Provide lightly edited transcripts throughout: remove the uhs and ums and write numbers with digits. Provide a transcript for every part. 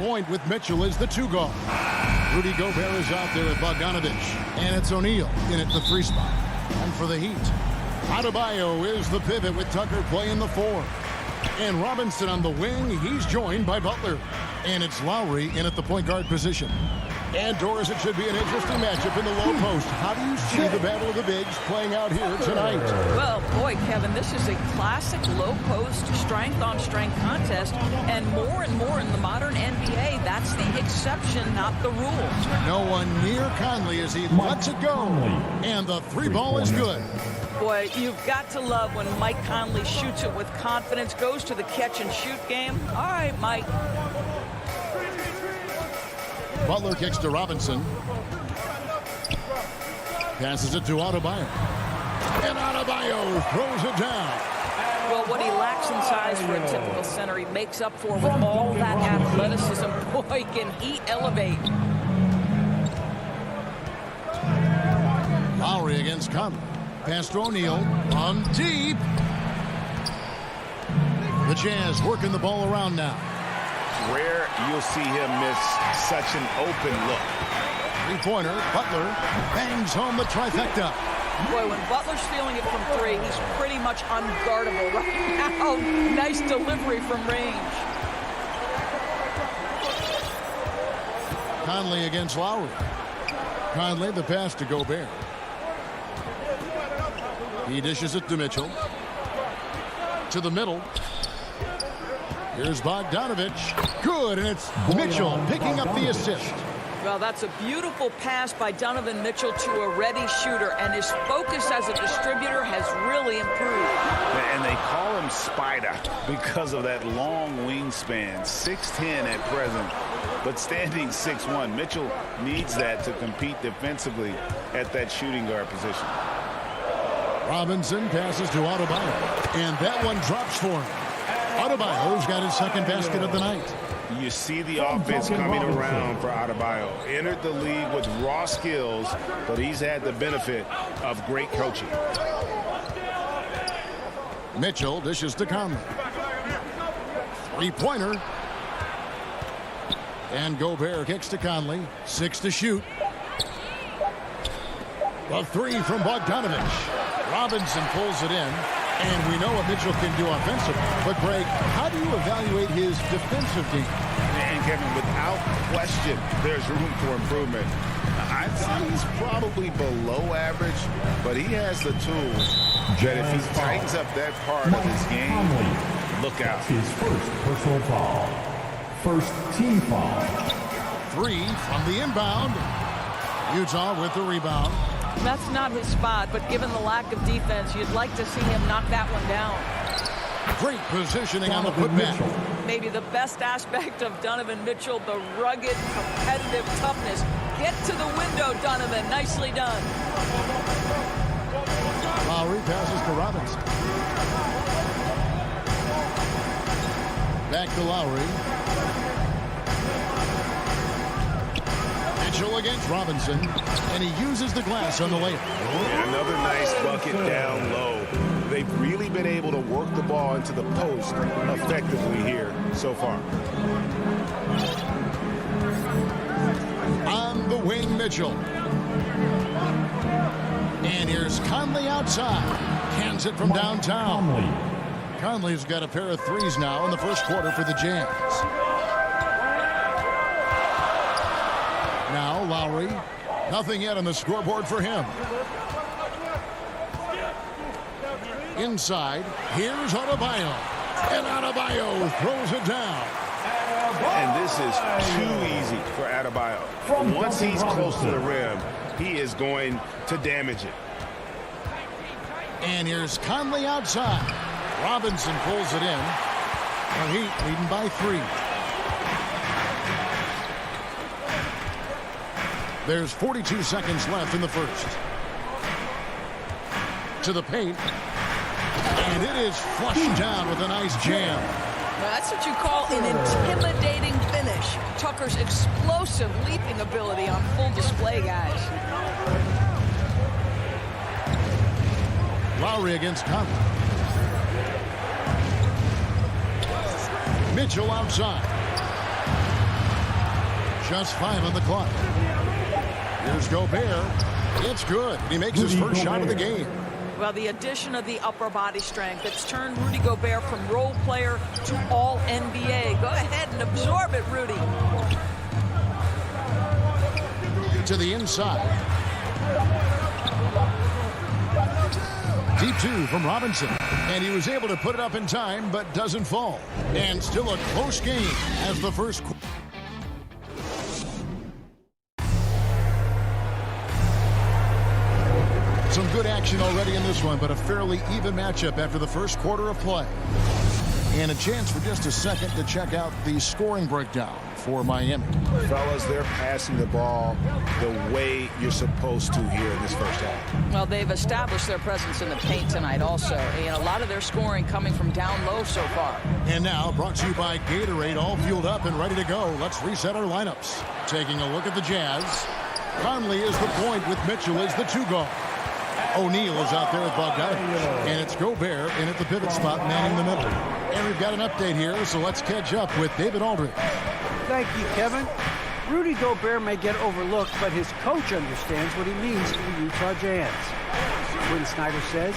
point with Mitchell as the 2 guard. Rudy Gobert is out there at Bogdanovich. And it's O'Neal in at the 3 spot. And for the Heat, Adebayo is the pivot with Tucker playing the 4. And Robinson on the wing. He's joined by Butler. And it's Lowry in at the point guard position. And Doris, it should be an interesting matchup in the low post. How do you see the battle of the bigs playing out here tonight? Well, boy, Kevin, this is a classic low post strength-on-strength contest. And more in the modern NBA, that's the exception, not the rule. No one near Conley as he lets it go. And the 3 ball is good. Boy, you've got to love when Mike Conley shoots it with confidence, goes to the catch-and-shoot game. All right, Mike. Butler kicks to Robinson. Passes it to Adebayo. And Adebayo throws it down. Well, what he lacks in size for a typical center, he makes up for with all that athleticism. Boy, can he elevate. Lowry against Conley. Pass to O'Neal. On deep. The Jazz working the ball around now. Rare you'll see him miss such an open look. 3-pointer. Butler bangs home the trifecta. Boy, when Butler's feeling it from 3, he's pretty much unguardable right now. Nice delivery from range. Conley against Lowry. Conley the pass to Gobert. He dishes it to Mitchell. To the middle. Here's Bogdanovich. Good, and it's Mitchell picking up the assist. Well, that's a beautiful pass by Donovan Mitchell to a ready shooter, and his focus as a distributor has really improved. And they call him Spider because of that long wingspan, 6'10" at present, but standing 6'1". Mitchell needs that to compete defensively at that shooting guard position. Robinson passes to Adebayo, and that one drops for him. Adebayo's got his 2nd basket of the night. You see the offense coming around for Adebayo. Entered the league with raw skills, but he's had the benefit of great coaching. Mitchell dishes to Conley. 3-pointer. And Gobert kicks to Conley. 6 to shoot. The 3 from Bogdanovich. Robinson pulls it in. And we know what Mitchell can do offensively. But, Greg, how do you evaluate his defensive game? And, Kevin, without question, there's room for improvement. I'd say he's probably below average, but he has the tools that if he tightens up that part of his game, look out. His first personal foul. First team foul. 3 from the inbound. Utah with the rebound. That's not his spot, but given the lack of defense, you'd like to see him knock that one down. Great positioning on the putback. Maybe the best aspect of Donovan Mitchell, the rugged, competitive toughness. Get to the window, Donovan. Nicely done. Lowry passes to Robinson. Back to Lowry. Mitchell against Robinson, and he uses the glass on the layup. And another nice bucket down low. They've really been able to work the ball into the post effectively here so far. On the wing, Mitchell. And here's Conley outside. Cans it from downtown. Conley's got a pair of 3s now in the first quarter for the Jazz. Now Lowry, nothing yet on the scoreboard for him. Inside, here's Adebayo. And Adebayo throws it down. And this is too easy for Adebayo. Once he's close to the rim, he is going to damage it. And here's Conley outside. Robinson pulls it in. The Heat leading by 3. There's 42 seconds left in the first. To the paint. And it is flushed down with a nice jam. Well, that's what you call an intimidating finish. Tucker's explosive leaping ability on full display, guys. Lowry against Conley. Mitchell outside. Just 5 on the clock. Here's Gobert. It's good. He makes his first shot of the game. Well, the addition of the upper body strength, it's turned Rudy Gobert from role player to all NBA. Go ahead and absorb it, Rudy. To the inside. Deep 2 from Robinson. And he was able to put it up in time, but doesn't fall. And still a close game as the first quarter. Some good action already in this one, but a fairly even matchup after the first quarter of play. And a chance for just a second to check out the scoring breakdown for Miami. Fellas, they're passing the ball the way you're supposed to here in this first half. Well, they've established their presence in the paint tonight also. And a lot of their scoring coming from down low so far. And now, brought to you by Gatorade, all fueled up and ready to go. Let's reset our lineups. Taking a look at the Jazz. Conley is the point with Mitchell as the 2 guard. O'Neal is out there with Bogdanovich. And it's Gobert in at the pivot spot, manning the middle. And we've got an update here, so let's catch up with David Aldridge. Thank you, Kevin. Rudy Gobert may get overlooked, but his coach understands what he means to the Utah Jazz. Quinn Snyder says,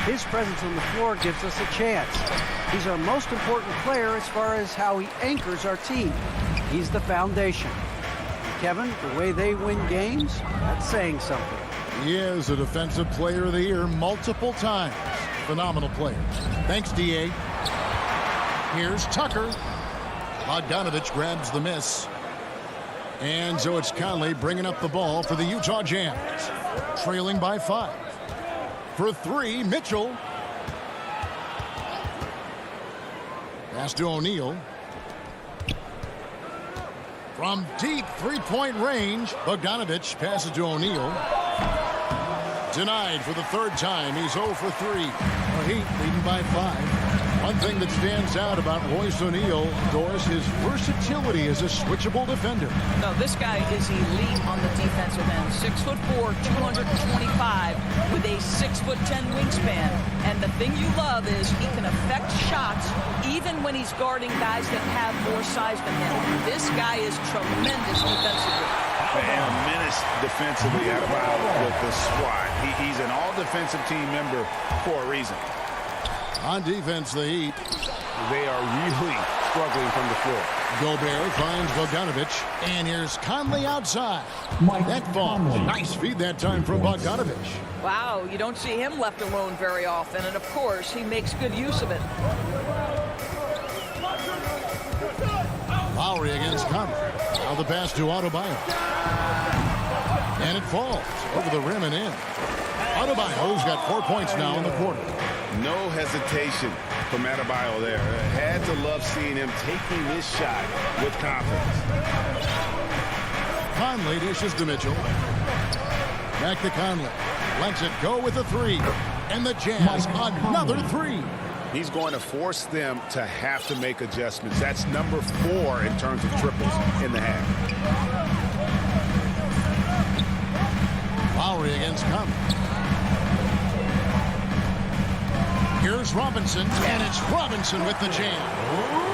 his presence on the floor gives us a chance. He's our most important player as far as how he anchors our team. He's the foundation. Kevin, the way they win games, that's saying something. He is a Defensive Player of the Year multiple times. Phenomenal player. Thanks, D.A. Here's Tucker. Bogdanovich grabs the miss. And so it's Conley bringing up the ball for the Utah Jazz. Trailing by 5. For 3, Mitchell. Pass to O'Neal. From deep three-point range, Bogdanovich passes to O'Neal. Denied for the 3rd time. He's 0 for 3. The Heat leading by 5. One thing that stands out about Royce O'Neal, Doris, his versatility as a switchable defender. No, this guy is elite on the defensive end. 6'4", 225 with a 6'10" wingspan. And the thing you love is he can affect shots even when he's guarding guys that have more size than him. This guy is tremendous defensively. And a menace defensively out of with the squad. He's an all-defensive team member for a reason. On defense, the Heat. They are really struggling from the floor. Gobert finds Bogdanovich. And here's Conley outside. That ball. Nice feed that time from Bogdanovich. Wow, you don't see him left alone very often. And, of course, he makes good use of it. Lowry against Conley. Now the pass to Adebayo. And it falls over the rim and in. Adebayo's got 4 points now in the quarter. No hesitation from Adebayo there. Had to love seeing him taking this shot with confidence. Conley dishes to Mitchell. Back to Conley. Lets it go with a 3. And the Jazz another 3. He's going to force them to have to make adjustments. That's number 4 in terms of triples in the half. Lowry against Conley. Here's Robinson, and it's Robinson with the jam.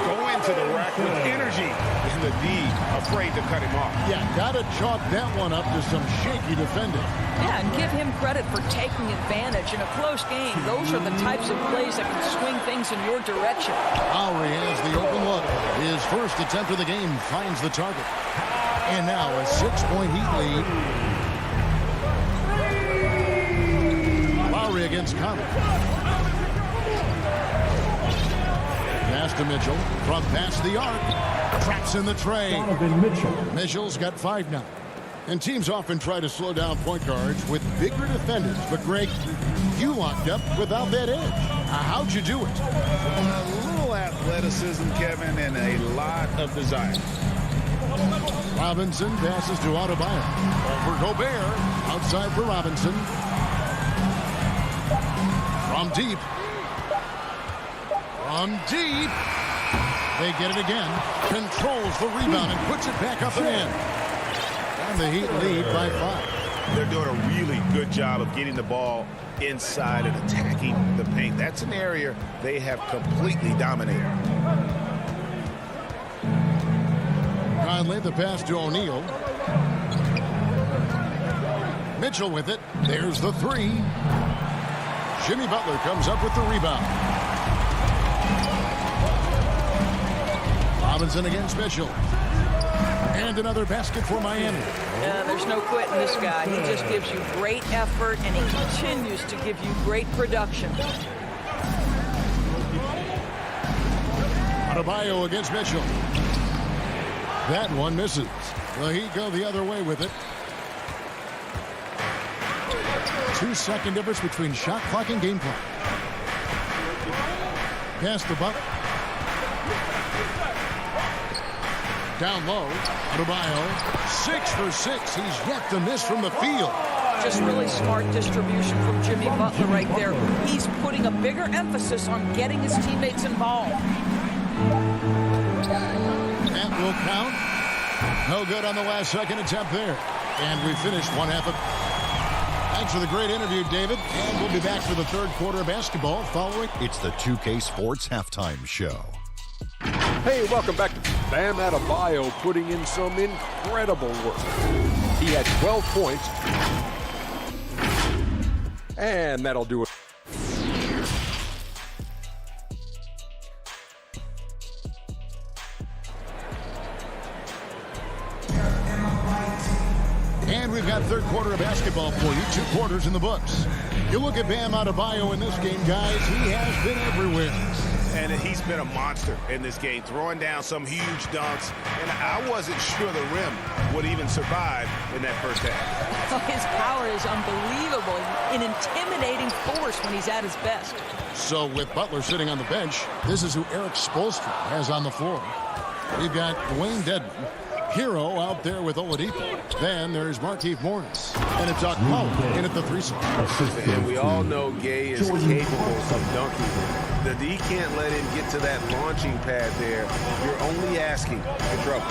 Go into the rack with energy and the D afraid to cut him off. Yeah, gotta chalk that one up to some shaky defending. Yeah, and give him credit for taking advantage in a close game. Those are the types of plays that can swing things in your direction. Lowry has the open look. His first attempt of the game finds the target. And now a 6-point Heat lead. Lowry against Conley. Pass to Mitchell from past the arc. Traps in the tray. Mitchell's got 5 now. And teams often try to slow down point guards with bigger defenders. But, Greg, you locked up without that edge. How'd you do it? A little athleticism, Kevin, and a lot of desire. Robinson passes to Adebayo. For Gobert. Outside for Robinson. From deep. From deep. They get it again. Controls the rebound and puts it back up and in. And the Heat lead by 5. They're doing a really good job of getting the ball inside and attacking the paint. That's an area they have completely dominated. Conley, the pass to O'Neal. Mitchell with it. There's the three. Jimmy Butler comes up with the rebound. Robinson against Mitchell. And another basket for Miami. There's no quitting this guy. He just gives you great effort, and he continues to give you great production. Adebayo against Mitchell. That one misses. The Heat go the other way with it. 2-second difference between shot clock and game clock. Pass to Buck. Down low. Adebayo. 6 for 6. He's yet to miss from the field. Just really smart distribution from Jimmy Butler right there. He's putting a bigger emphasis on getting his teammates involved. That will count. No good on the last second attempt there. And we finished one half of... Thanks for the great interview, David. And we'll be back for the third quarter of basketball following... It's the 2K Sports Halftime Show. Hey, welcome back to Bam Adebayo putting in some incredible work. He had 12 points. And that'll do it. And we've got third quarter of basketball for you. 2 quarters in the books. You look at Bam Adebayo in this game, guys. He has been everywhere. And he's been a monster in this game, throwing down some huge dunks. And I wasn't sure the rim would even survive in that first half. His power is unbelievable. An intimidating force when he's at his best. So with Butler sitting on the bench, this is who Eric Spoelstra has on the floor. We've got Dwayne Dedmon. Hero out there with Oladipo. Then there's Markieff Morris. And it's Okpala in at the 3 slot. And we all know Gay is capable of dunking. He can't let him get to that launching pad there. You're only asking for trouble.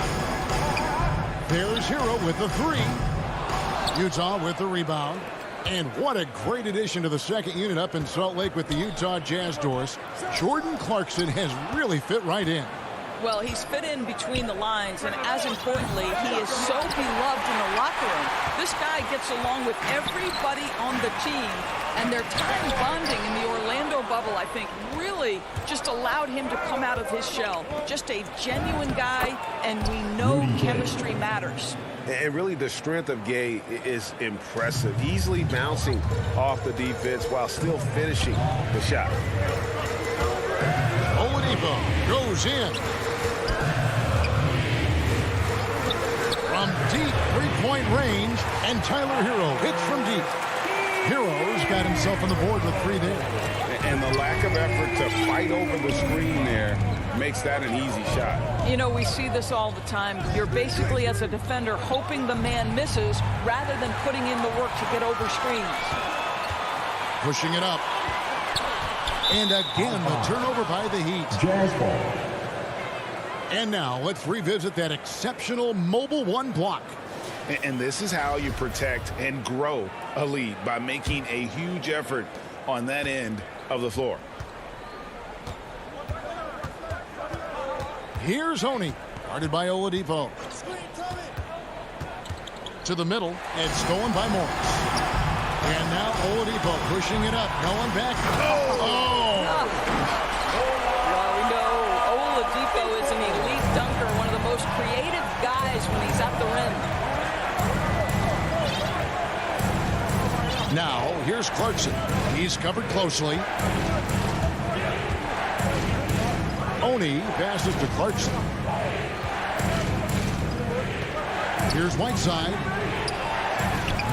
There's Hero with the 3. Utah with the rebound. And what a great addition to the second unit up in Salt Lake with the Utah Jazz doors. Jordan Clarkson has really fit right in. Well, he's fit in between the lines, and as importantly, he is so beloved in the locker room. This guy gets along with everybody on the team, and their time bonding in the Orlando bubble, I think, really just allowed him to come out of his shell. Just a genuine guy, and we know chemistry matters. And really, the strength of Gay is impressive. Easily bouncing off the defense while still finishing the shot. Oladipo goes in. From deep three-point range, and Tyler Hero hits from deep. Hero's got himself on the board with 3 there. And the lack of effort to fight over the screen there makes that an easy shot. You know, we see this all the time. You're basically, as a defender, hoping the man misses rather than putting in the work to get over screens. Pushing it up. And again, the turnover by the Heat. Jazz ball. And now let's revisit that exceptional mobile 1 block. And this is how you protect and grow a lead, by making a huge effort on that end of the floor. Here's Honey, guarded by Oladipo. To the middle, and stolen by Morris. And now Oladipo pushing it up. No one back. Oh! Well, we know Oladipo is an elite dunker, one of the most creative guys when he's at the rim. Now, here's Clarkson. He's covered closely. Oni passes to Clarkson. Here's Whiteside.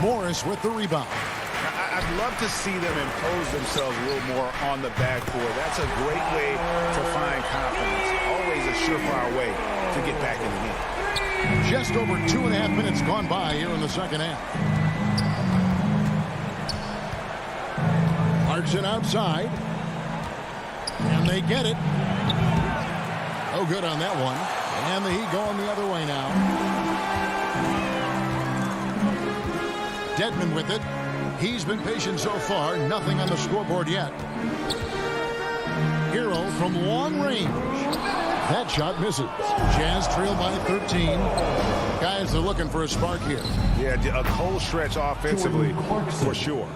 Morris with the rebound. I'd love to see them impose themselves a little more on the backcourt. That's a great way to find confidence. Always a surefire way to get back in the game. Just over 2.5 minutes gone by here in the second half. Clarkson outside. And they get it. Oh, good on that one. And the Heat going the other way now. Dedmon with it. He's been patient so far. Nothing on the scoreboard yet. Hero from long range. That shot misses. Jazz trail by 13. Guys are looking for a spark here. Yeah, a cold stretch offensively for sure.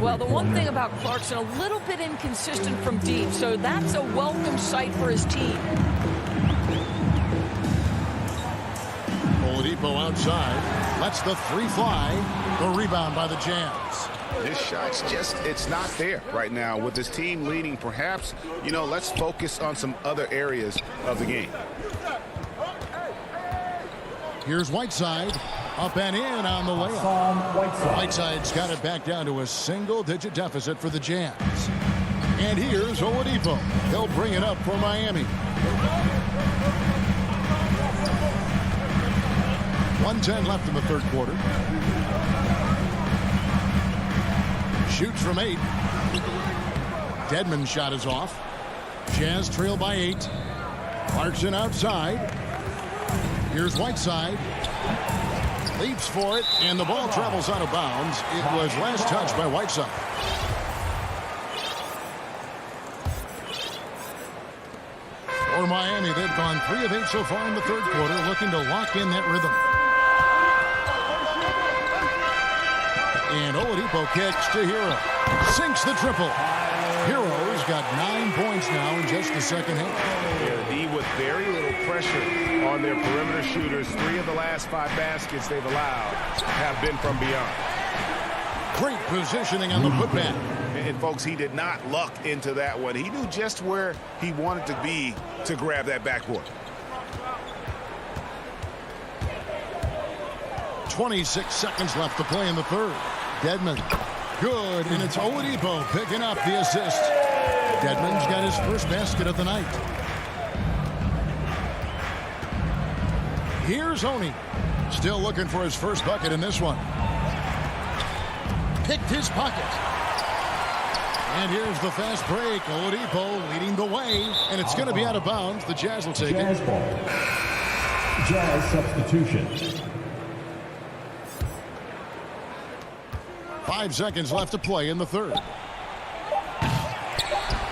Well, the one thing about Clarkson, a little bit inconsistent from deep, so that's a welcome sight for his team. Oladipo outside. Lets the three fly. The rebound by the Jazz. This shot's just, it's not there right now. With this team leading, perhaps, let's focus on some other areas of the game. Here's Whiteside. Up and in on the layup. Whiteside's got it back down to a single-digit deficit for the Jazz. And here's Oladipo. He'll bring it up for Miami. 1:10 left in the third quarter. Shoots from 8. Dedmon's shot is off. Jazz trail by 8. Clarkson outside. Here's Whiteside. Leaps for it, and the ball travels out of bounds. It was last touched by Whiteside. For Miami, they've gone 3 of 8 so far in the third quarter, looking to lock in that rhythm. And Oladipo kicks to Hero. Sinks the triple. Hero's got 9 points now in just the second half. Yeah, the D with very little pressure on their perimeter shooters. 3 of the last 5 baskets they've allowed have been from beyond. Great positioning on the putback. And folks, he did not luck into that one. He knew just where he wanted to be to grab that backboard. 26 seconds left to play in the third. Dedmon. Good, and it's Oladipo picking up the assist. Dedmon's got his first basket of the night. Here's Oni. Still looking for his first bucket in this one. Picked his pocket. And here's the fast break. Oladipo leading the way, and it's going to be out of bounds. The Jazz will take Jazz it. ball. Jazz substitution. 5 seconds left to play in the third.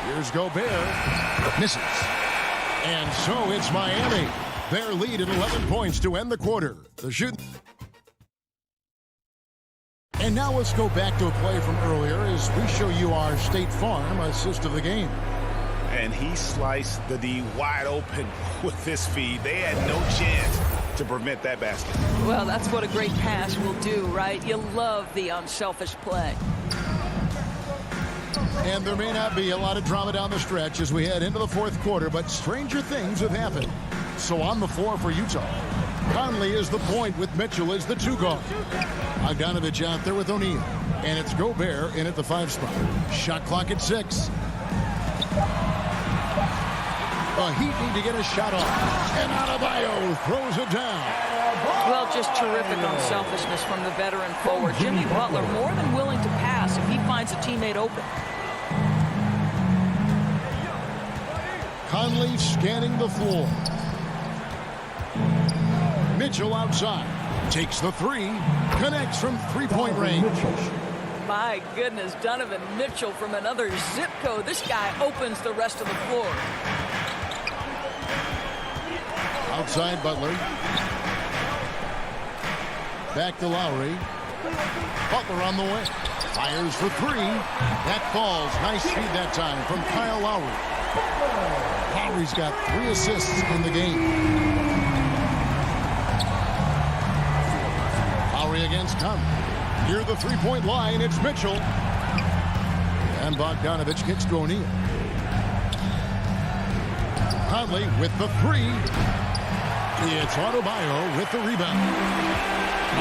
Here's Gobert. Misses. And so it's Miami. Their lead at 11 points to end the quarter. The shoot. And now let's go back to a play from earlier as we show you our State Farm assist of the game. And he sliced the D wide open with this feed. They had no chance to prevent that basket. Well, that's what a great pass will do, right? You love the unselfish play. And there may not be a lot of drama down the stretch as we head into the fourth quarter, but stranger things have happened. So on the floor for Utah, Conley is the point with Mitchell as the 2 guard. Bogdanovich out there with O'Neal. And it's Gobert in at the 5 spot. Shot clock at 6. The Heat need to get a shot off. And Adebayo throws it down. Well, just terrific unselfishness from the veteran forward. Jimmy Butler more than willing to pass if he finds a teammate open. Conley scanning the floor. Mitchell outside. Takes the 3. Connects from 3-point range. My goodness, Donovan Mitchell from another zip code. This guy opens the rest of the floor. Outside Butler. Back to Lowry. Butler on the way. Fires for 3. That falls. Nice feed that time from Kyle Lowry. Lowry's got 3 assists in the game. Lowry against Conley. Near the 3-point line, it's Mitchell. And Bogdanovich gets to O'Neal. Conley with the 3. It's Adebayo with the rebound.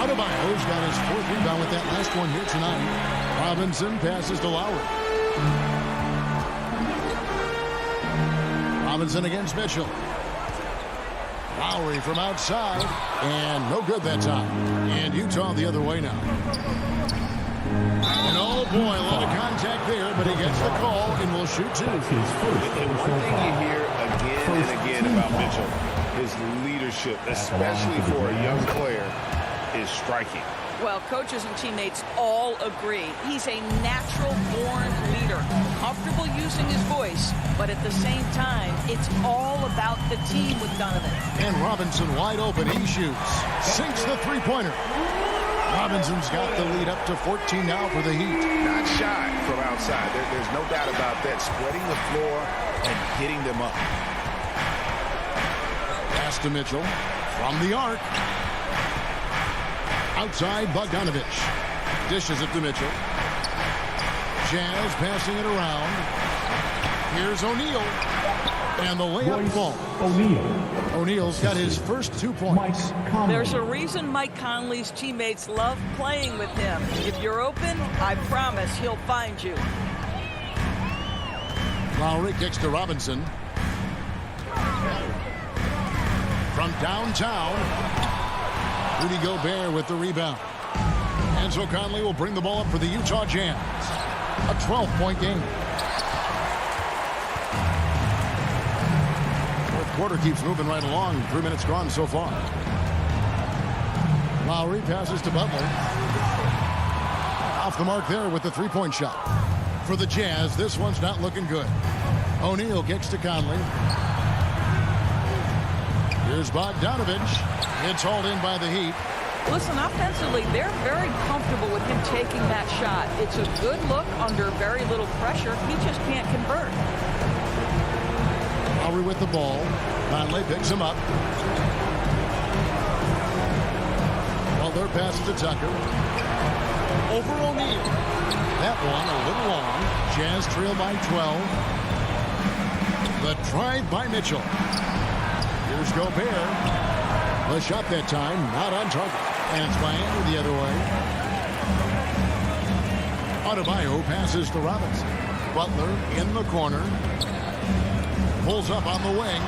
Adebayo's got his 4th rebound with that last one here tonight. Robinson passes to Lowry. Robinson against Mitchell. Lowry from outside. And no good that time. And Utah the other way now. And oh boy, a lot of contact there, but he gets the call and will shoot 2. And one thing you hear again and again about Mitchell, his leadership, especially for a young player, is striking. Well, coaches and teammates all agree. He's a natural-born leader, comfortable using his voice, but at the same time, it's all about the team with Donovan. And Robinson wide open. He shoots. Sinks the three-pointer. Robinson's got the lead up to 14 now for the Heat. Not shy from outside. There's no doubt about that. Spreading the floor and hitting them up. Pass to Mitchell from the arc. Outside, Bogdanovich. Dishes it to Mitchell. Jazz passing it around. Here's O'Neal. And the layup falls. O'Neal's got his first 2 points. There's a reason Mike Conley's teammates love playing with him. If you're open, I promise he'll find you. Lowry kicks to Robinson. From downtown, Rudy Gobert with the rebound. And so Conley will bring the ball up for the Utah Jazz. A 12-point game. Fourth quarter keeps moving right along. 3 minutes gone so far. Lowry passes to Butler. Off the mark there with the three-point shot. For the Jazz, this one's not looking good. O'Neal kicks to Conley. Here's Bogdanovich. It's hauled in by the Heat. Listen, offensively, they're very comfortable with him taking that shot. It's a good look under very little pressure. He just can't convert. Lowry with the ball. Conley picks him up. Butler passes to Tucker. Over O'Neal. That one a little long. Jazz trail by 12. The drive by Mitchell. Here's Gobert. The shot that time, not on target. And it's Miami the other way. Adebayo passes to Robinson. Butler in the corner. Pulls up on the wing.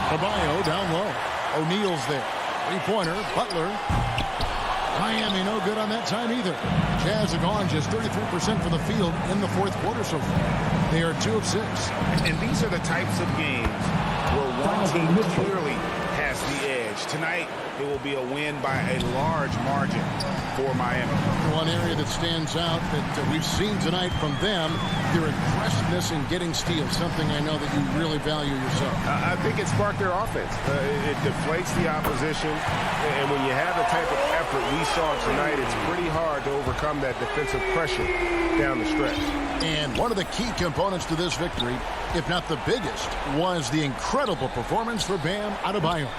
Adebayo down low. O'Neal's there. Three-pointer. Butler. Miami no good on that time either. Jazz have gone just 33% from the field in the fourth quarter so far. They are 2 of 6. And these are the types of games where one team clearly has the edge. Tonight, it will be a win by a large margin for Miami. One area that stands out that we've seen tonight from them, their aggressiveness in getting steals, something I know that you really value yourself. I think it sparked their offense. It deflates the opposition, and when you have the type of effort we saw tonight, it's pretty hard to overcome that defensive pressure down the stretch. And one of the key components to this victory, if not the biggest, was the incredible performance for Bam Adebayo.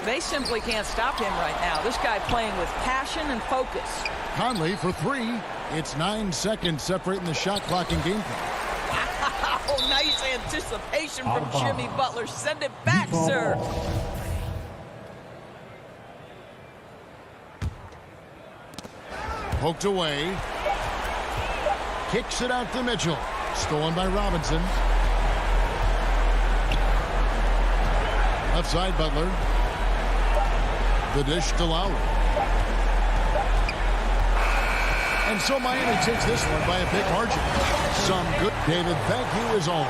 They simply can't stop him right now. This guy playing with passion and focus. Conley for 3. It's 9 seconds separating the shot clock and game clock. Wow, nice anticipation from Jimmy Butler. Send it back, sir. Poked away. Kicks it out to Mitchell. Stolen by Robinson. Left side, Butler. The dish to Lowry. And so Miami takes this one by a big margin. Some good, David. Thank you as always.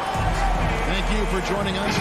Thank you for joining us.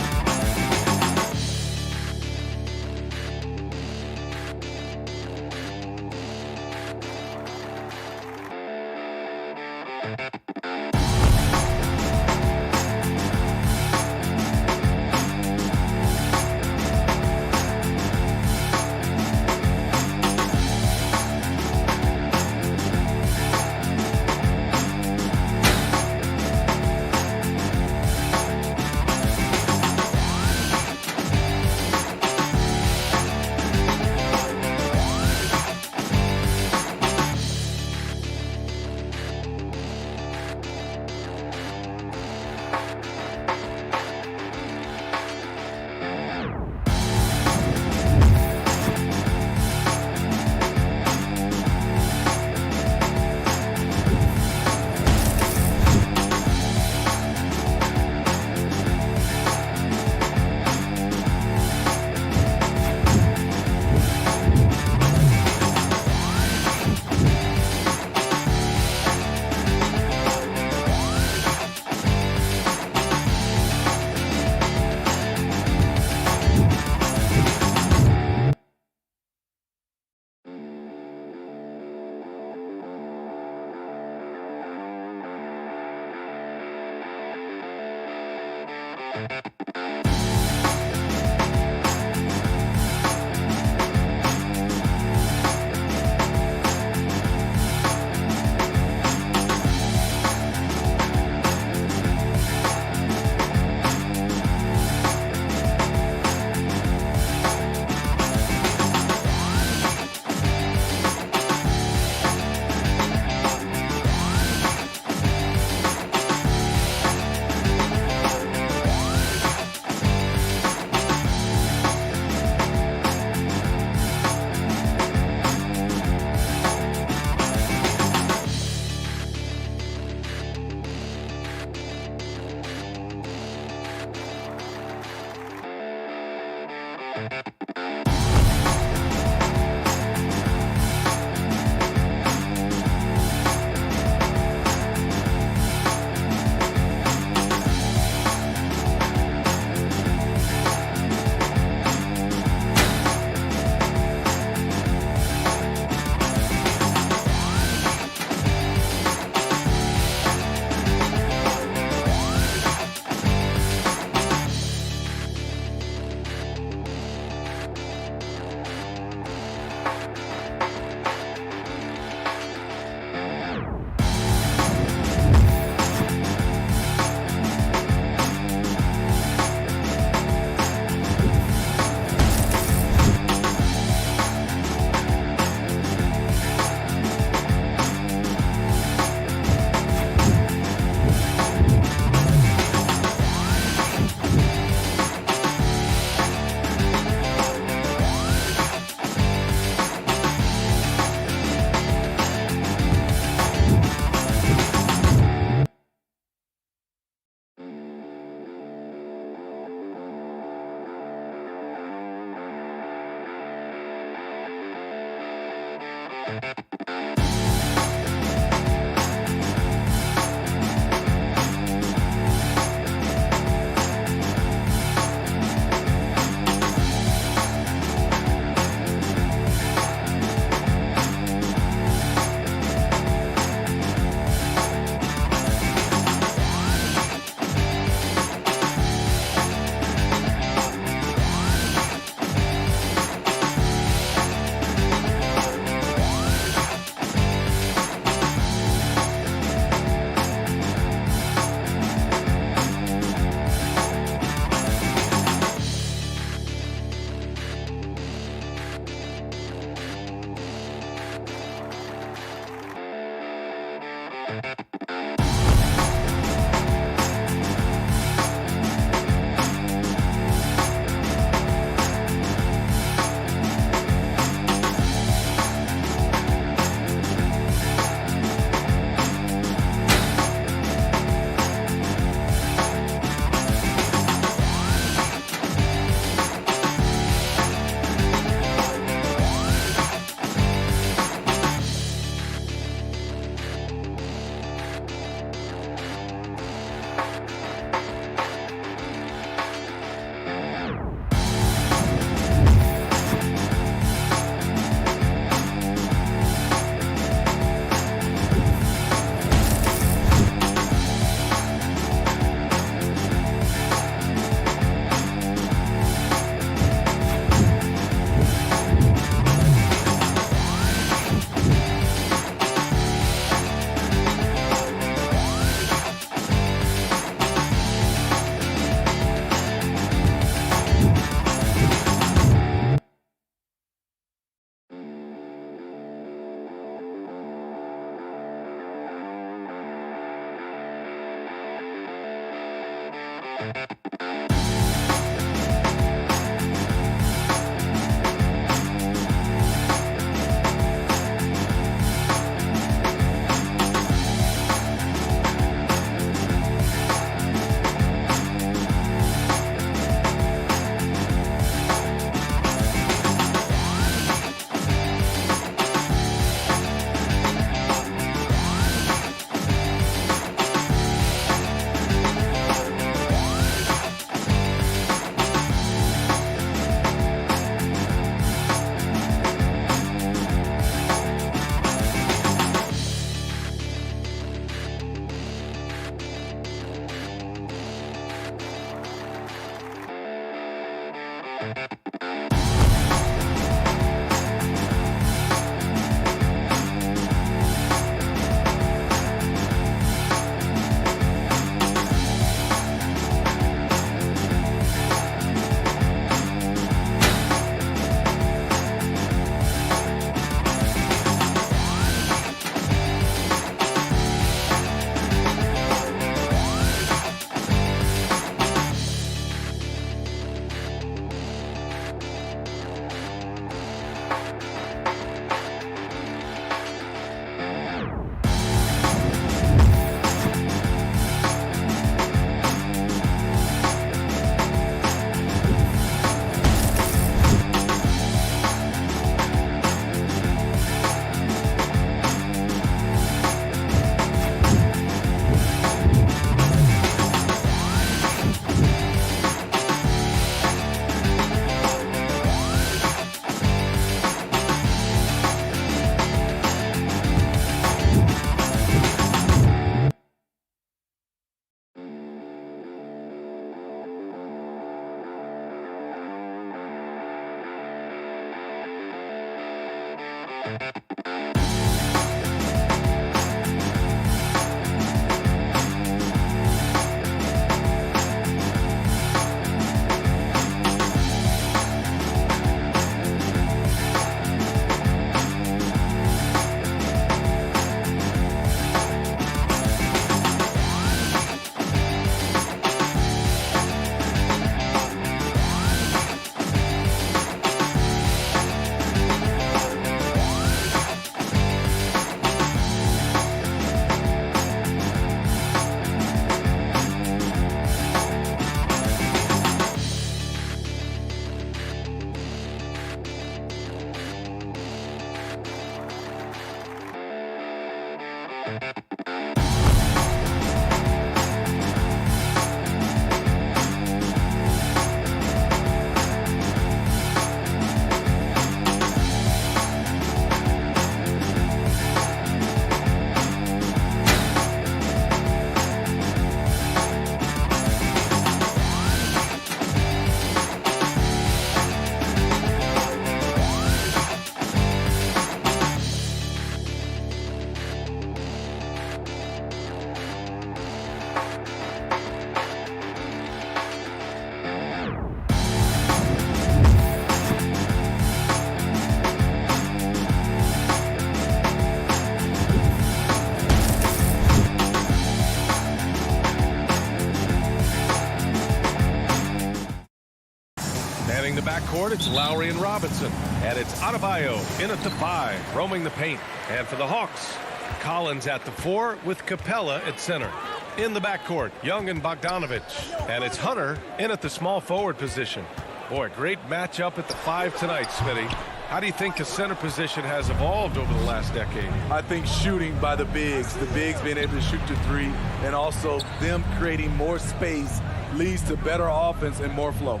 The backcourt, it's Lowry and Robinson. And it's Adebayo in at the 5, roaming the paint. And for the Hawks, Collins at the 4 with Capella at center. In the backcourt, Young and Bogdanovich. And it's Hunter in at the small forward position. Boy, great matchup at the 5 tonight, Smitty. How do you think the center position has evolved over the last decade? I think shooting by the bigs being able to shoot to 3, and also them creating more space leads to better offense and more flow.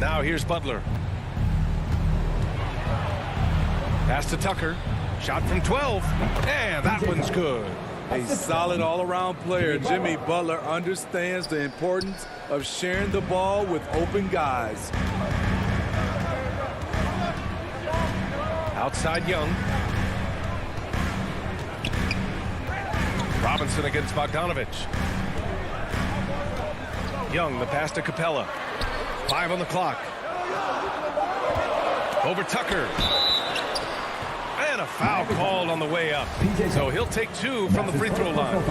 Now here's Butler. Pass to Tucker. Shot from 12. And that one's good. A solid all-around player. Jimmy Butler understands the importance of sharing the ball with open guys. Outside Young. Robinson against Bogdanovich. Young, the pass to Capella. 5 on the clock. Over Tucker. And a foul called on the way up. So he'll take 2 from the free throw line.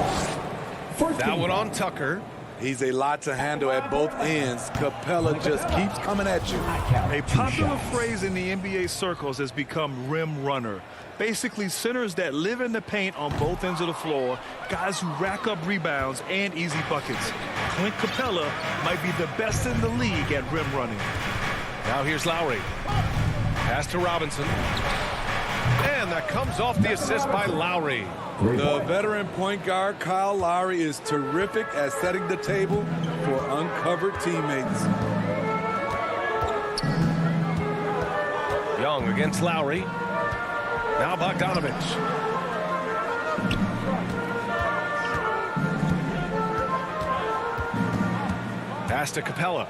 That one on Tucker. He's a lot to handle at both ends. Capella just keeps coming at you. A popular phrase in the NBA circles has become rim runner. Basically, centers that live in the paint on both ends of the floor, guys who rack up rebounds and easy buckets. Clint Capella might be the best in the league at rim running. Now here's Lowry. Pass to Robinson. And that comes off the assist by Lowry. The veteran point guard, Kyle Lowry, is terrific at setting the table for uncovered teammates. Young against Lowry. Now Bogdanovich. Pass to Capella.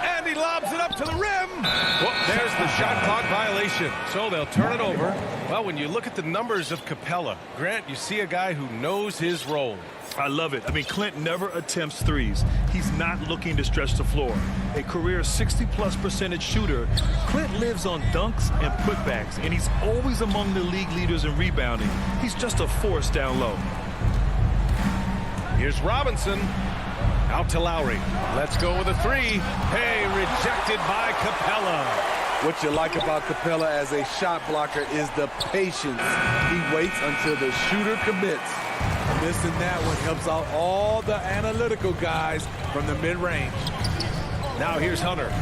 And he lobs it up to the rim. Well, there's the shot clock violation. So they'll turn it over. Well, when you look at the numbers of Capella, Grant, you see a guy who knows his role. I love it. I mean, Clint never attempts threes. He's not looking to stretch the floor. A career 60+% shooter, Clint lives on dunks and putbacks, and he's always among the league leaders in rebounding. He's just a force down low. Here's Robinson. Out to Lowry. Let's go with a three. Hey, rejected by Capella. What you like about Capella as a shot blocker is the patience. He waits until the shooter commits. Missing that one helps out all the analytical guys from the mid-range. Now here's Hunter.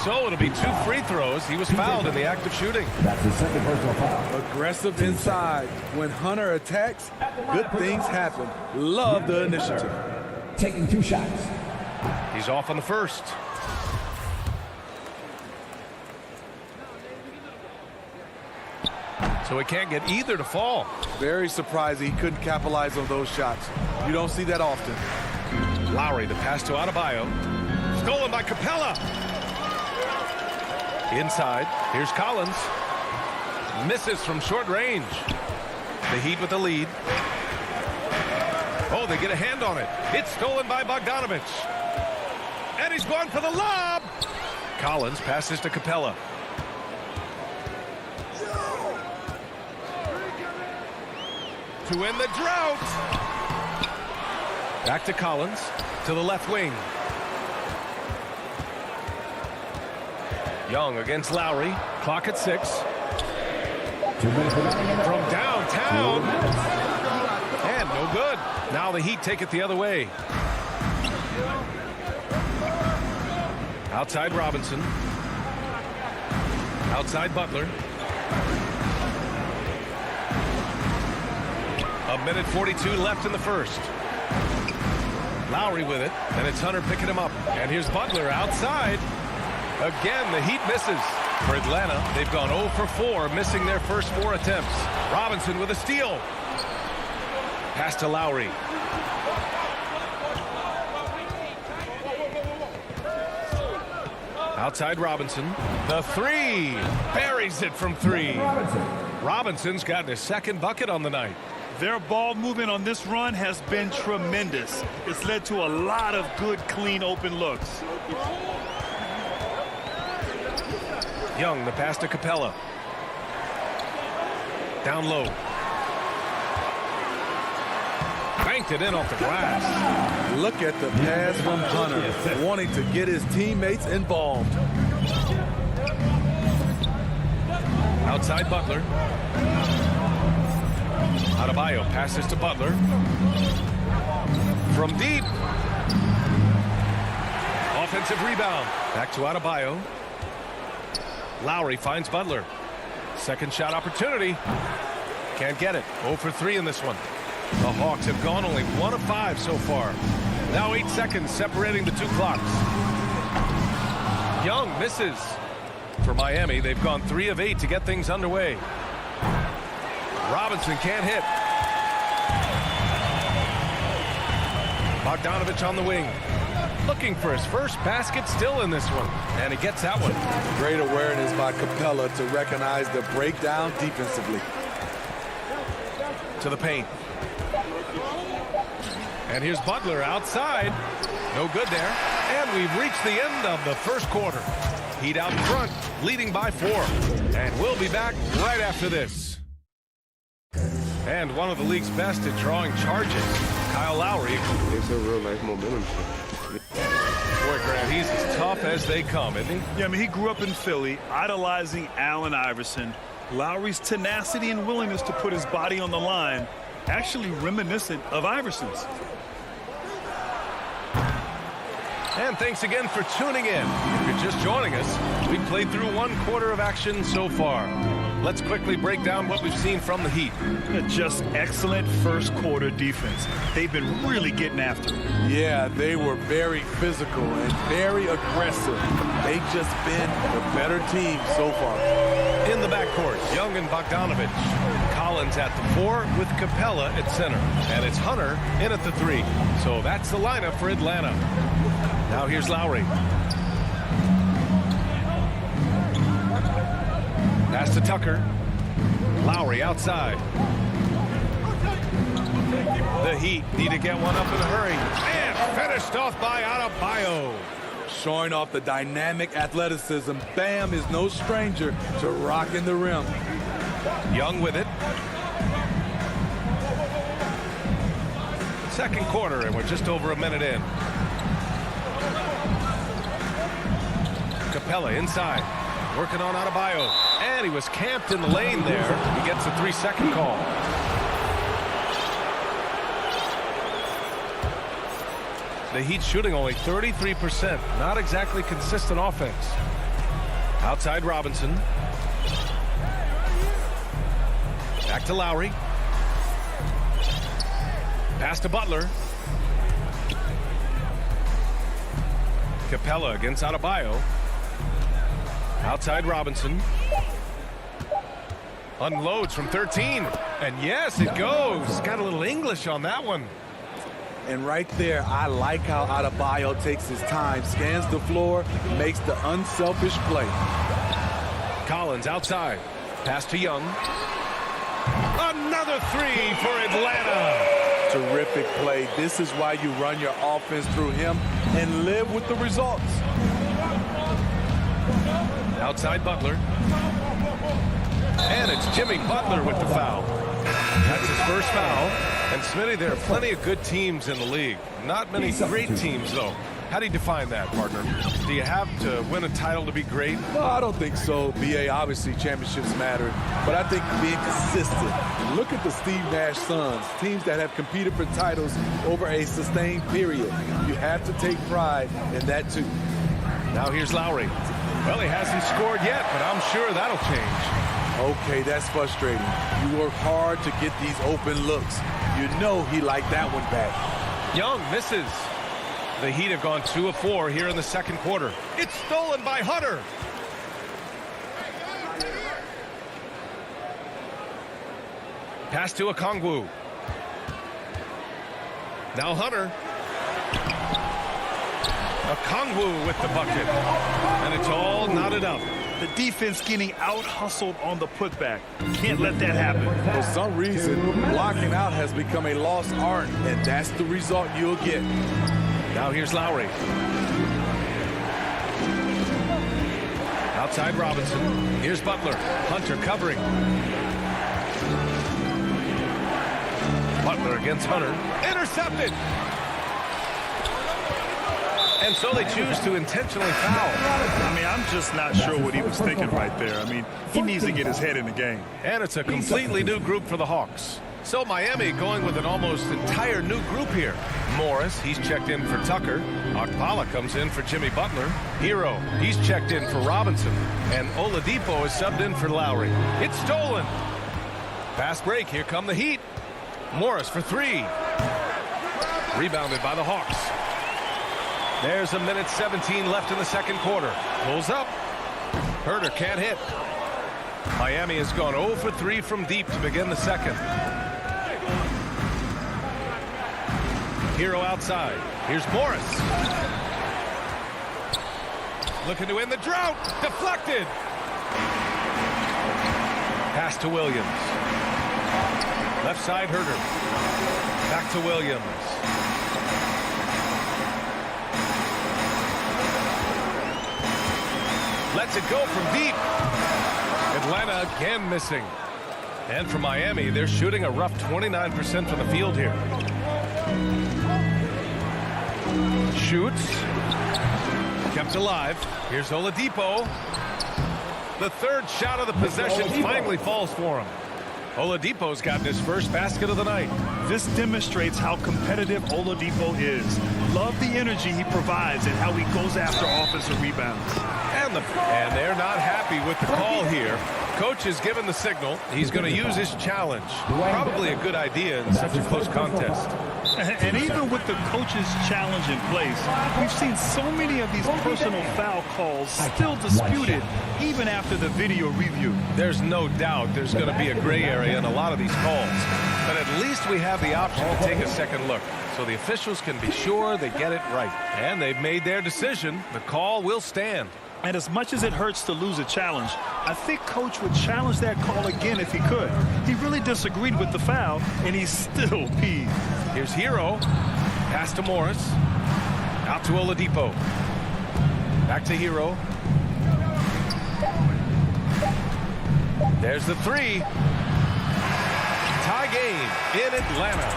So it'll be 2 free throws. He was fouled in the act of shooting. That's his second personal foul. Aggressive inside. When Hunter attacks, good things happen. Love the initiative. Taking 2 shots. He's off on the first. So he can't get either to fall. Very surprising he couldn't capitalize on those shots. You don't see that often. Lowry, the pass to Adebayo. Stolen by Capella. Inside, here's Collins. Misses from short range. The Heat with the lead. Oh, they get a hand on it. It's stolen by Bogdanovich. And he's going for the lob. Collins passes to Capella. To end the drought. Back to Collins. To the left wing. Young against Lowry. Clock at 6. 2 minutes From downtown. And no good. Now the Heat take it the other way. Outside Robinson. Outside Butler. 1:42 left in the first. Lowry with it, and it's Hunter picking him up. And here's Butler outside. Again, the Heat misses. For Atlanta, they've gone 0 for 4, missing their first 4 attempts. Robinson with a steal. Pass to Lowry. Outside Robinson. The three. Buries it from 3. Robinson's gotten his second bucket on the night. Their ball movement on this run has been tremendous. It's led to a lot of good, clean, open looks. Young, the pass to Capella. Down low. Banked it in off the glass. Look at the pass from Hunter, wanting to get his teammates involved. Outside Butler. Adebayo passes to Butler. From deep. Offensive rebound. Back to Adebayo. Lowry finds Butler. Second shot opportunity. Can't get it. 0 for 3 in this one. The Hawks have gone only 1 of 5 so far. Now 8 seconds separating the 2 clocks. Young misses. For Miami, they've gone 3 of 8 to get things underway. Robinson can't hit. Bogdanovich on the wing. Looking for his first basket still in this one. And he gets that one. Great awareness by Capella to recognize the breakdown defensively. To the paint. And here's Butler outside. No good there. And we've reached the end of the first quarter. Heat out in front, leading by 4. And we'll be back right after this. And one of the league's best at drawing charges, Kyle Lowry. It's a real nice momentum shift. Boy, Grant, he's as tough as they come, isn't he? Yeah, I mean, he grew up in Philly, idolizing Allen Iverson. Lowry's tenacity and willingness to put his body on the line, actually reminiscent of Iverson's. And thanks again for tuning in. If you're just joining us, we've played through 1 quarter of action so far. Let's quickly break down what we've seen from the Heat. Just excellent first quarter defense. They've been really getting after it. Yeah, they were very physical and very aggressive. They've just been the better team so far. In the backcourt, Young and Bogdanovich. Collins at the 4 with Capella at center. And it's Hunter in at the 3. So that's the lineup for Atlanta. Now here's Lowry. Pass to Tucker. Lowry outside. The Heat need to get one up in a hurry. And finished off by Adebayo. Showing off the dynamic athleticism, Bam is no stranger to rocking the rim. Young with it. Second quarter, and we're just over a minute in. Capella inside, working on Adebayo, and he was camped in the lane there. He gets a 3-second call. The Heat shooting only 33%, not exactly consistent offense. Outside Robinson. Back to Lowry. Pass to Butler. Capella against Adebayo. Outside Robinson. Unloads from 13. And yes, it goes. Got a little English on that one. And right there, I like how Adebayo takes his time, scans the floor, makes the unselfish play. Collins outside. Pass to Young. Another 3 for Atlanta. Terrific play. This is why you run your offense through him and live with the results. Outside Butler. And it's Jimmy Butler with the foul. That's his first foul. And Smitty, there are plenty of good teams in the league. Not many great teams, though. How do you define that, partner? Do you have to win a title to be great? No, I don't think so. BA, obviously championships matter, but I think being consistent. Look at the Steve Nash Suns, teams that have competed for titles over a sustained period. You have to take pride in that too. Now here's Lowry. Well, he hasn't scored yet, but I'm sure that'll change. Okay, that's frustrating. You work hard to get these open looks. You know he liked that one back. Young misses. The Heat have gone 2 of 4 here in the second quarter. It's stolen by Hunter. Pass to Okongwu. Now Hunter. Okongwu with the bucket. And it's all knotted up. The defense getting out-hustled on the putback. Can't let that happen. For some reason, blocking out has become a lost art, and that's the result you'll get. Now here's Lowry. Outside Robinson. Here's Butler. Hunter covering. Butler against Hunter. Intercepted! And so they choose to intentionally foul. I mean, I'm just not sure what he was thinking right there. I mean, he needs to get his head in the game. And it's a completely new group for the Hawks. So Miami going with an almost entire new group here. Morris, he's checked in for Tucker. Okpala comes in for Jimmy Butler. Hero, he's checked in for Robinson. And Oladipo is subbed in for Lowry. It's stolen. Fast break, here come the Heat. Morris for 3. Rebounded by the Hawks. There's a minute 17 left in the second quarter. Pulls up. Herter can't hit. Miami has gone 0 for 3 from deep to begin the second. Hero outside. Here's Morris. Looking to win the drought. Deflected. Pass to Williams. Left side Herter. Back to Williams. Lets it go from deep. Atlanta again missing. And for Miami, they're shooting a rough 29% from the field here. Shoots. Kept alive. Here's Oladipo. The third shot of the possession finally falls for him. Oladipo's gotten his first basket of the night. This demonstrates how competitive Oladipo is. Love the energy he provides and how he goes after offensive rebounds. And they're not happy with the call here. Coach has given the signal. He's going to use his challenge. Probably a good idea in such a close contest. And even with the coach's challenge in place, we've seen so many of these personal foul calls still disputed even after the video review. There's no doubt there's going to be a gray area in a lot of these calls. But at least we have the option to take a second look, so the officials can be sure they get it right. And they've made their decision. The call will stand. And as much as it hurts to lose a challenge, I think Coach would challenge that call again if he could. He really disagreed with the foul, and he's still peeved. Here's Hero. Pass to Morris. Out to Oladipo. Back to Hero. There's the three. Tie game in Atlanta.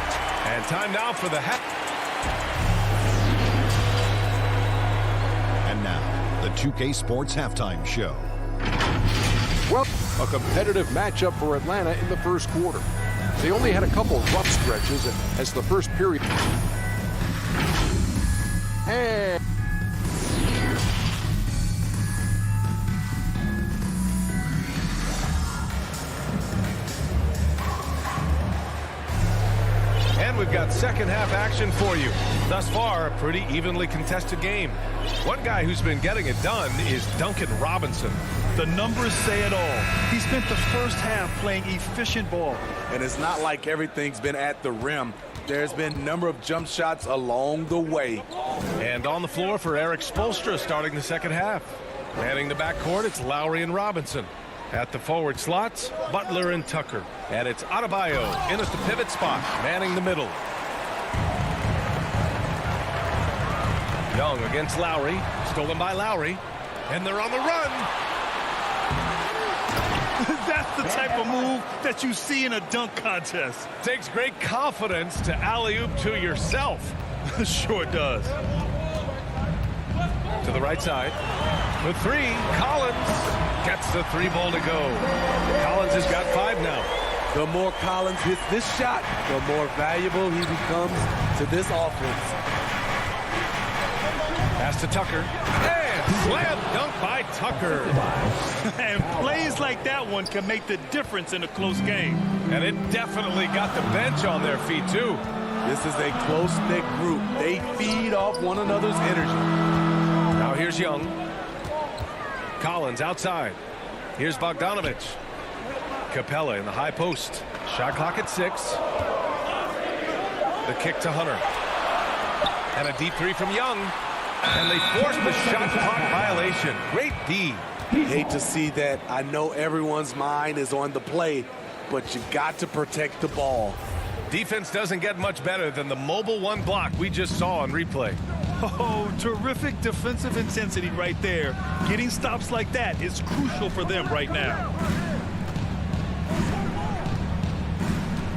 And time now for the half. And now, the 2K Sports Halftime Show. Well, a competitive matchup for Atlanta in the first quarter. They only had a couple of rough stretches as the first period. And we've got second half action for you. Thus far, a pretty evenly contested game. One guy who's been getting it done is Duncan Robinson. The numbers say it all. He spent the first half playing efficient ball. And it's not like everything's been at the rim. There's been a number of jump shots along the way. And on the floor for Eric Spoelstra starting the second half. Manning the backcourt, it's Lowry and Robinson. At the forward slots, Butler and Tucker. And it's Adebayo in at the pivot spot, manning the middle. Young against Lowry, stolen by Lowry. And they're on the run. That's the type of move that you see in a dunk contest. Takes great confidence to alley-oop to yourself. Sure does. To the right side. The three, Collins gets the three ball to go. Collins has got 5 now. The more Collins hits this shot, the more valuable he becomes to this offense. Pass to Tucker. And slam dunk by Tucker. And plays like that one can make the difference in a close game. And it definitely got the bench on their feet, too. This is a close-knit group. They feed off one another's energy. Now here's Young. Collins outside. Here's Bogdanovich. Capella in the high post. Shot clock at 6. The kick to Hunter. And a deep three from Young. And they force the shot clock violation. Great D. Hate to see that. I know everyone's mind is on the play, but you got to protect the ball. Defense doesn't get much better than the mobile one block we just saw on replay. Oh, terrific defensive intensity right there. Getting stops like that is crucial for them right now.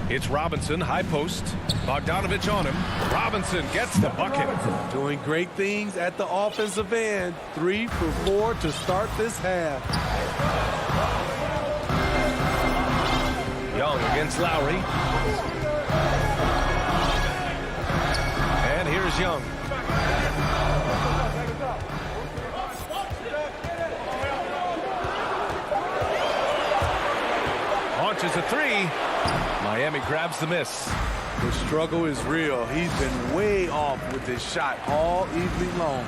It's Robinson, high post. Bogdanovich on him. Robinson gets the bucket. Doing great things at the offensive end. 3 for 4 to start this half. Young against Lowry. And here's Young. Launches a 3. Miami grabs the miss. The struggle is real. He's been way off with his shot all evening long.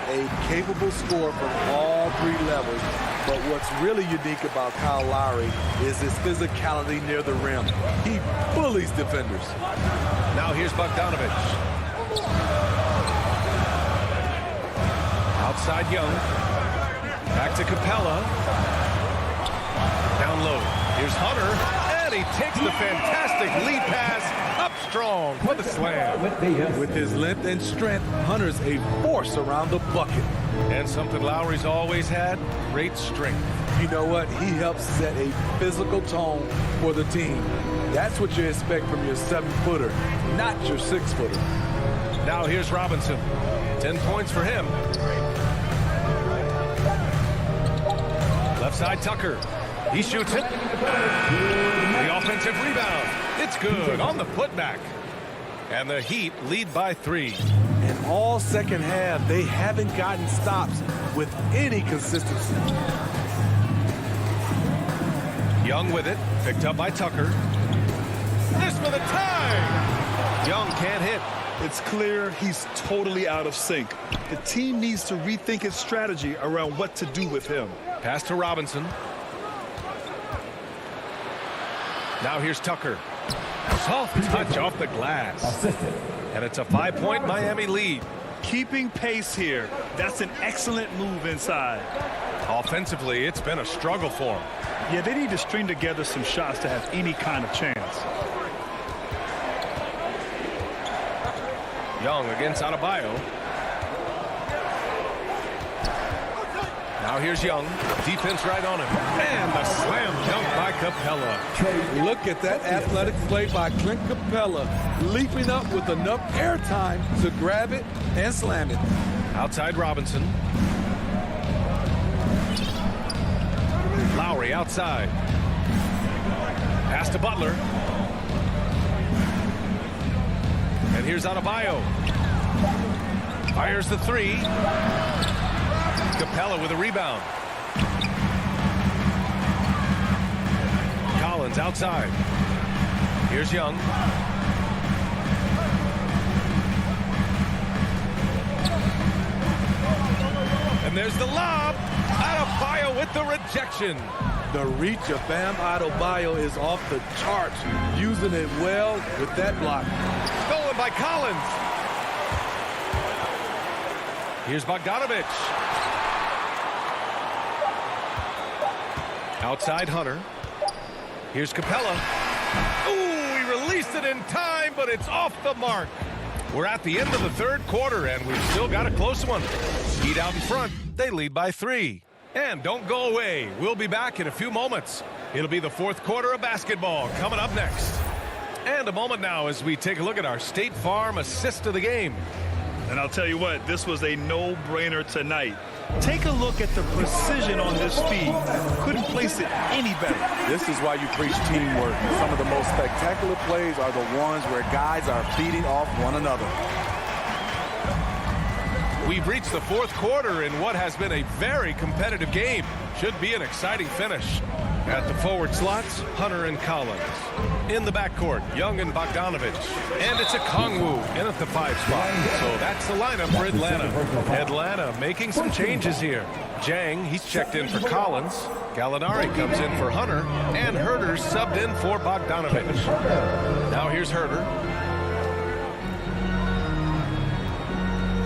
A capable scorer from all 3 levels. But what's really unique about Kyle Lowry is his physicality near the rim. He bullies defenders. Now here's Bogdanovich. Outside Young. Back to Capella. Down low. Here's Hunter. And he takes the fantastic lead pass up strong for the slam. With his length and strength, Hunter's a force around the bucket. And something Lowry's always had, great strength. You know what? He helps set a physical tone for the team. That's what you expect from your 7-footer, not your 6-footer. Now here's Robinson. 10 points for him. Left side, Tucker. He shoots it. The offensive rebound. It's good on the putback. And the Heat lead by 3. And all second half, they haven't gotten stops with any consistency. Young with it. Picked up by Tucker. This for the tie. Young can't hit. It's clear he's totally out of sync. The team needs to rethink its strategy around what to do with him. Pass to Robinson. Now here's Tucker. Soft touch off the glass. And it's a 5-point Miami lead. Keeping pace here. That's an excellent move inside. Offensively, it's been a struggle for him. Yeah, they need to string together some shots to have any kind of chance. Young against Adebayo. Now here's Young. Defense right on him. And the slam dunk by Capella. Look at that athletic play by Clint Capella, leaping up with enough airtime to grab it and slam it. Outside Robinson. Lowry outside. Pass to Butler. And here's Adebayo. Fires the 3. Capella with a rebound. Collins outside. Here's Young. And there's the lob. Adebayo with the rejection. The reach of Bam Adebayo is off the charts, using it well with that block. Stolen by Collins. Here's Bogdanovich. Outside Hunter. Here's Capella. Ooh, he released it in time, but it's off the mark. We're at the end of the third quarter, and we've still got a close one. Heat out in front. They lead by 3. And don't go away. We'll be back in a few moments. It'll be the fourth quarter of basketball coming up next. And a moment now as we take a look at our State Farm assist of the game. And I'll tell you what, this was a no-brainer tonight. Take a look at the precision on this feed. Couldn't place it any better. This is why you preach teamwork. Some of the most spectacular plays are the ones where guys are feeding off one another. We've reached the fourth quarter in what has been a very competitive game. Should be an exciting finish. At the forward slots, Hunter and Collins. In the backcourt, Young and Bogdanovich. And it's a Kongwu in at the 5 spot. So that's the lineup for Atlanta. Atlanta making some changes here. Jang, he's checked in for Collins. Gallinari comes in for Hunter. And Herter's subbed in for Bogdanovich. Now here's Herter.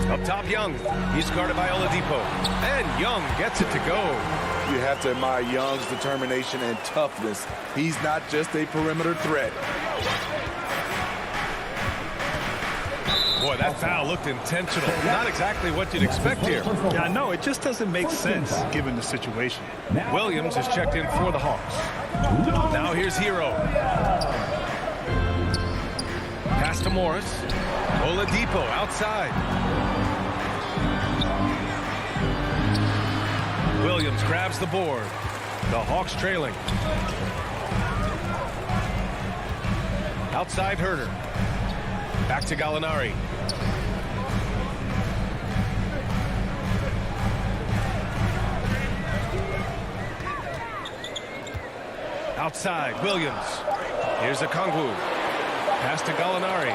Up top, Young. He's guarded by Oladipo. And Young gets it to go. You have to admire Young's determination and toughness. He's not just a perimeter threat. Boy, that foul looked intentional. Not exactly what you'd expect here. Yeah, I know. It just doesn't make sense given the situation. Williams is checked in for the Hawks. Now here's Hero. Pass to Morris. Oladipo outside. Williams grabs the board. The Hawks trailing. Outside Herter. Back to Gallinari. Outside Williams. Here's a Kongwu. Pass to Gallinari.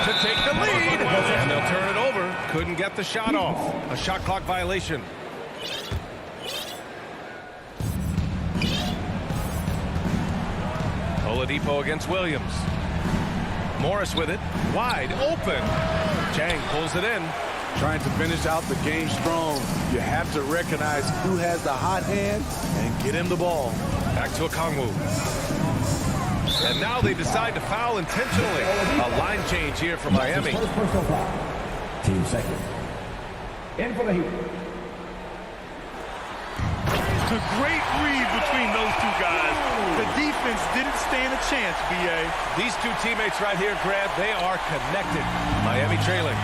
To take the lead. And they'll turn it over. Couldn't get the shot off. A shot clock violation. Oladipo against Williams. Morris with it. Wide open. Chang pulls it in. Trying to finish out the game strong. You have to recognize who has the hot hand and get him the ball. Back to a Kongwu. And now they decide to foul intentionally. A line change here for Miami. Personal foul. Team second. In for the Heat. a great read between those two guys. The defense didn't stand a chance, B.A. These two teammates right here, Grant, they are connected. Miami trailing.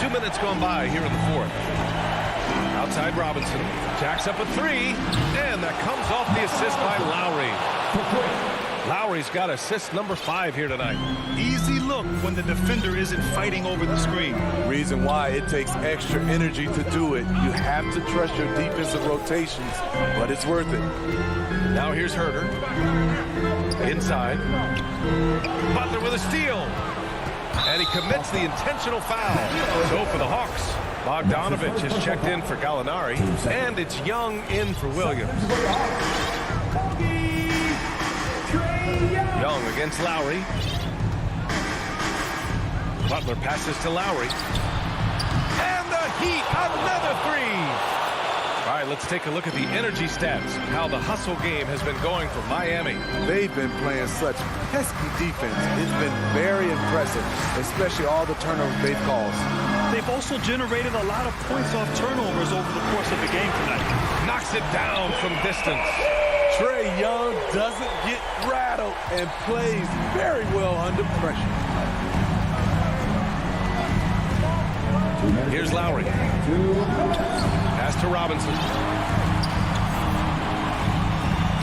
2 minutes gone by here in the fourth. Outside Robinson. Jacks up a three. And that comes off the assist by Lowry. Lowry's got assist number 5 here tonight. Easy look when the defender isn't fighting over the screen. Reason why it takes extra energy to do it. You have to trust your defensive rotations, but it's worth it. Now here's Herter. Inside. Butler with a steal. And he commits the intentional foul. So for the Hawks, Bogdanovich has checked in for Gallinari. And it's Young in for Williams. Young against Lowry. Butler passes to Lowry. And the Heat, another three. All right, let's take a look at the energy stats, how the hustle game has been going for Miami. They've been playing such pesky defense. It's been very impressive, especially all the turnovers they've caused. They've also generated a lot of points off turnovers over the course of the game tonight. Knocks it down from distance. Trae Young doesn't get rattled and plays very well under pressure. Here's Lowry. Pass to Robinson.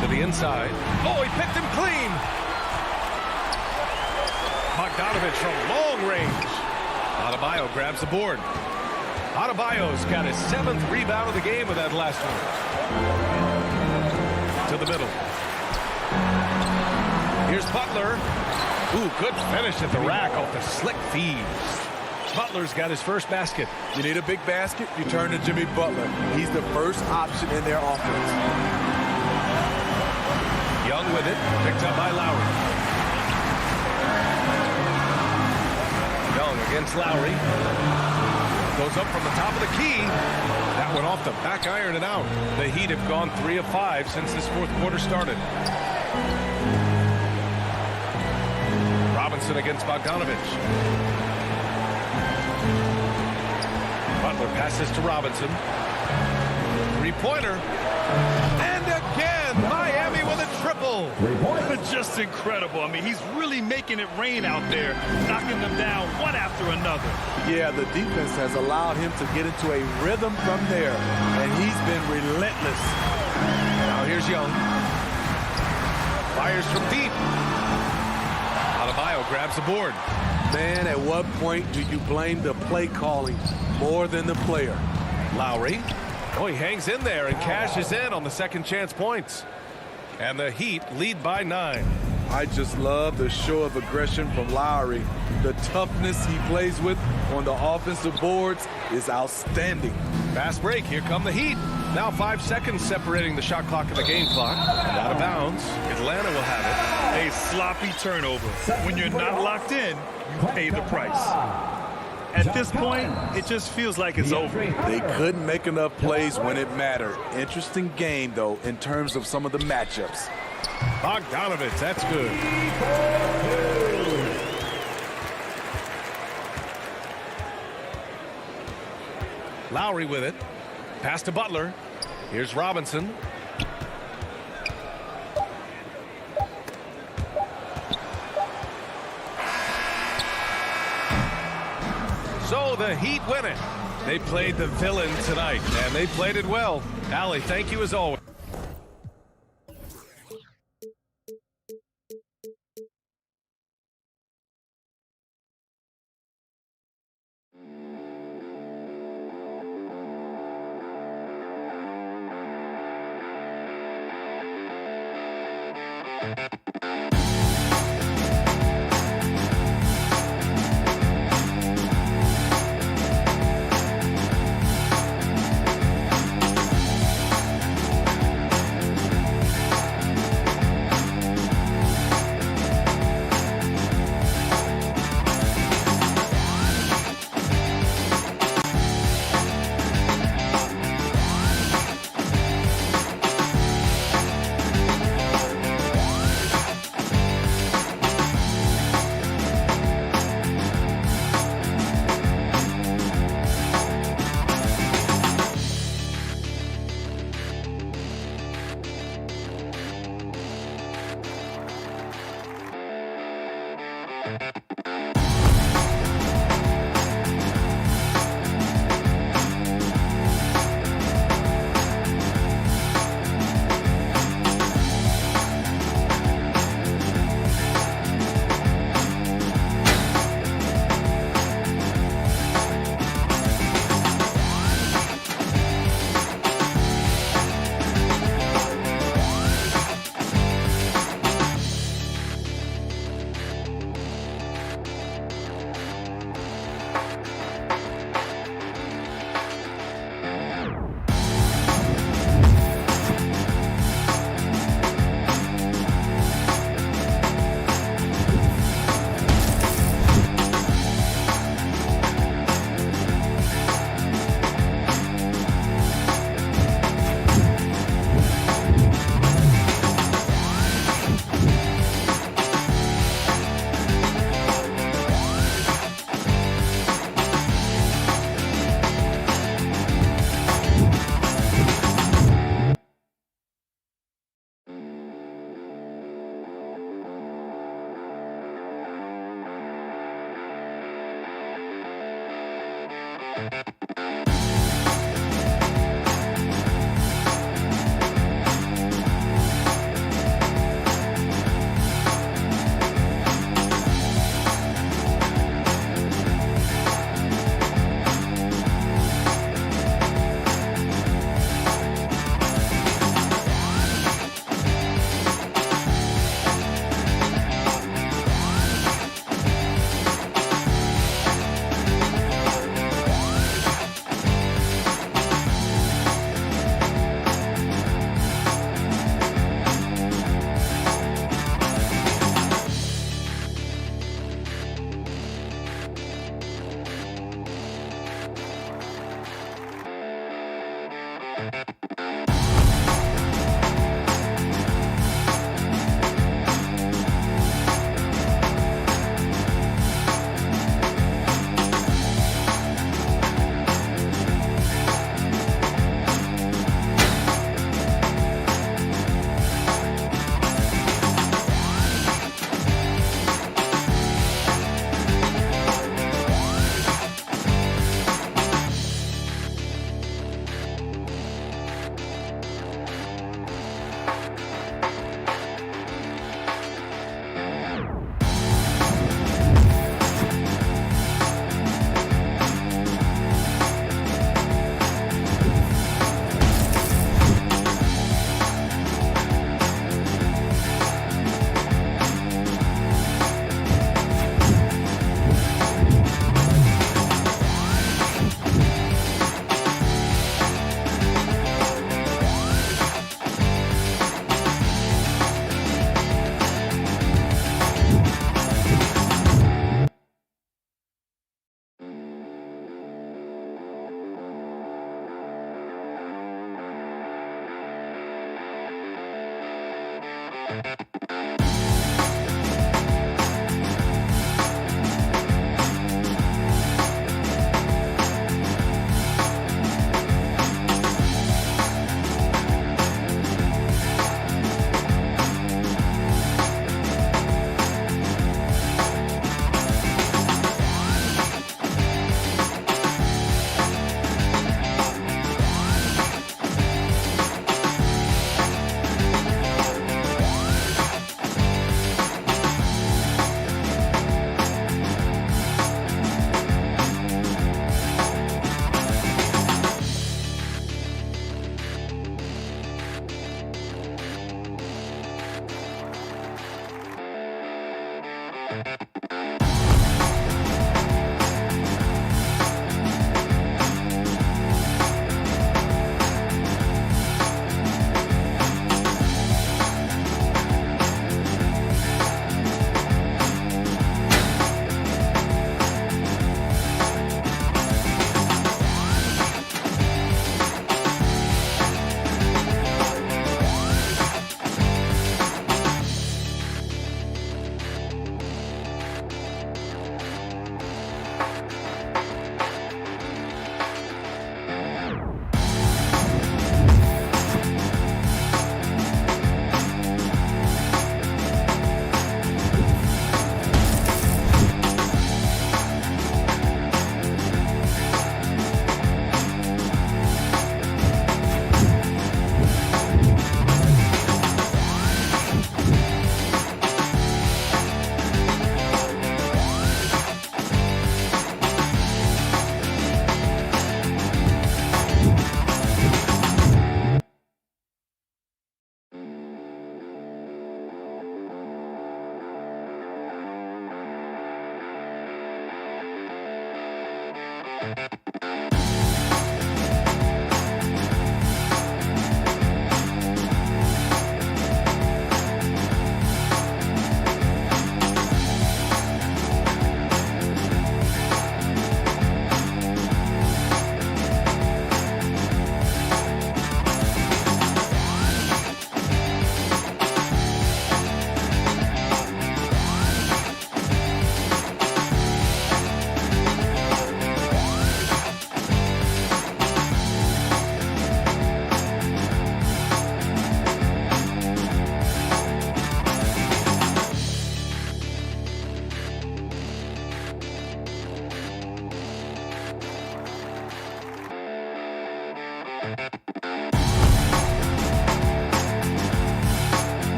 To the inside. Oh, he picked him clean. Bogdanovich from long range. Adebayo grabs the board. Adebayo's got his 7th rebound of the game with that last one. To the middle. Here's Butler. Ooh, good finish at the rack off the slick feed. Butler's got his first basket. You need a big basket, you turn to Jimmy Butler. He's the first option in their offense. Young with it, picked up by Lowry. Young against Lowry. Goes up from the top of the key. That went off the back iron and out. The Heat have gone 3 of 5 since this fourth quarter started. Robinson against Bogdanovich. Butler passes to Robinson. Three-pointer. And again, Miami with a triple. Just incredible. I mean, he's really making it rain out there, knocking them down one after another. Yeah, the defense has allowed him to get into a rhythm from there, and he's been relentless. Now here's Young. Fires from deep. Adebayo grabs the board. Man, at what point do you blame the play calling more than the player? Lowry. Oh, he hangs in there and cashes in on the second chance points. And the Heat lead by 9. I just love the show of aggression from Lowry. The toughness he plays with on the offensive boards is outstanding. Fast break. Here come the Heat. Now 5 seconds separating the shot clock and the game clock. Out of bounds. Atlanta will have it. A sloppy turnover. When you're not locked in, you pay the price. At this point, it just feels like it's over. They couldn't make enough plays when it mattered. Interesting game, though, in terms of some of the matchups. Bogdanovich, that's good. Lowry with it. Pass to Butler. Here's Robinson. So the Heat win it. They played the villain tonight, and they played it well. Allie, thank you as always.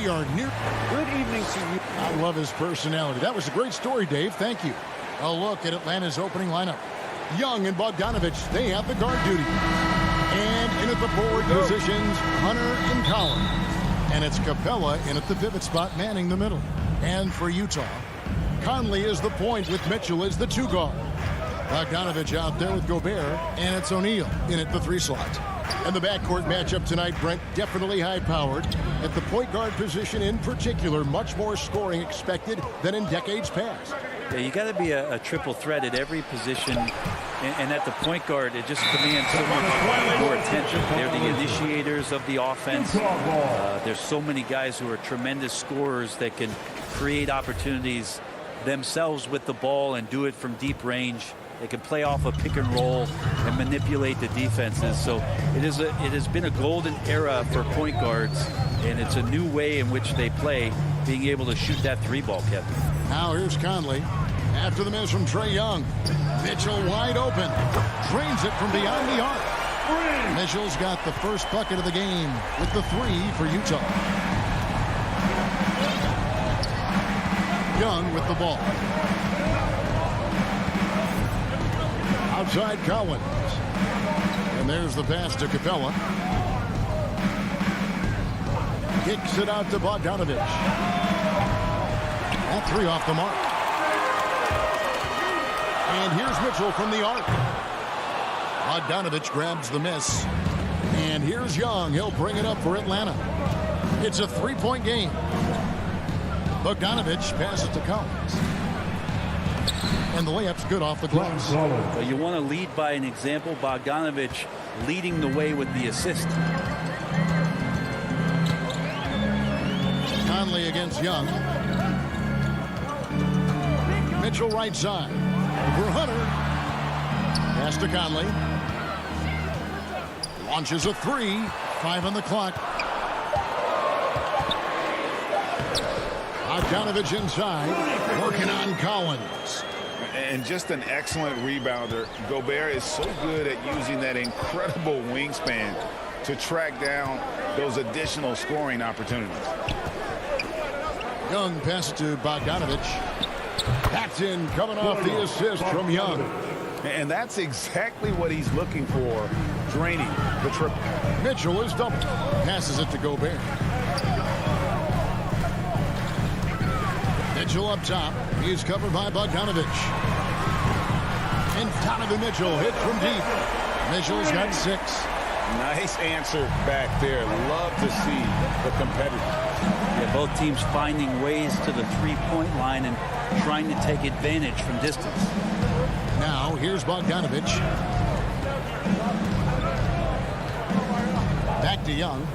We are near. Good evening to you. I love his personality. That was a great story, Dave. Thank you. A look at Atlanta's opening lineup. Young and Bogdanovich, they have the guard duty. And in at the forward positions, Hunter and Collins. And it's Capella in at the pivot spot, manning the middle. And for Utah, Conley is the point with Mitchell as the two guard. Bogdanovich out there with Gobert, and it's O'Neal in at the 3 slot. And the backcourt matchup tonight, Brent, definitely high-powered. At the point guard position in particular, much more scoring expected than in decades past. Yeah, you got to be a triple threat at every position, and at the point guard, it just commands so much more attention. They're the initiators of the offense. There's so many guys who are tremendous scorers that can create opportunities themselves with the ball and do it from deep range. They can play off a pick and roll and manipulate the defenses. So it has been a golden era for point guards, and it's a new way in which they play, being able to shoot that three ball, Kevin. Now here's Conley. After the miss from Trae Young. Mitchell wide open. Drains it from beyond the arc. Mitchell's got the first bucket of the game with the three for Utah. Young with the ball. Outside Collins. And there's the pass to Capella. Kicks it out to Bogdanovich. That three off the mark. And here's Mitchell from the arc. Bogdanovich grabs the miss. And here's Young. He'll bring it up for Atlanta. It's a three-point game. Bogdanovich passes to Collins. And the layup's good off the glass. Well, you want to lead by an example. Bogdanovich leading the way with the assist. Conley against Young. Mitchell right side. For Hunter. Pass to Conley. Launches a three. 5 on the clock. Bogdanovich inside. Working on Collins. And just an excellent rebounder. Gobert is so good at using that incredible wingspan to track down those additional scoring opportunities. Young passes to Bogdanovich. Paxton coming off the assist from Young. And that's exactly what he's looking for, draining the triple. Mitchell is double. Passes it to Gobert. Mitchell up top. He's covered by Bogdanovich. And Donovan Mitchell hit from deep. Mitchell's got 6. Nice answer back there. Love to see the competitor. Yeah, both teams finding ways to the three-point line and trying to take advantage from distance. Now, here's Bogdanovich. Back to Young.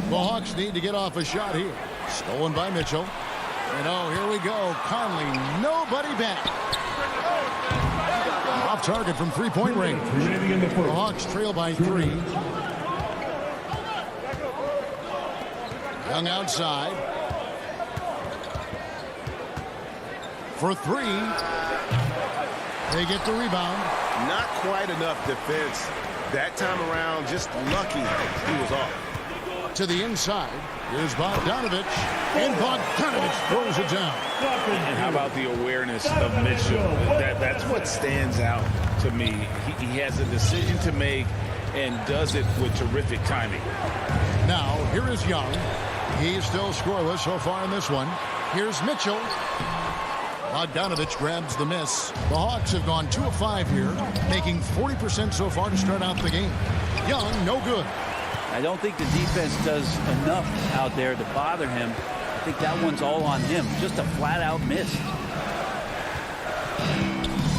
The Hawks need to get off a shot here. Stolen by Mitchell. And oh, here we go. Conley, nobody back. Off target from three-point range. The Hawks trail by 3. Young outside. For 3. They get the rebound. Not quite enough defense that time around. Just lucky he was off. To the inside. Here's Bogdanovich. And Bogdanovich throws it down. And how about the awareness of Mitchell? That's what stands out to me. He has a decision to make and does it with terrific timing. Now, here is Young. He's still scoreless so far in this one. Here's Mitchell. Bogdanovich grabs the miss. The Hawks have gone 2 of 5 here, making 40% so far to start out the game. Young, no good. I don't think the defense does enough out there to bother him. I think that one's all on him. Just a flat-out miss.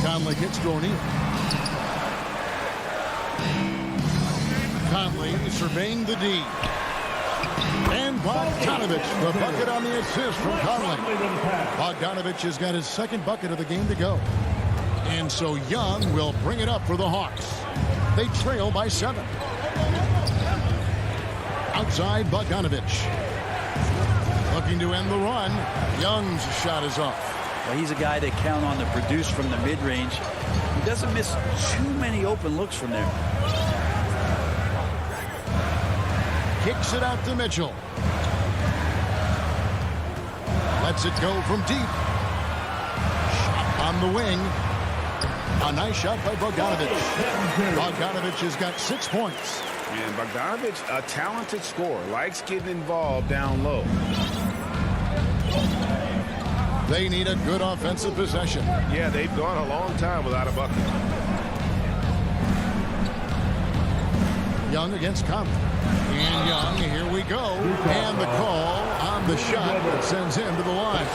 Conley gets to O'Neal. Conley surveying the D. And Bogdanovich, the bucket on the assist from Conley. Bogdanovich has got his second bucket of the game to go. And so Young will bring it up for the Hawks. They trail by 7. Outside Bogdanovich. Looking to end the run. Young's shot is off. Well, he's a guy they count on to produce from the mid-range. He doesn't miss too many open looks from there. Kicks it out to Mitchell. Lets it go from deep. Shot on the wing. A nice shot by Bogdanovich. Bogdanovich has got 6 points. And Bogdanovich, a talented scorer, likes getting involved down low. They need a good offensive possession. Yeah, they've gone a long time without a bucket. Young against Conley. And Young, here we go. And the call on the shot that sends him to the line.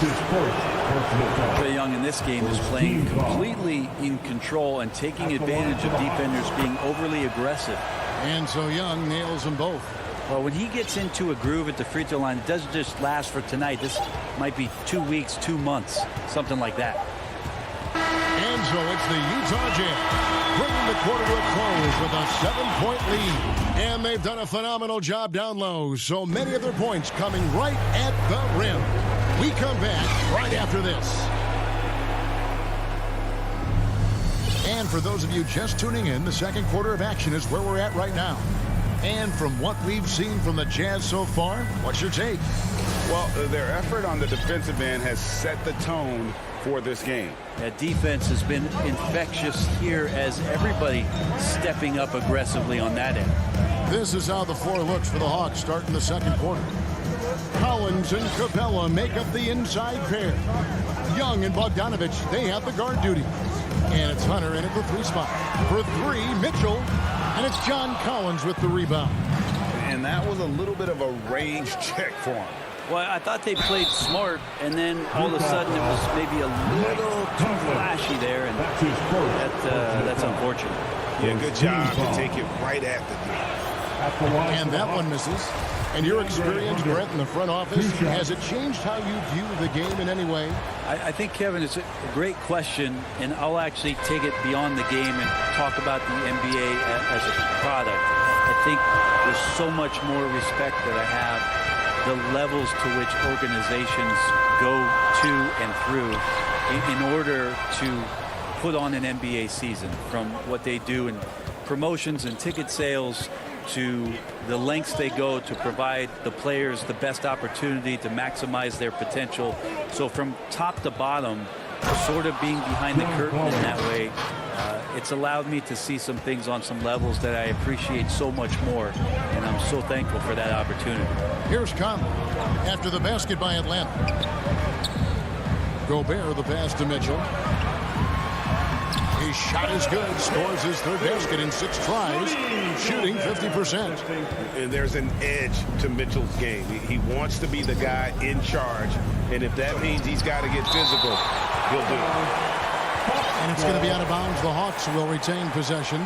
Trae Young in this game is playing completely in control and taking advantage of defenders being overly aggressive. And so Young nails them both. Well, when he gets into a groove at the free throw line, it doesn't just last for tonight. This might be 2 weeks, 2 months, something like that. And so it's the Utah Jazz bringing the quarter to a close with a 7-point lead. And they've done a phenomenal job down low. So many of their points coming right at the rim. We come back right after this. And for those of you just tuning in, the second quarter of action is where we're at right now. And from what we've seen from the Jazz so far, what's your take? Well, their effort on the defensive end has set the tone for this game. That defense has been infectious here as everybody stepping up aggressively on that end. This is how the floor looks for the Hawks starting the second quarter. Collins and Capella make up the inside pair. Young and Bogdanovich, they have the guard duty. And it's Hunter in at the 3 spot. For 3, Mitchell. And it's John Collins with the rebound. And that was a little bit of a range check for him. Well, I thought they played smart, and then all of a sudden it was maybe a little too flashy there, and that's unfortunate. Yeah, good job to take it right at the D. And that one misses. And your experience, Brett, in the front office, has it changed how you view the game in any way? I think, Kevin, it's a great question, and I'll actually take it beyond the game and talk about the NBA as a product. I think there's so much more respect that I have the levels to which organizations go to and through in order to put on an NBA season, from what they do in promotions and ticket sales to the lengths they go to provide the players the best opportunity to maximize their potential. So from top to bottom, sort of being behind the curtain in that way, it's allowed me to see some things on some levels that I appreciate so much more, and I'm so thankful for that opportunity. Here's Conley after the basket by Atlanta. Gobert the pass to Mitchell. His shot is good, scores his 3rd basket in 6 tries, shooting 50%. And there's an edge to Mitchell's game. He wants to be the guy in charge, and if that means he's got to get physical, he'll do it. And it's going to be out of bounds. The Hawks will retain possession.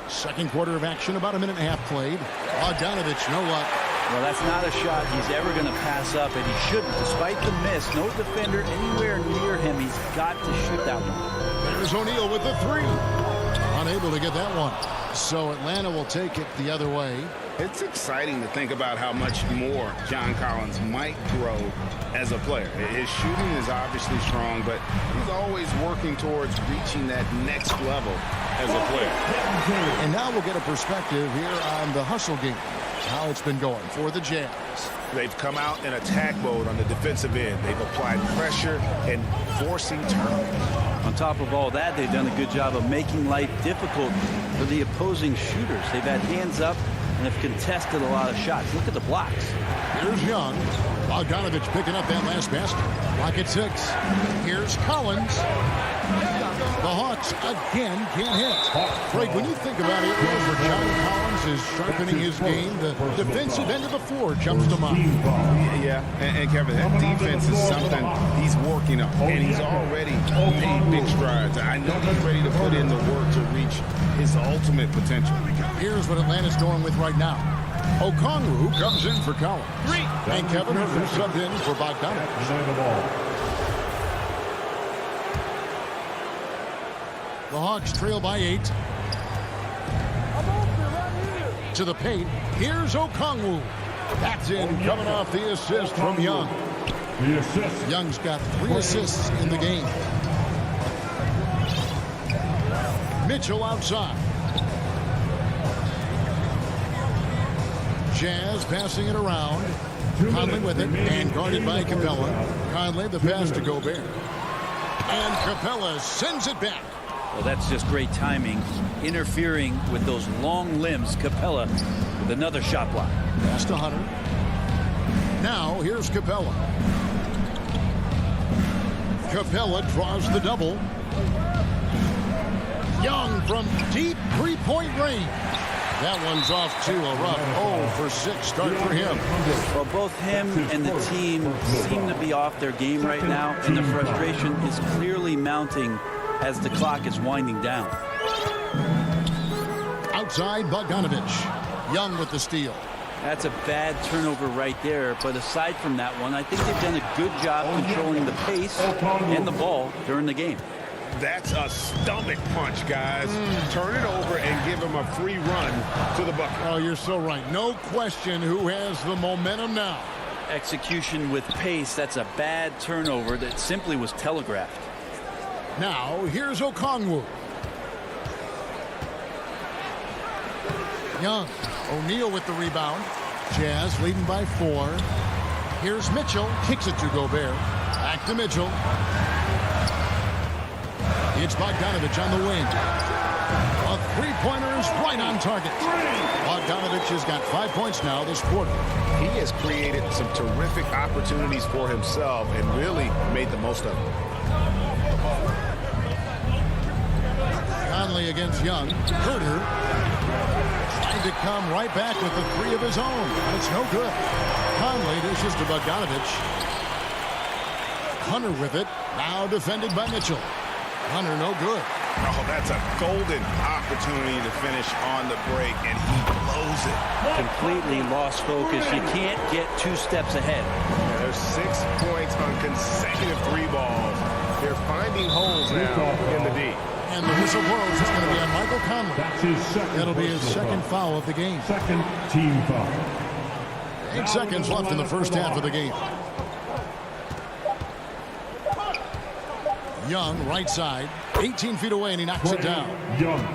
Second quarter of action, about a minute and a half played. Bogdanovich, no luck. Well, that's not a shot he's ever going to pass up, and he shouldn't. Despite the miss, no defender anywhere near him. He's got to shoot that one. There's O'Neal with the 3. Unable to get that one. So Atlanta will take it the other way. It's exciting to think about how much more John Collins might grow as a player. His shooting is obviously strong, but he's always working towards reaching that next level as a player. And now we'll get a perspective here on the hustle game, how it's been going for the Jazz. They've come out in attack mode on the defensive end. They've applied pressure and forcing turnovers. On top of all that, they've done a good job of making life difficult for the opposing shooters. They've had hands up and have contested a lot of shots. Look at the blocks. Here's Young. Bogdanovich picking up that last basket. Block at 6. Here's Collins. The Hawks again can't hit. Craig, when you think about it, where John Collins is sharpening his game, the defensive end of the floor jumps to mind. Yeah, and Kevin, that defense is something he's working on, and he's already made big strides. I know he's ready to put in the work to reach his ultimate potential. Here's what Atlanta's going with right now. Okongwu comes in for Collins. And Kevin Herter subbed in for Bogdanovich. The Hawks trail by 8. To the paint. Here's Okongwu. That's in, coming off the assist from Young. Young's got 3 assists in the game. Mitchell outside. Jazz passing it around. Conley with it, and guarded by Capella. Conley, the pass to Gobert. And Capella sends it back. Well, that's just great timing. Interfering with those long limbs. Capella with another shot block. Pass to Hunter. Now here's Capella. Capella draws the double. Young from deep three-point range. That one's off to a rough 0-for-6 start for him. Well, both him and the team seem to be off their game right now, and the frustration is clearly mounting as the clock is winding down. Outside, Bogdanovich. Young with the steal. That's a bad turnover right there, but aside from that one, I think they've done a good job controlling the pace and the ball during the game. That's a stomach punch, guys. Turn it over and give him a free run to the bucket. Oh, you're so right. No question who has the momentum now. Execution with pace, that's a bad turnover that simply was telegraphed. Now, here's Okongwu. Young. O'Neal with the rebound. Jazz leading by 4. Here's Mitchell. Kicks it to Gobert. Back to Mitchell. It's Bogdanovich on the wing. A three-pointer is right on target. Bogdanovich has got 5 points now this quarter. He has created some terrific opportunities for himself and really made the most of them. Conley against Young. Herter trying to come right back with the 3 of his own. But it's no good. Conley dishes to Bogdanovich. Hunter with it. Now defended by Mitchell. Hunter no good. Oh, that's a golden opportunity to finish on the break, and he blows it. Completely lost focus. You can't get 2 steps ahead. There's 6 points on consecutive 3 balls. They're finding holes now in the D. And the whistle blows. It's going to be on Michael Conley. That's his second. That'll be his second foul of the game. Second team foul. 8 seconds left in the first half of the game. Young, right side, 18 feet away, and he knocks it down.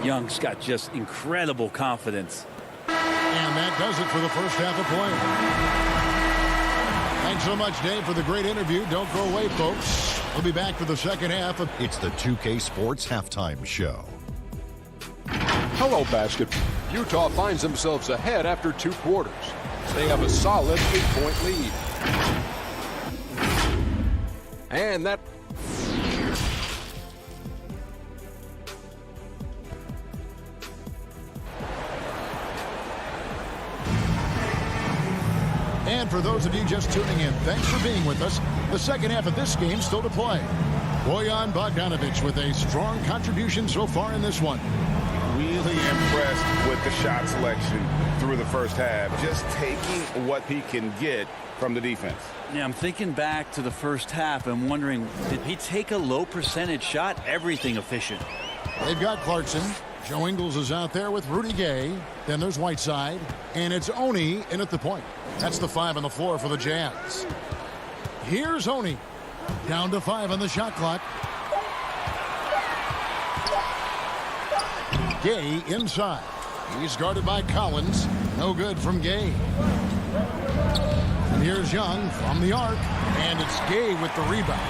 Young's got just incredible confidence. And that does it for the first half of play. Thanks so much, Dave, for the great interview. Don't go away, folks. We'll be back for the second half of... It's the 2K Sports Halftime Show. Hello, basketball. Utah finds themselves ahead after 2 quarters. They have a solid 8-point lead. And that... And for those of you just tuning in, thanks for being with us. The second half of this game still to play. Bojan Bogdanovich with a strong contribution so far in this one. Really impressed with the shot selection through the first half. Just taking what he can get from the defense. Yeah, I'm thinking back to the first half and wondering, did he take a low percentage shot? Everything efficient. They've got Clarkson. Joe Ingles is out there with Rudy Gay. Then there's Whiteside. And it's Oni in at the point. That's the 5 on the floor for the Jazz. Here's Oni. Down to 5 on the shot clock. Gay inside. He's guarded by Collins. No good from Gay. And here's Young from the arc. And it's Gay with the rebound.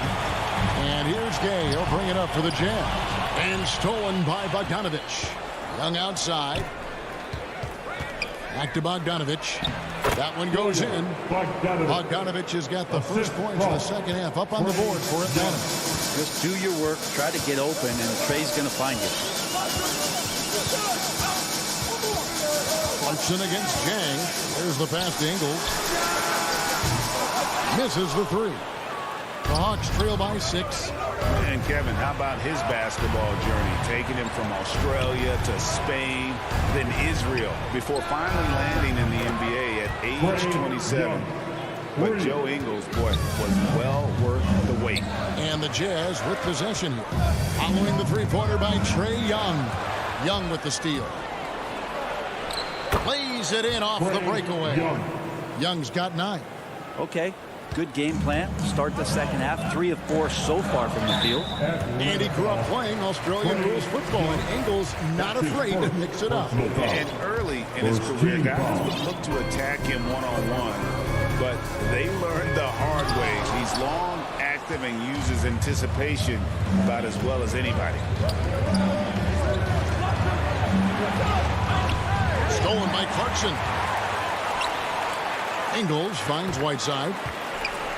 And here's Gay. He'll bring it up for the Jazz. And stolen by Bogdanovich. Young outside. Back to Bogdanovich. That one goes in. Bogdanovich has got the first points in the second half up on the board for Atlanta. Just do your work, try to get open, and Trey's going to find you. Clarkson against Jang. There's the pass to Ingles. Misses the 3. The Hawks trail by 6. And Kevin, how about his basketball journey? Taking him from Australia to Spain, then Israel, before finally landing in the NBA at age 27. But Joe Ingles, boy, was well worth the wait. And the Jazz with possession here. Following the three-pointer by Trae Young. Young with the steal. Plays it in off the breakaway. Young's got 9. Okay. Good game plan. Start the second half. 3 of 4 so far from the field. And he grew up playing Australian rules football, and Ingles not afraid to mix it up. And early in his career, guys would look to attack him one-on-one, but they learned the hard way. He's long, active, and uses anticipation about as well as anybody. Stolen by Clarkson. Ingles finds Whiteside.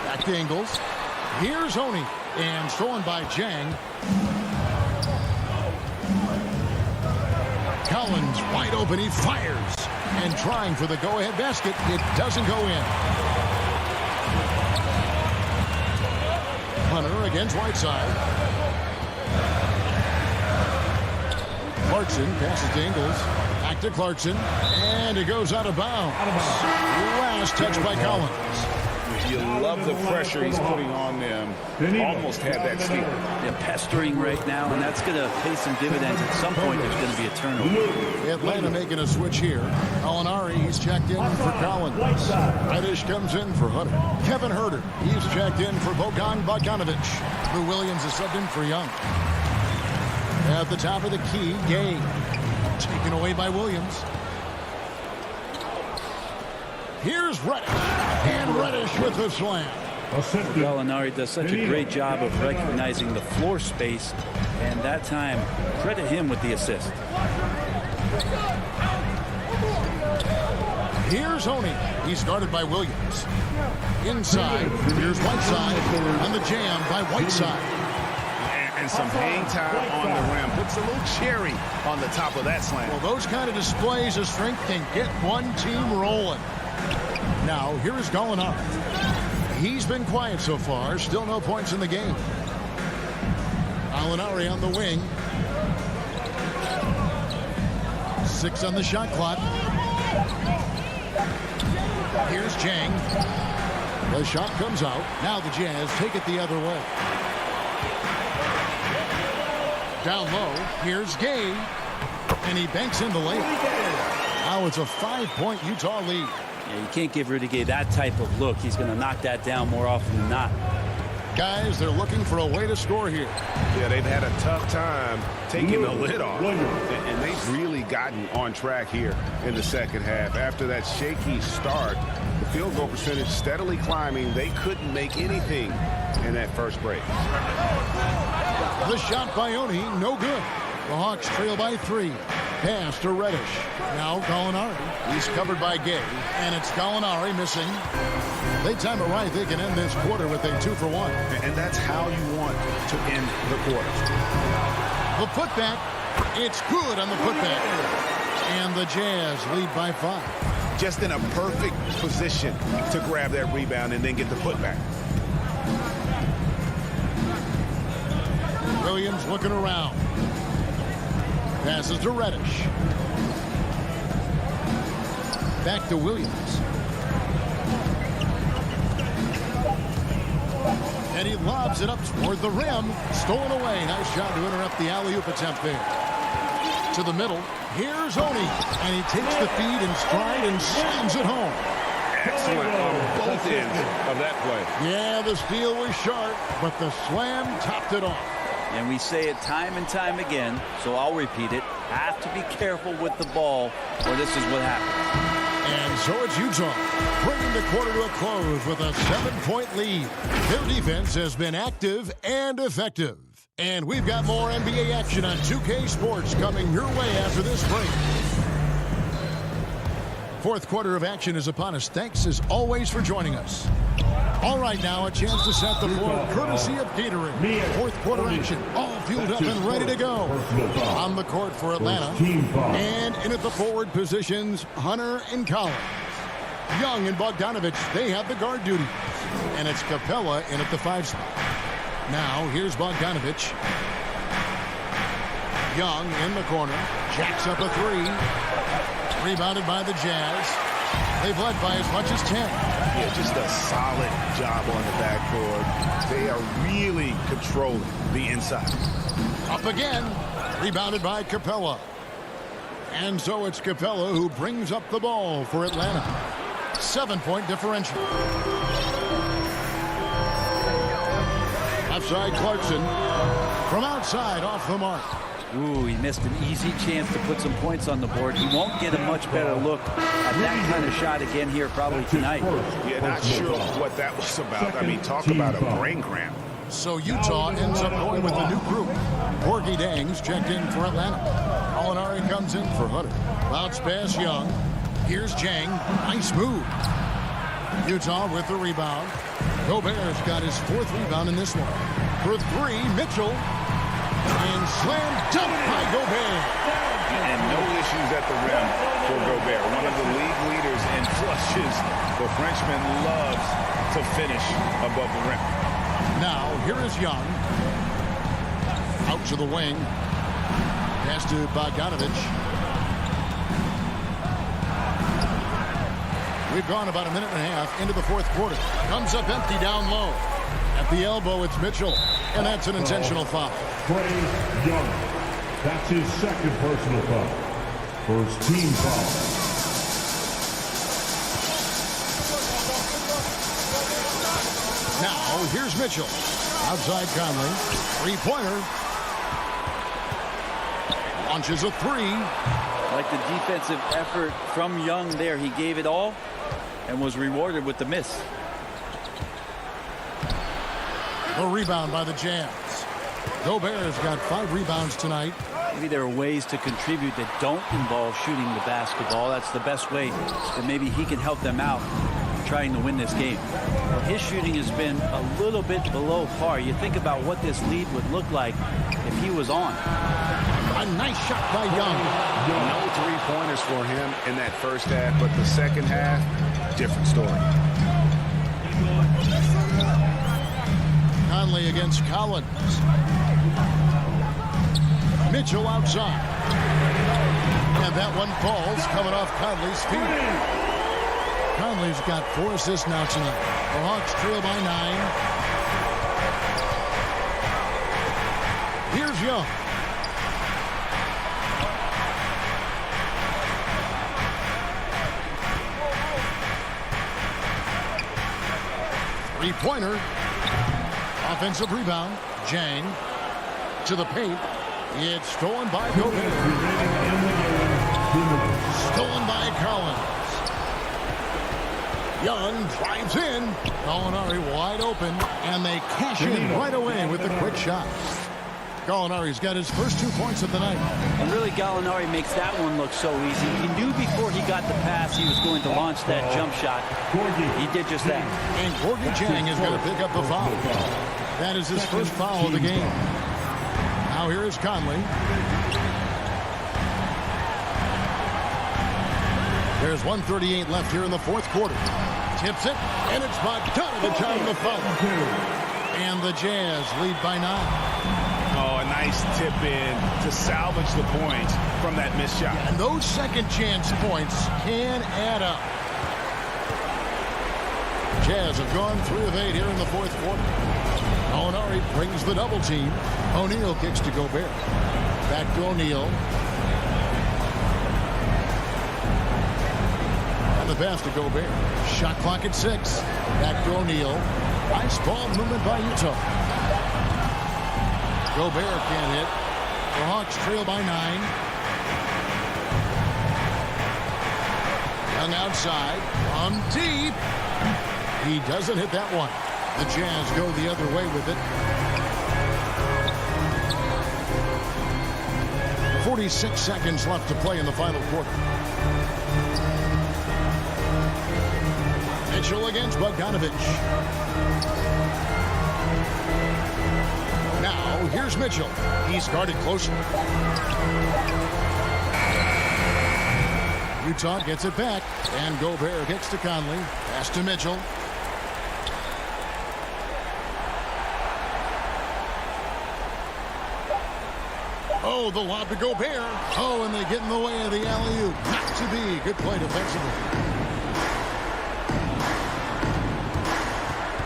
Back to Ingles. Here's Oni. And stolen by Jang. Collins wide open. He fires. And trying for the go-ahead basket. It doesn't go in. Hunter against Whiteside. Clarkson passes to Ingles. Back to Clarkson. And it goes out of bounds. Last touch by Collins. You love the pressure he's putting on them. Almost had that steal. They're pestering right now, and that's going to pay some dividends. At some point, there's going to be a turnover. Atlanta making a switch here. Molinari, he's checked in for Collins. Reddish comes in for Hunter. Kevin Herter, he's checked in for Bogdanovich. Lou Williams is subbed in for Young. At the top of the key, Gay. Taken away by Williams. Here's Reddish. And Reddish with the slam. Gallinari does such a great job of recognizing the floor space, and that time, credit him with the assist. Here's Oni. He's guarded by Williams. Inside, here's Whiteside, and the jam by Whiteside. And some hang time on the rim. Puts a little cherry on the top of that slam. Well, those kind of displays of strength can get one team rolling. Now, here is Gallinari. He's been quiet so far. Still no points in the game. Gallinari on the wing. 6 on the shot clock. Here's Jang. The shot comes out. Now the Jazz take it the other way. Down low. Here's Gay. And he banks in the layup. Now it's a 5-point Utah lead. Yeah, you can't give Rudy Gay that type of look. He's going to knock that down more often than not. Guys, they're looking for a way to score here. Yeah, they've had a tough time taking the lid off. And they've really gotten on track here in the second half. After that shaky start, the field goal percentage steadily climbing. They couldn't make anything in that first break. The shot by Oni, no good. The Hawks trail by 3. Pass to Reddish. Now Gallinari. He's covered by Gay. And it's Gallinari missing. They time it right. They can end this quarter with a 2-for-1. And that's how you want to end the quarter. The putback. It's good on the putback. And the Jazz lead by 5. Just in a perfect position to grab that rebound and then get the putback. Williams looking around. Passes to Reddish. Back to Williams. And he lobs it up toward the rim. Stolen away. Nice job to interrupt the alley-oop attempt there. To the middle. Here's Oni. And he takes the feed in stride and slams it home. Excellent on both ends of that play. Yeah, the steal was sharp, but the slam topped it off. And we say it time and time again, so I'll repeat it. Have to be careful with the ball, or this is what happens. And so it's Utah, bringing the quarter to a close with a 7-point lead. Their defense has been active and effective. And we've got more NBA action on 2K Sports coming your way after this break. Fourth quarter of action is upon us. Thanks, as always, for joining us. All right, now a chance to set the floor, courtesy of Gatorade. Fourth quarter action, all fueled up and ready to go. On the court for Atlanta, and in at the forward positions, Hunter and Collins. Young and Bogdanovich, they have the guard duties. And it's Capella in at the 5 spot. Now, here's Bogdanovich. Young in the corner, jacks up a 3. Rebounded by the Jazz. They've led by as much as 10. Yeah, just a solid job on the backboard. They are really controlling the inside. Up again. Rebounded by Capella. And so it's Capella who brings up the ball for Atlanta. 7-point differential. Outside Clarkson. From outside, off the mark. Ooh, he missed an easy chance to put some points on the board. He won't get a much better look at that kind of shot again here probably tonight. Yeah, not sure what that was about. I mean, talk about a brain cramp. So Utah ends up going with a new group. Porky Dangs checked in for Atlanta. Gallinari comes in for Hunter. Bounce pass Young. Here's Jang. Nice move. Utah with the rebound. Gobert's got his 4th rebound in this one. For 3, Mitchell. And slam dunk by Gobert. And no issues at the rim for Gobert. One of the league leaders in flushes. The Frenchman loves to finish above the rim. Now, here is Young. Out to the wing. Pass to Bogdanovich. We've gone about a minute and a half into the 4th quarter. Comes up empty down low. At the elbow, it's Mitchell. And that's an intentional foul. Trey Young. That's his 2nd personal foul. First team foul. Now, here's Mitchell. Outside Conley. 3-pointer. Launches a 3. Like the defensive effort from Young there. He gave it all and was rewarded with the miss. A rebound by the Jazz. Gobert's got 5 rebounds tonight. Maybe there are ways to contribute that don't involve shooting the basketball. That's the best way that maybe he can help them out trying to win this game. His shooting has been a little bit below par. You think about what this lead would look like if he was on. A nice shot by Young. No 3-pointers for him in that first half, but the second half, different story. Conley against Collins. Mitchell outside. And that one falls coming off Conley's feet. Conley's got 4 assists now tonight. The Hawks trail by 9. Here's Young. Three-pointer. Offensive rebound. Jang to the paint. It's stolen by Gobert. Stolen by Collins. Young drives in. Gallinari wide open. And they cash in right away with the quick shot. Gallinari's got his first 2 points of the night. And really, Gallinari makes that one look so easy. He knew before he got the pass he was going to launch that jump shot. He did just that. And Gorgie Jang is going to pick up the foul. That is his first foul of the game. Now here is Conley. There's 1:38 left here in the 4th quarter. Tips it, and it's Bogdanovich on the foul. And the Jazz lead by 9. Oh, a nice tip in to salvage the points from that missed shot. And those second chance points can add up. Jazz have gone 3 of 8 here in the 4th quarter. Gallinari brings the double team. O'Neal kicks to Gobert. Back to O'Neal. And the pass to Gobert. Shot clock at 6. Back to O'Neal. Nice ball movement by Utah. Gobert can't hit. The Hawks trail by 9. Young outside. From deep. He doesn't hit that one. The Jazz go the other way with it. 46 seconds left to play in the final quarter. Mitchell against Bogdanovich. Now, here's Mitchell. He's guarded closer. Utah gets it back. And Gobert kicks to Conley. Pass to Mitchell. Oh, the lob to Gobert. Oh, and they get in the way of the alley-oop. Not to be. Good play defensively.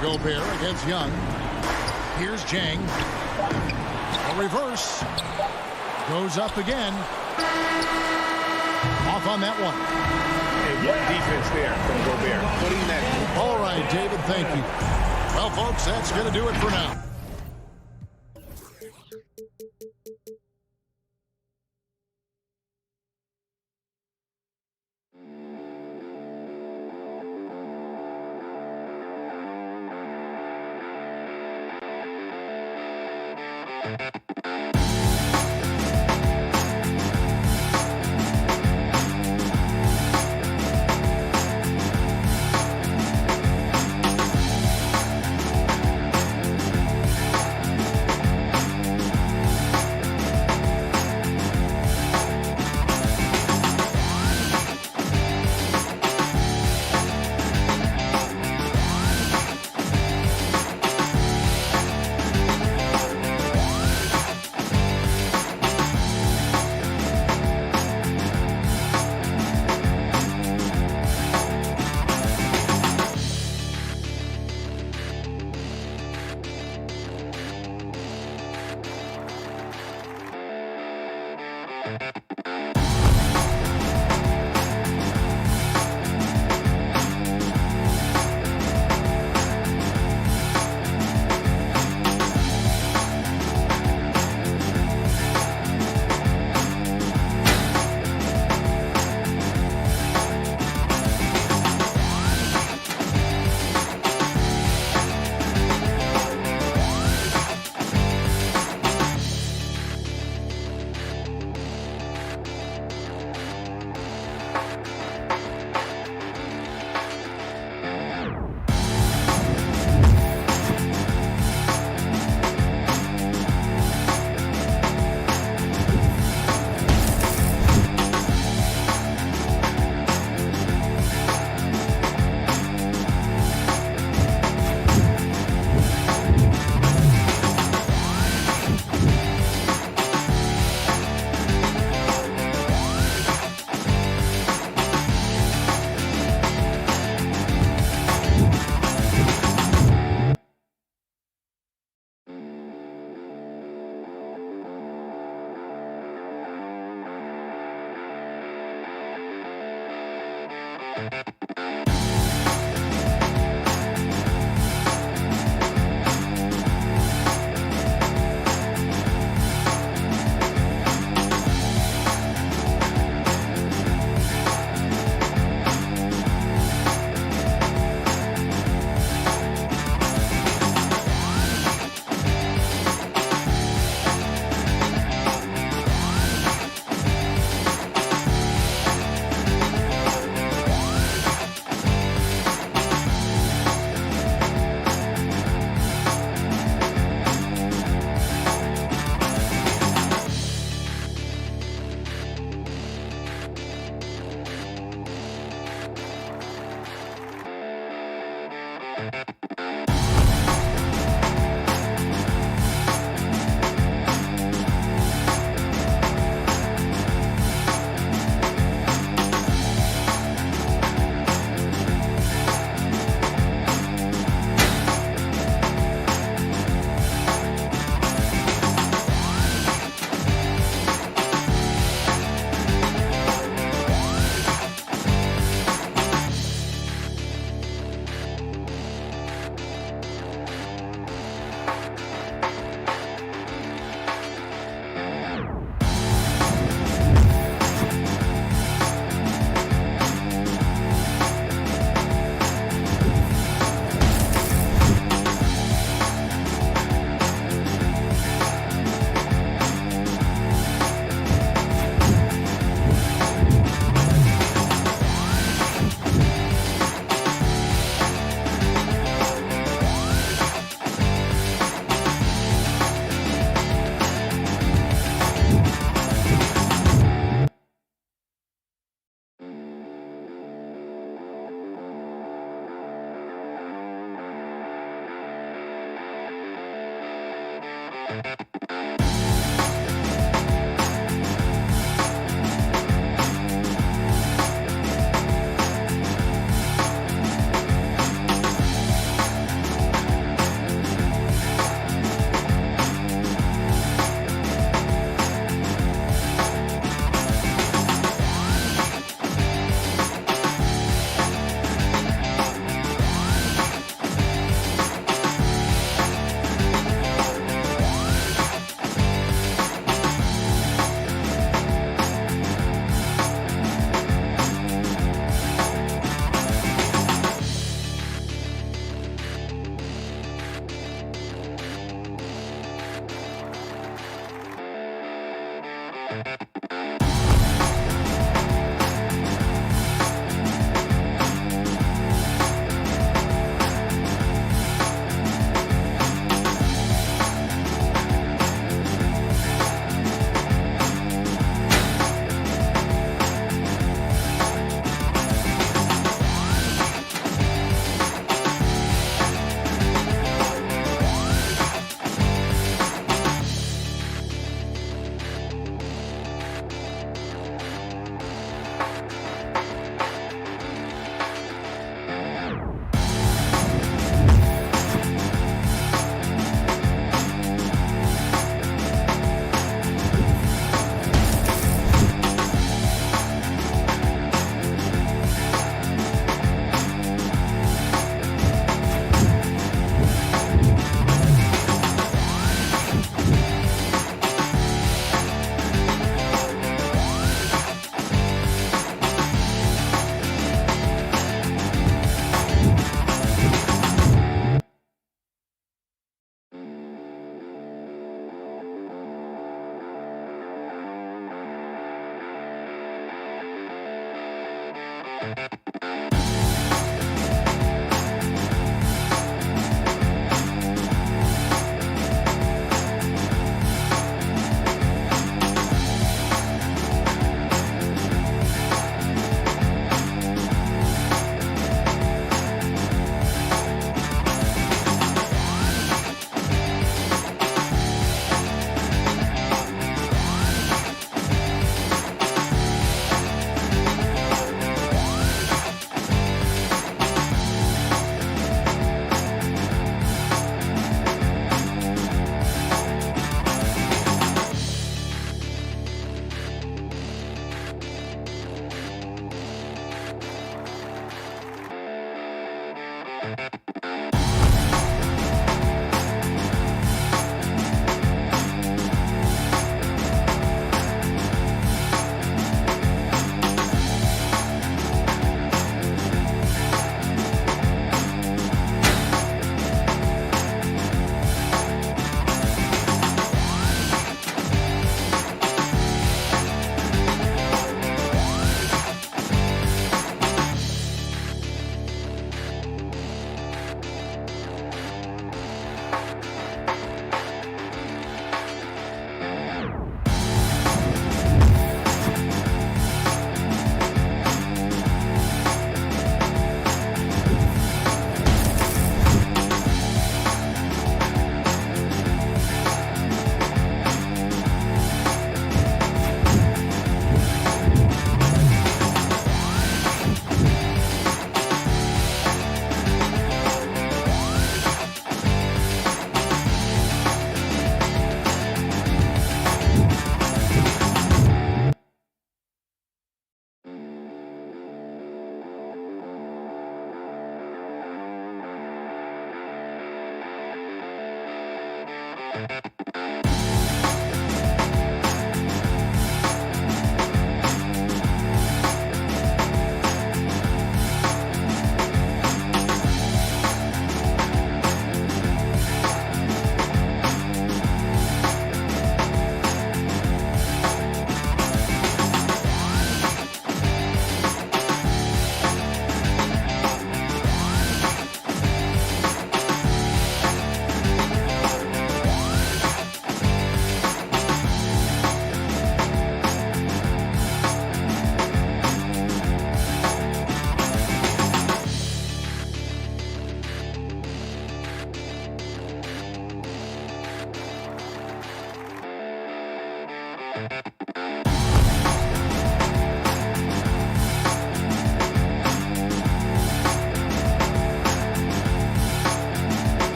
Gobert against Young. Here's Jang. A reverse. Goes up again. Off on that one. Hey, what defense there from Gobert. Putting that. All right, David, thank you. Well, folks, that's going to do it for now.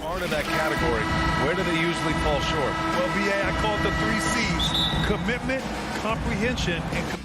Aren't in that category. Where do they usually fall short? Well, BA, I call it the 3 C's. Commitment, comprehension, and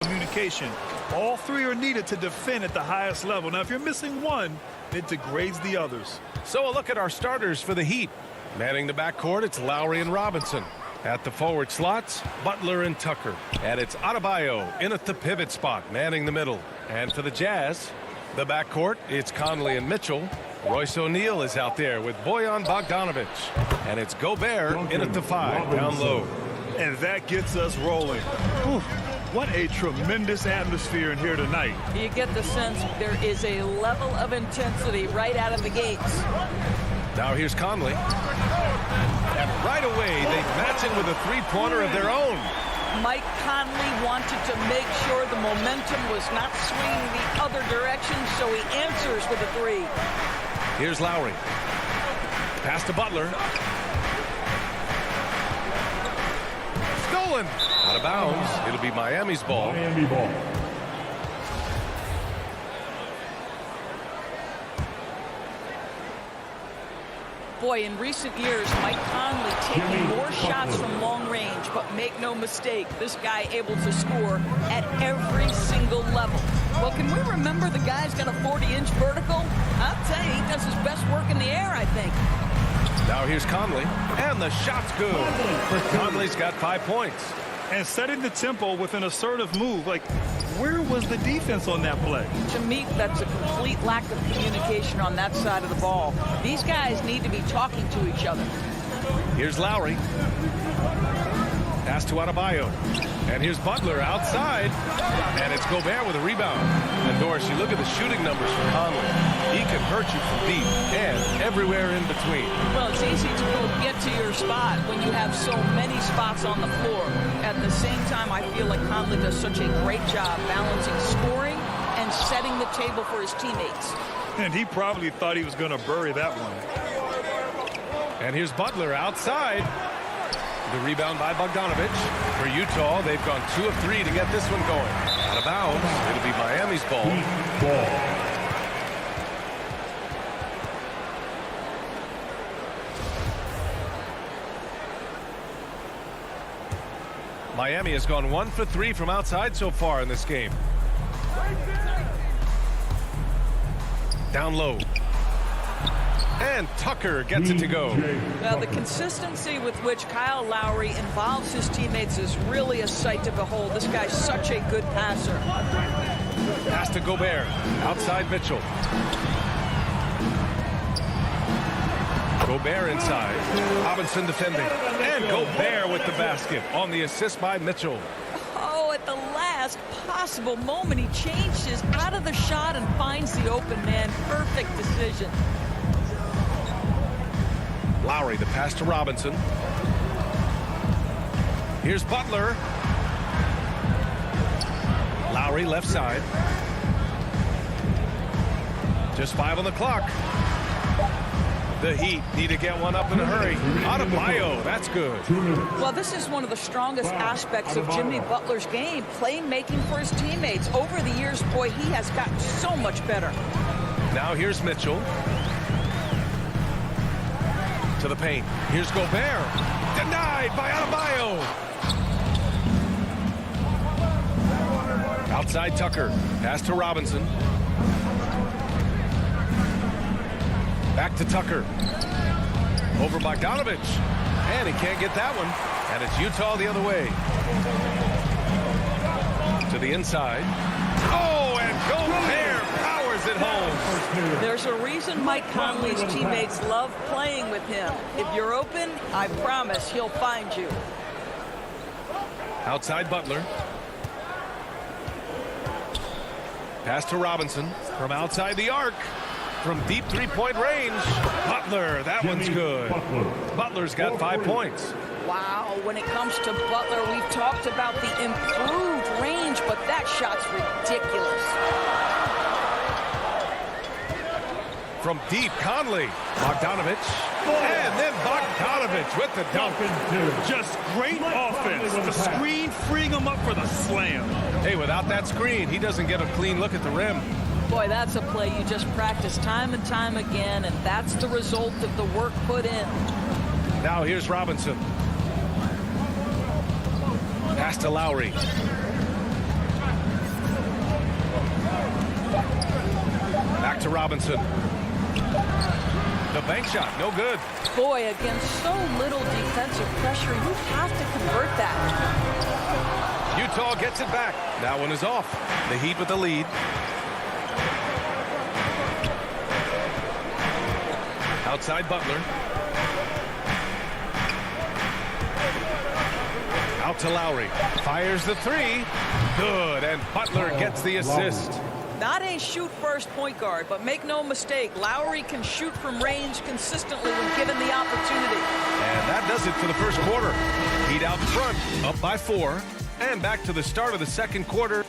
communication. All three are needed to defend at the highest level. Now, if you're missing one, it degrades the others. So a look at our starters for the Heat. Manning the backcourt, it's Lowry and Robinson. At the forward slots, Butler and Tucker. And it's Adebayo in at the pivot spot, manning the middle. And for the Jazz, the backcourt, it's Conley and Mitchell. Royce O'Neal is out there with Bojan Bogdanovic. And it's Gobert in at the 5, down low. And that gets us rolling. Whew. What a tremendous atmosphere in here tonight. You get the sense there is a level of intensity right out of the gates. Now here's Conley. And right away, they match it with a three-pointer of their own. Mike Conley wanted to make sure the momentum was not swinging the other direction, so he answers with a 3. Here's Lowry. Pass to Butler. Stolen. Out of bounds. It'll be Miami's ball. Miami ball. Boy, in recent years, Mike Conley taking more shots from long range, but make no mistake, this guy able to score at every single level. Well, can we remember the guy's got a 40-inch vertical? I'll tell you, he does his best work in the air, I think. Now here's Conley, and the shot's good. Conley's got 5 points. And setting the tempo with an assertive move. Like, where was the defense on that play? To me, that's a complete lack of communication on that side of the ball. These guys need to be talking to each other. Here's Lowry. Pass to Adebayo. And here's Butler outside. And it's Gobert with a rebound. And Doris, you look at the shooting numbers for Conley. He can hurt you from deep and everywhere in between. Well, it's easy to go get to your spot when you have so many spots on the floor. At the same time, I feel like Conley does such a great job balancing scoring and setting the table for his teammates. And he probably thought he was going to bury that one. And here's Butler outside. The rebound by Bogdanovic. For Utah, they've gone 2 of 3 to get this one going. Out of bounds. It'll be Miami's ball. Miami has gone 1 for 3 from outside so far in this game. Down low. And Tucker gets it to go. Now, the consistency with which Kyle Lowry involves his teammates is really a sight to behold. This guy's such a good passer. Pass to Gobert. Outside Mitchell. Gobert inside. Robinson defending. And Gobert with the basket on the assist by Mitchell. Oh, at the last possible moment, he changes out of the shot and finds the open man. Perfect decision. Lowry, the pass to Robinson. Here's Butler. Lowry left side. Just 5 on the clock. The Heat need to get one up in a hurry. Adebayo, that's good. Well, this is one of the strongest aspects of Jimmy Butler's game, playmaking for his teammates. Over the years, boy, he has gotten so much better. Now here's Mitchell. To the paint. Here's Gobert. Denied by Adebayo. Outside Tucker. Pass to Robinson. Back to Tucker. Over Bogdanovich. And he can't get that one. And it's Utah the other way. To the inside. Oh, and Gobert powers it home. There's a reason Mike Conley's teammates love playing with him. If you're open, I promise he'll find you. Outside Butler. Pass to Robinson from outside the arc. From deep three-point range. Butler, that one's good. Butler's got 5 points. Wow, when it comes to Butler, we've talked about the improved range, but that shot's ridiculous. From deep, Conley. Bogdanovich. And then Bogdanovich with the dunk. Just great offense. The screen freeing him up for the slam. Hey, without that screen, he doesn't get a clean look at the rim. Boy, that's a play you just practice time and time again, and that's the result of the work put in. Now here's Robinson. Pass to Lowry. Back to Robinson. The bank shot, no good. Boy, against so little defensive pressure, you have to convert that. Utah gets it back. That one is off. The Heat with the lead. Outside Butler. Out to Lowry. Fires the three. Good, and Butler gets the assist. Not a shoot-first point guard, but make no mistake, Lowry can shoot from range consistently when given the opportunity. And that does it for the first quarter. Heat out front, up by 4, and back to the start of the second quarter.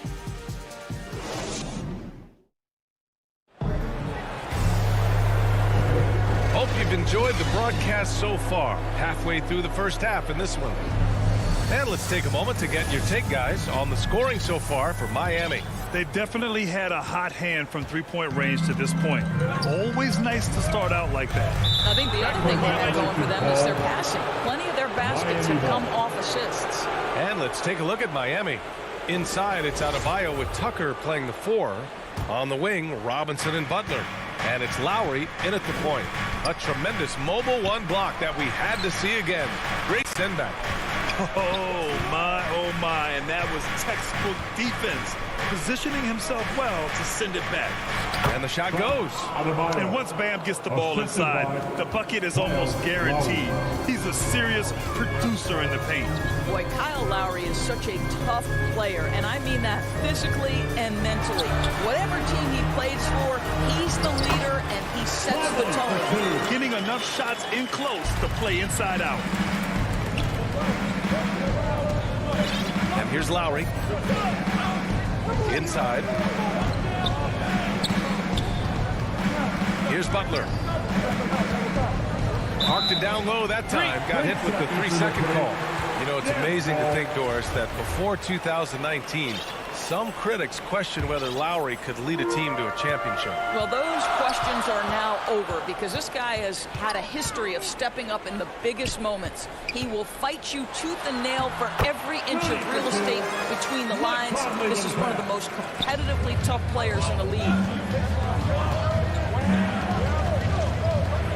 Hope you've enjoyed the broadcast so far. Halfway through the first half in this one. And let's take a moment to get your take, guys, on the scoring so far for Miami. They've definitely had a hot hand from three-point range to this point. Always nice to start out like that. I think the other thing they have going for them is their passing. Plenty of their baskets have come off assists. And let's take a look at Miami. Inside, it's Adebayo with Tucker playing the 4. On the wing, Robinson and Butler. And it's Lowry in at the point. A tremendous mobile one block that we had to see again. Great send back. Oh my, and that was textbook defense. Positioning himself well to send it back. And the shot goes. And once Bam gets the ball inside, the bucket is almost guaranteed. He's a serious producer in the paint. Boy, Kyle Lowry is such a tough player, and I mean that physically and mentally. Whatever team he plays for, he's the leader, and he sets the tone. Getting enough shots in close to play inside out. And here's Lowry. Inside. Here's Butler. Parked it down low that time. Got hit with the 3-second call. You know, it's amazing to think, Doris, that before 2019, some critics question whether Lowry could lead a team to a championship. Well, those questions are now over because this guy has had a history of stepping up in the biggest moments. He will fight you tooth and nail for every inch of real estate between the lines. This is one of the most competitively tough players in the league.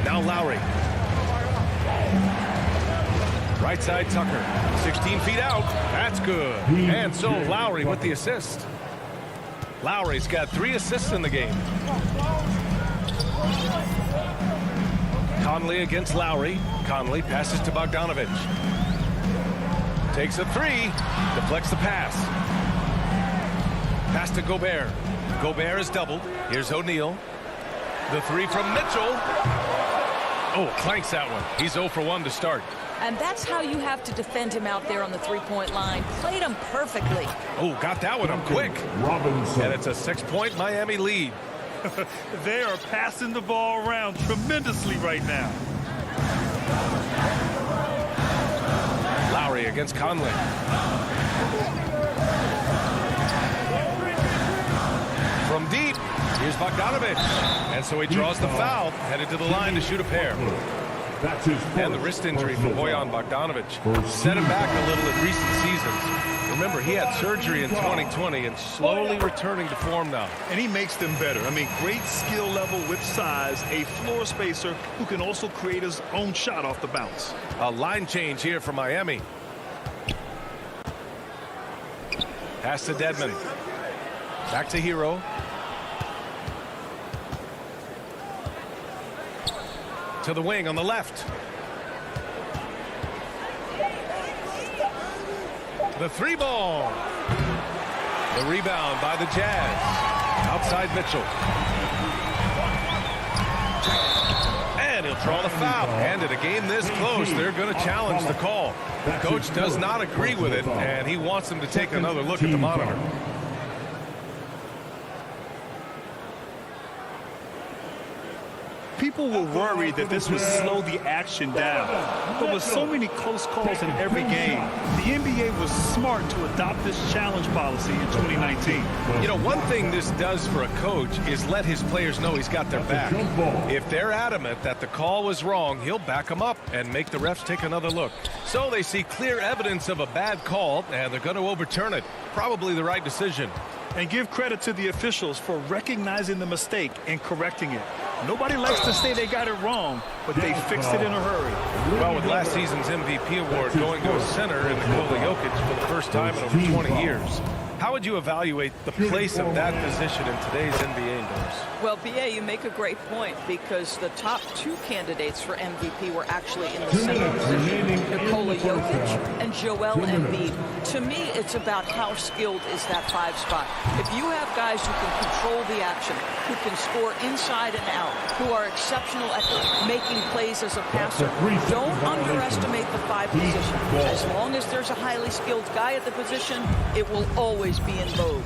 Now Lowry. Right side Tucker. 16 feet out. That's good. And so Lowry with the assist. Lowry's got 3 assists in the game. Conley against Lowry. Conley passes to Bogdanovich. Takes a 3. Deflects the pass. Pass to Gobert. Gobert is doubled. Here's O'Neal. The 3 from Mitchell. Oh, clanks that one. He's 0 for 1 to start. And that's how you have to defend him out there on the three-point line. Played him perfectly. Oh, got that one up quick. Robinson. And it's a 6-point Miami lead. They are passing the ball around tremendously right now. Lowry against Conley. From deep, here's Bogdanovich. And so he draws the foul, headed to the line to shoot a pair. And the wrist injury for Bojan Bogdanovich set him back a little in recent seasons. Remember, he had surgery in 2020 and slowly returning to form now. And he makes them better. I mean, great skill level with size, a floor spacer who can also create his own shot off the bounce. A line change here for Miami. Pass to Dedmon. Back to Hero. To the wing on the left. The three ball. The rebound by the Jazz. Outside Mitchell. And he'll draw the foul. And in a game this close, they're going to challenge the call. The coach does not agree with it, and he wants them to take another look at the monitor. People were worried that this would slow the action down. But with so many close calls in every game, the NBA was smart to adopt this challenge policy in 2019. You know, one thing this does for a coach is let his players know he's got their back. If they're adamant that the call was wrong, he'll back them up and make the refs take another look. So they see clear evidence of a bad call, and they're going to overturn it. Probably the right decision. And give credit to the officials for recognizing the mistake and correcting it. Nobody likes to say they got it wrong, but they fixed it in a hurry. Well, with last season's MVP award going to a center in Nikola Jokic for the first time in over 20 years, how would you evaluate the place of that position in today's NBA indoors? Well, B.A., you make a great point because the top two candidates for MVP were actually in the same position, Nikola Jokic and Joel Embiid. To me, it's about how skilled is that five spot. If you have guys who can control the action, who can score inside and out, who are exceptional at making plays as a passer, don't underestimate the five position. As long as there's a highly skilled guy at the position, it will always be in vogue.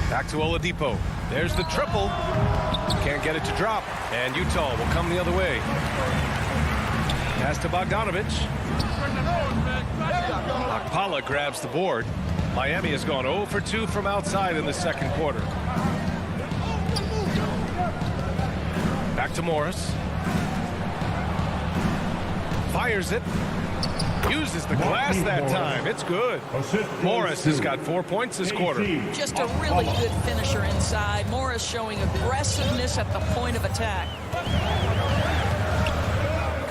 Back to Oladipo. There's the triple. Can't get it to drop. And Utah will come the other way. Pass to Bogdanovich. Akpala grabs the board. Miami has gone 0 for 2 from outside in the second quarter. Back to Morris. Fires it. Uses the glass that time. It's good. Morris has got 4 points this quarter. Just a really good finisher inside. Morris showing aggressiveness at the point of attack.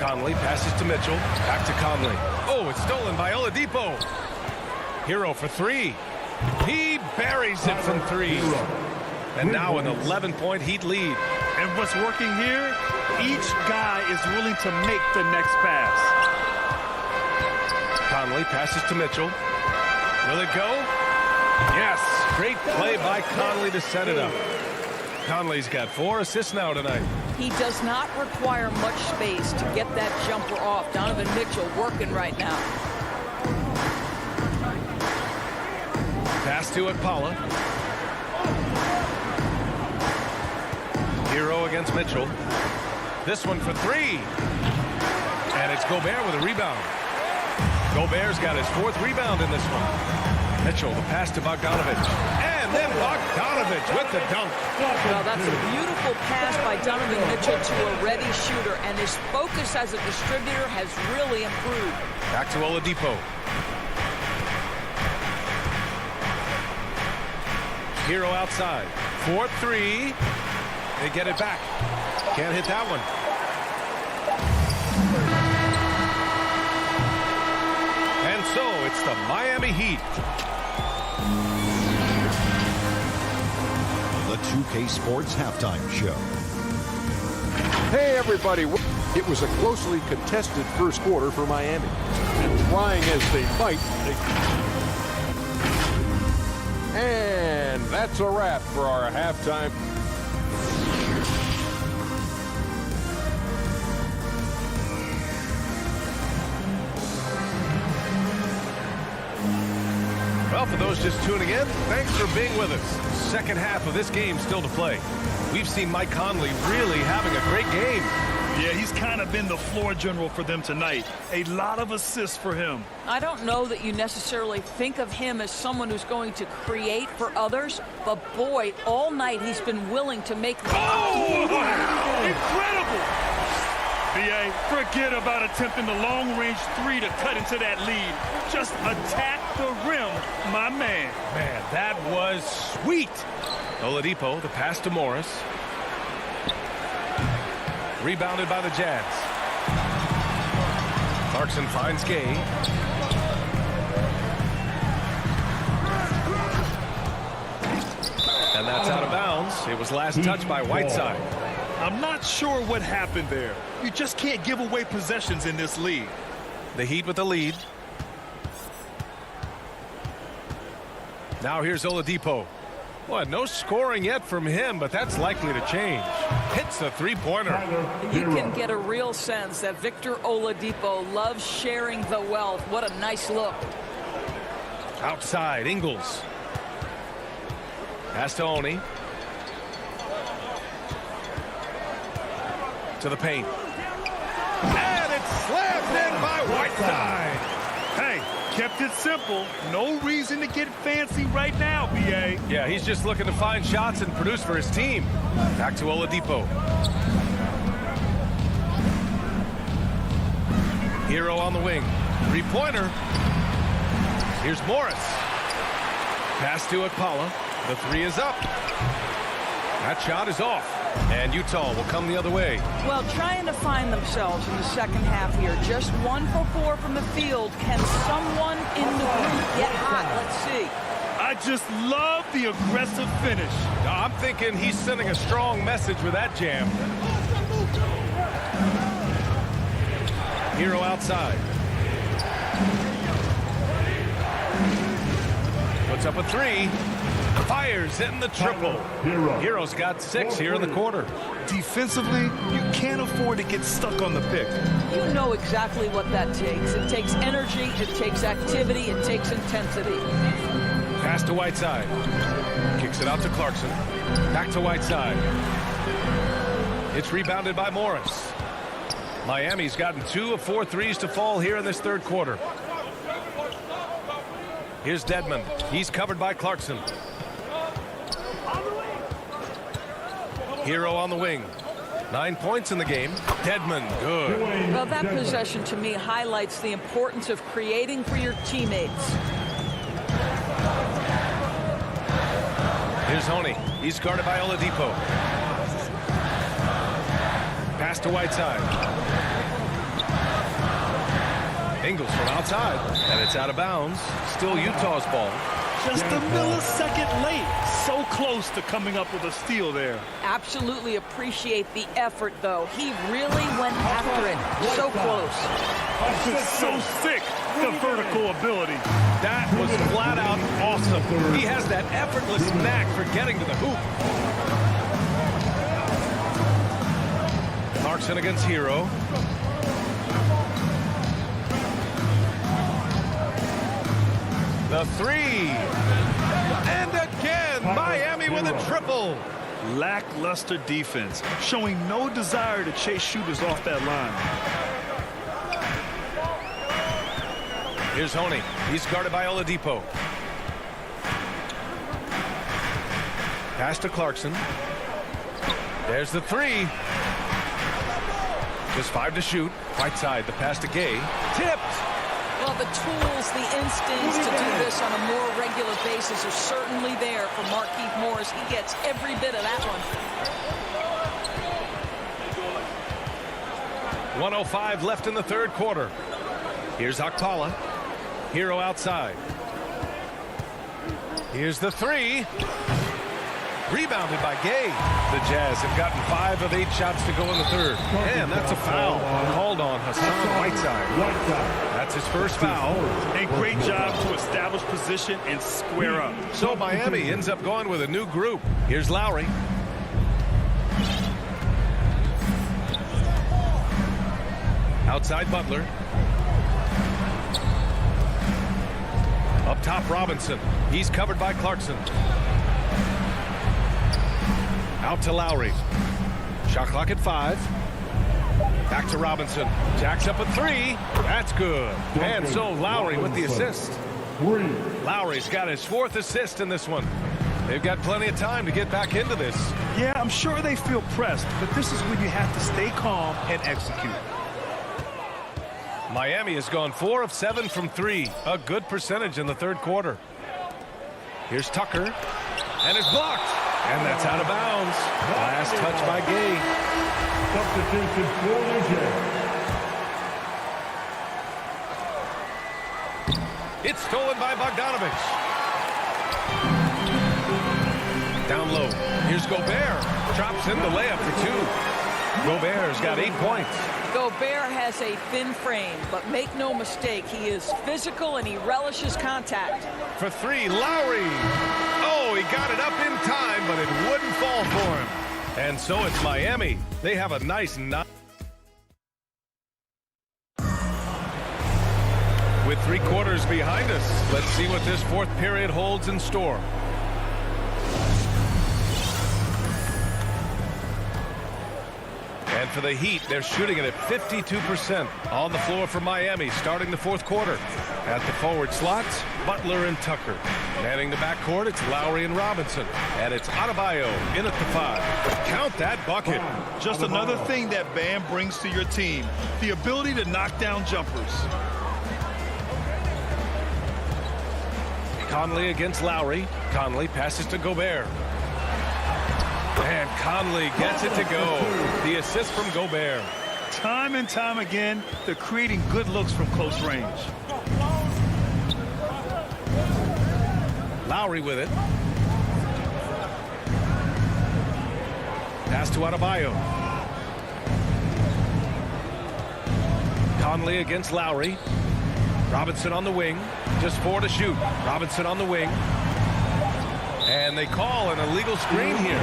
Conley passes to Mitchell. Back to Conley. Oh, it's stolen by Oladipo. Hero for three. He buries it from three. And now an 11-point Heat lead. And what's working here, each guy is willing to make the next pass. Conley passes to Mitchell. Will it go? Yes. Great play by Conley to set it up. Conley's got 4 assists now tonight. He does not require much space to get that jumper off. Donovan Mitchell working right now. Pass to Akpala. Hero against Mitchell. This one for 3. And it's Gobert with a rebound. Gobert's got his 4th rebound in this one. Mitchell, the pass to Bogdanovich. And then Bogdanovich with the dunk. Well, that's a beautiful pass by Donovan Mitchell to a ready shooter, and his focus as a distributor has really improved. Back to Oladipo. Hero outside. 4-3. They get it back. Can't hit that one. And so it's the Miami Heat. The 2K Sports Halftime Show. Hey, everybody. It was a closely contested first quarter for Miami. And trying as they might, And that's a wrap for our halftime. Well, for those just tuning in, thanks for being with us. Second half of this game still to play. We've seen Mike Conley really having a great game. Yeah, he's kind of been the floor general for them tonight. A lot of assists for him. I don't know that you necessarily think of him as someone who's going to create for others, but boy, all night he's been willing to make... Oh! Incredible! B.A., forget about attempting the long-range three to cut into that lead. Just attack the rim, my man. Man, that was sweet. Oladipo, the pass to Morris. Rebounded by the Jazz. Clarkson finds Gay. And that's out of bounds. It was last touched by Whiteside. I'm not sure what happened there. You just can't give away possessions in this league. The Heat with the lead. Now here's Oladipo. Well, no scoring yet from him, but that's likely to change. Hits the three-pointer. You can get a real sense that Victor Oladipo loves sharing the wealth. What a nice look. Outside, Ingles. Pass to Oni. To the paint. And it's slammed in by Whiteside. Hey, kept it simple. No reason to get fancy right now, B.A. Yeah, he's just looking to find shots and produce for his team. Back to Oladipo. Hero on the wing. Three-pointer. Here's Morris. Pass to Akpala. The three is up. That shot is off. And Utah will come the other way. Well, trying to find themselves in the second half here. Just 1 for 4 from the field. Can someone in the group get hot? Let's see. I just love the aggressive finish. I'm thinking he's sending a strong message with that jam. Hero outside. Puts up a three. Fires in the triple. Hero's got 6 here in the quarter. Defensively, you can't afford to get stuck on the pick. You know exactly what that takes. It takes energy, it takes activity, it takes intensity. Pass to Whiteside. Kicks it out to Clarkson. Back to Whiteside. It's rebounded by Morris. Miami's gotten 2 of 4 threes to fall here in this third quarter. Here's Dedmon. He's covered by Clarkson. Hero on the wing. 9 points in the game. Dedmon, good. Well, that possession to me highlights the importance of creating for your teammates. Here's Honey. He's guarded by Oladipo. Pass to Whiteside. Ingles from outside. And it's out of bounds. Still Utah's ball. Just a millisecond late. So close to coming up with a steal there. Absolutely appreciate the effort, though. He really went after it. So close. Just so sick, the vertical ability. That was flat out awesome. He has that effortless knack for getting to the hoop. Clarkson against Hero. The three. And again, Miami with a triple. Lackluster defense, showing no desire to chase shooters off that line. Here's Honey. He's guarded by Oladipo. Pass to Clarkson. There's the three. Just 5 to shoot. Whiteside, the pass to Gay. Tipped. Well, the tools, the instincts to do this on a more regular basis are certainly there for Markieff Morris. He gets every bit of that one. 1:05 left in the third quarter. Here's Akpala. Hero outside. Here's the three. Rebounded by Gay. The Jazz have gotten 5 of 8 shots to go in the third. And that's a foul called on Hassan Whiteside. That's his first foul. And great job to establish position and square up. So Miami ends up going with a new group. Here's Lowry. Outside Butler. Up Up top, Robinson. He's covered by Clarkson. Out to Lowry. Shot clock at 5. Back to Robinson. Jacks up a 3. That's good. And so Lowry with the assist. Lowry's got his 4th assist in this one. They've got plenty of time to get back into this. Yeah, I'm sure they feel pressed, but this is when you have to stay calm and execute. Miami has gone 4 of 7 from 3. A good percentage in the 3rd quarter. Here's Tucker. And it's blocked. And that's out of bounds. Last touch by Gay. Substitution for the It's stolen by Bogdanovich. Down low. Here's Gobert. Drops in the layup for 2. Gobert's got 8 points. Gobert has a thin frame, but make no mistake, he is physical and he relishes contact. For 3, Lowry. Oh, he got it up in time, but it wouldn't fall for him. And so it's Miami. They have a nice 9. With 3 quarters behind us, let's see what this 4th period holds in store. And for the Heat, they're shooting it at 52% on the floor for Miami, starting the 4th quarter. At the forward slots, Butler and Tucker. Manning the backcourt, it's Lowry and Robinson. And it's Adebayo in at the 5. Count that bucket. Just another thing that Bam brings to your team, the ability to knock down jumpers. Conley against Lowry. Conley passes to Gobert. And Conley gets it to go. The assist from Gobert. Time and time again, they're creating good looks from close range. Lowry with it. Pass to Adebayo. Conley against Lowry. Robinson on the wing. Just 4 to shoot. Robinson on the wing. And they call an illegal screen here.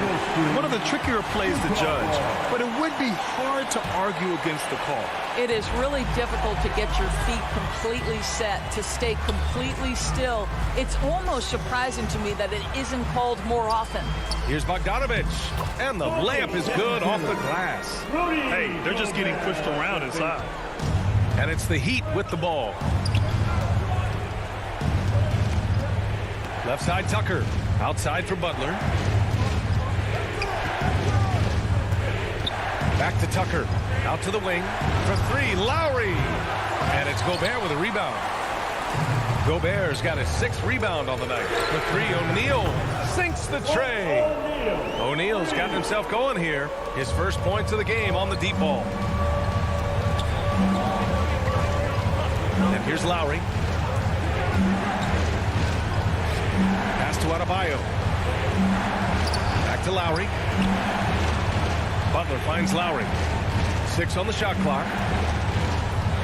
One of the trickier plays to judge, but it would be hard to argue against the call. It is really difficult to get your feet completely set, to stay completely still. It's almost surprising to me that it isn't called more often. Here's Bogdanovich, and the layup is good off the glass. Hey, they're just getting pushed around inside. And it's the Heat with the ball. Left side, Tucker. Outside for Butler. Back to Tucker. Out to the wing. For 3, Lowry. And it's Gobert with a rebound. Gobert's got his 6th rebound on the night. For 3, O'Neal sinks the tray. O'Neal's got himself going here. His first points of the game on the deep ball. And here's Lowry. Pass to Adebayo. Back to Lowry. Butler finds Lowry. 6 on the shot clock.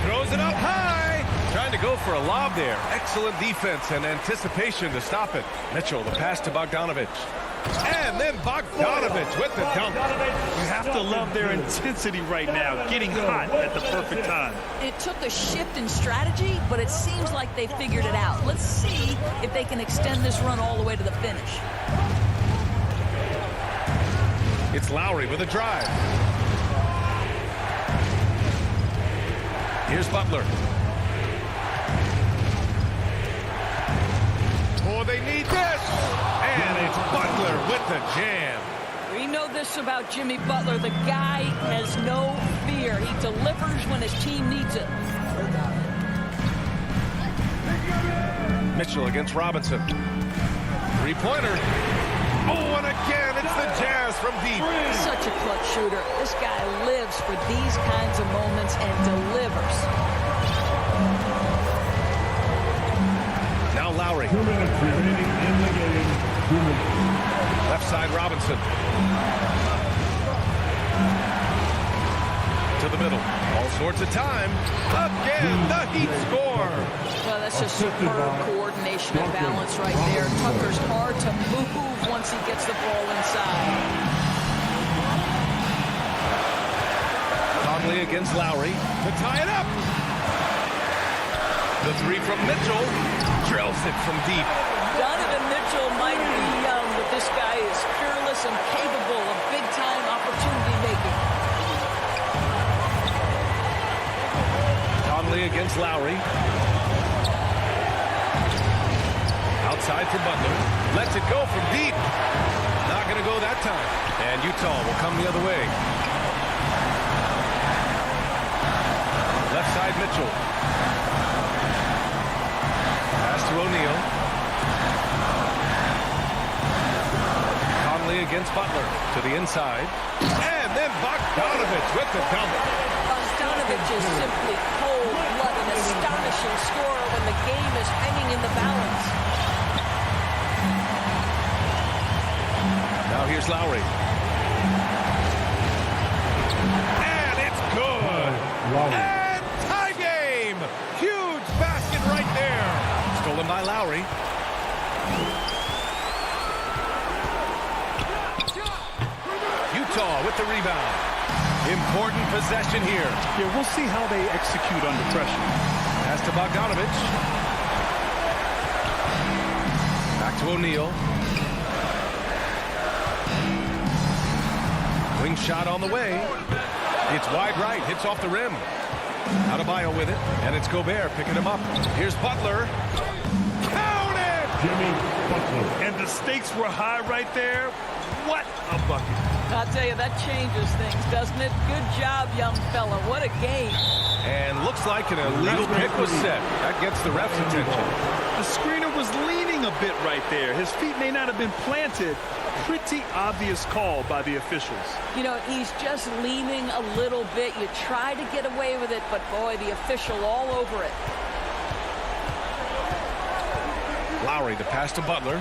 Throws it up high. Trying to go for a lob there. Excellent defense and anticipation to stop it. Mitchell, the pass to Bogdanovich. And then Bogdanovich with the dunk. You have to love their intensity right now, getting hot at the perfect time. It took a shift in strategy, but it seems like they figured it out. Let's see if they can extend this run all the way to the finish. It's Lowry with a drive. Here's Butler. Oh, they need this. And it's Butler with the jam. We know this about Jimmy Butler. The guy has no fear. He delivers when his team needs it. Mitchell against Robinson. 3-pointer. Oh, and again, it's the Jazz from deep. Such a clutch shooter. This guy lives for these kinds of moments and delivers. Now Lowry. 2 minutes remaining in the game. 2 minutes. Left side, Robinson. To the middle. All sorts of time. Again, the Heat score. Well, that's just superb coordination and balance right there. Tucker's hard to move once he gets the ball inside. Conley against Lowry to tie it up. The three from Mitchell. Drills it from deep. Donovan Mitchell might be young, but this guy is fearless and capable of big-time opportunity making. Conley against Lowry. Outside for Butler. Lets it go from deep. Not going to go that time. And Utah will come the other way. Left side Mitchell. Pass to O'Neal. Conley against Butler. To the inside. And then Bogdanovich with the double. Bogdanovich is simply cold-blooded, astonishing scorer when the game is hanging in the balance. Now here's Lowry. And it's good. And tie game. Huge basket right there. Stolen by Lowry. Utah with the rebound. Important possession here. Yeah, we'll see how they execute under pressure. Pass to Bogdanovich. Back to O'Neal. Wing shot on the way. It's wide right. Hits off the rim. Adebayo with it. And it's Gobert picking him up. Here's Butler. Count it! Jimmy Butler. And the stakes were high right there. What a bucket. I'll tell you, that changes things, doesn't it? Good job, young fella. What a game. And looks like an illegal pick was set. That gets the ref's attention. The screener was leaning a bit right there. His feet may not have been planted. Pretty obvious call by the officials. You know, he's just leaning a little bit. You try to get away with it, but boy, the official all over it. Lowry, the pass to Butler.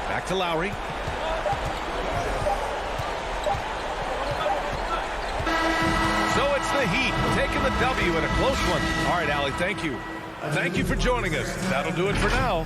Back to Lowry. So it's the Heat taking the W in a close one. All right, Allie, thank you. Thank you for joining us. That'll do it for now.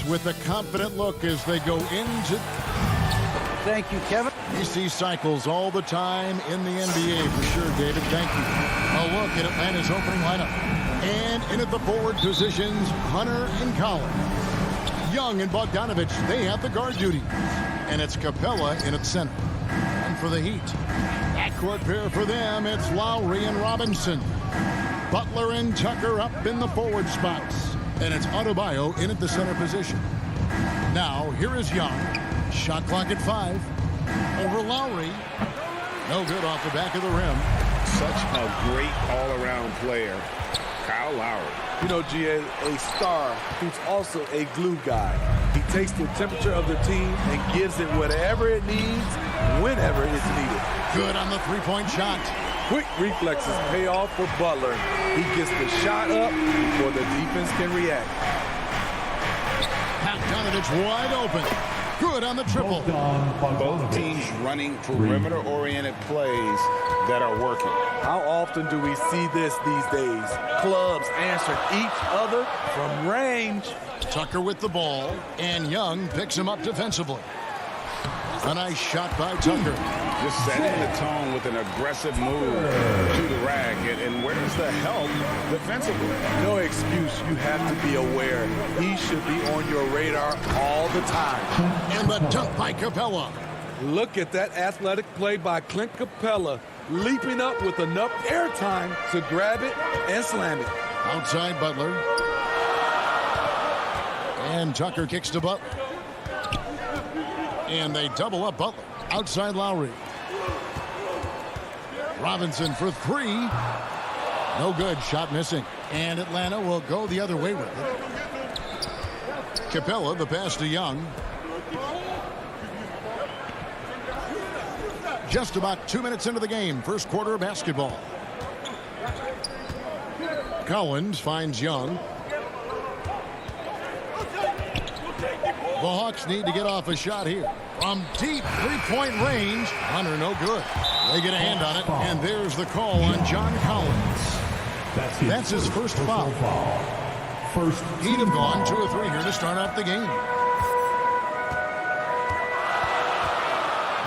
with a confident look as they go into... Thank you, Kevin. You see cycles all the time in the NBA for sure, David. Thank you. A look at Atlanta's opening lineup. And in at the forward positions, Hunter and Collins. Young and Bogdanovich, they have the guard duty. And it's Capella in at center. And for the Heat, backcourt pair for them, it's Lowry and Robinson. Butler and Tucker up in the forward spots. And it's Adebayo in at the center position. Now, here is Young. Shot clock at 5. Over Lowry. No good off the back of the rim. Such a great all-around player, Kyle Lowry. You know, GA, a star who's also a glue guy. He takes the temperature of the team and gives it whatever it needs, whenever it's needed. Good on the three-point shot. Quick reflexes pay off for Butler. He gets the shot up before the defense can react. Bogdanovich wide open. Good on the triple. Both teams running perimeter-oriented plays that are working. How often do we see this these days? Clubs answer each other from range. Tucker with the ball, and Young picks him up defensively. A nice shot by Tucker. Just setting the tone with an aggressive move to the rack. And where's the help defensively? No excuse. You have to be aware. He should be on your radar all the time. And the dunk by Capella. Look at that athletic play by Clint Capella, leaping up with enough airtime to grab it and slam it. Outside Butler. And Tucker kicks to Butler. And they double up Butler. Outside Lowry. Robinson for 3. No good. Shot missing. And Atlanta will go the other way with it. Capella, the pass to Young. Just about 2 minutes into the game. First quarter of basketball. Collins finds Young. The Hawks need to get off a shot here. From deep three-point range. Hunter, no good. They get a hand on it, and there's the call on John Collins. That's his first foul. He'd have gone 2 or 3 here to start off the game.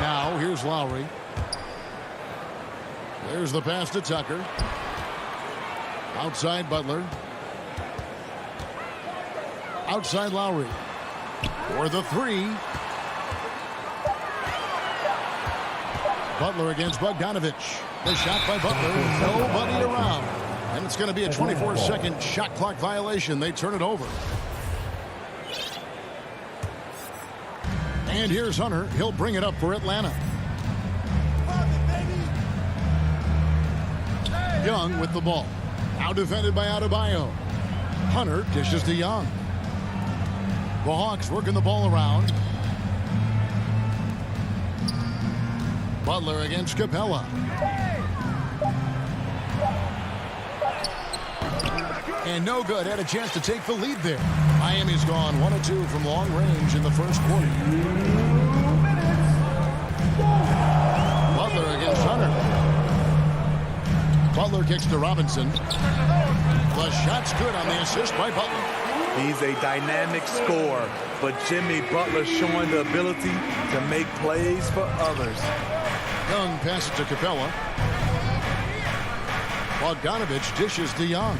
Now, here's Lowry. There's the pass to Tucker. Outside Butler. Outside Lowry. For the 3. Butler against Bogdanovich. The shot by Butler. Nobody around. And it's going to be a 24-second shot clock violation. They turn it over. And here's Hunter. He'll bring it up for Atlanta. Young with the ball. Now defended by Adebayo. Hunter dishes to Young. The Hawks working the ball around. Butler against Capella. And no good. Had a chance to take the lead there. Miami's gone 1 of 2 from long range in the first quarter. Butler against Hunter. Butler kicks to Robinson. The shot's good on the assist by Butler. He's a dynamic scorer, but Jimmy Butler showing the ability to make plays for others. Young passes to Capella. Bogdanovich dishes to Young.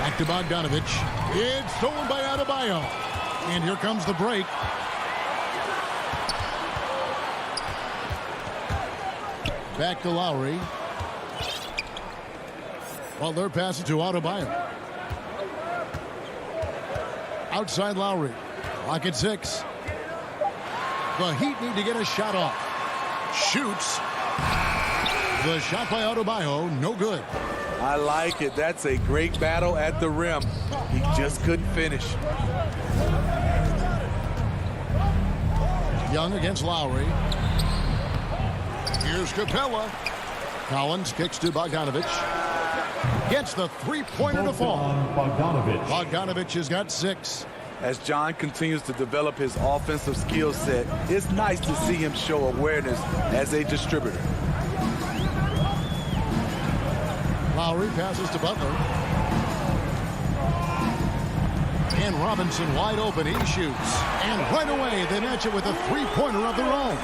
Back to Bogdanovich. It's stolen by Adebayo. And here comes the break. Back to Lowry. Butler passes to Adebayo. Outside Lowry. Clock at 6. The Heat need to get a shot off. Shoots. The shot by Adebayo, no good. I like it. That's a great battle at the rim. He just couldn't finish. Young against Lowry. Here's Capella. Collins kicks to Bogdanovich. Gets the three-pointer to fall. Bogdanovich has got 6. As John continues to develop his offensive skill set, it's nice to see him show awareness as a distributor. Lowry passes to Butler. And Robinson wide open. He shoots. And right away, they match it with a three-pointer of their own.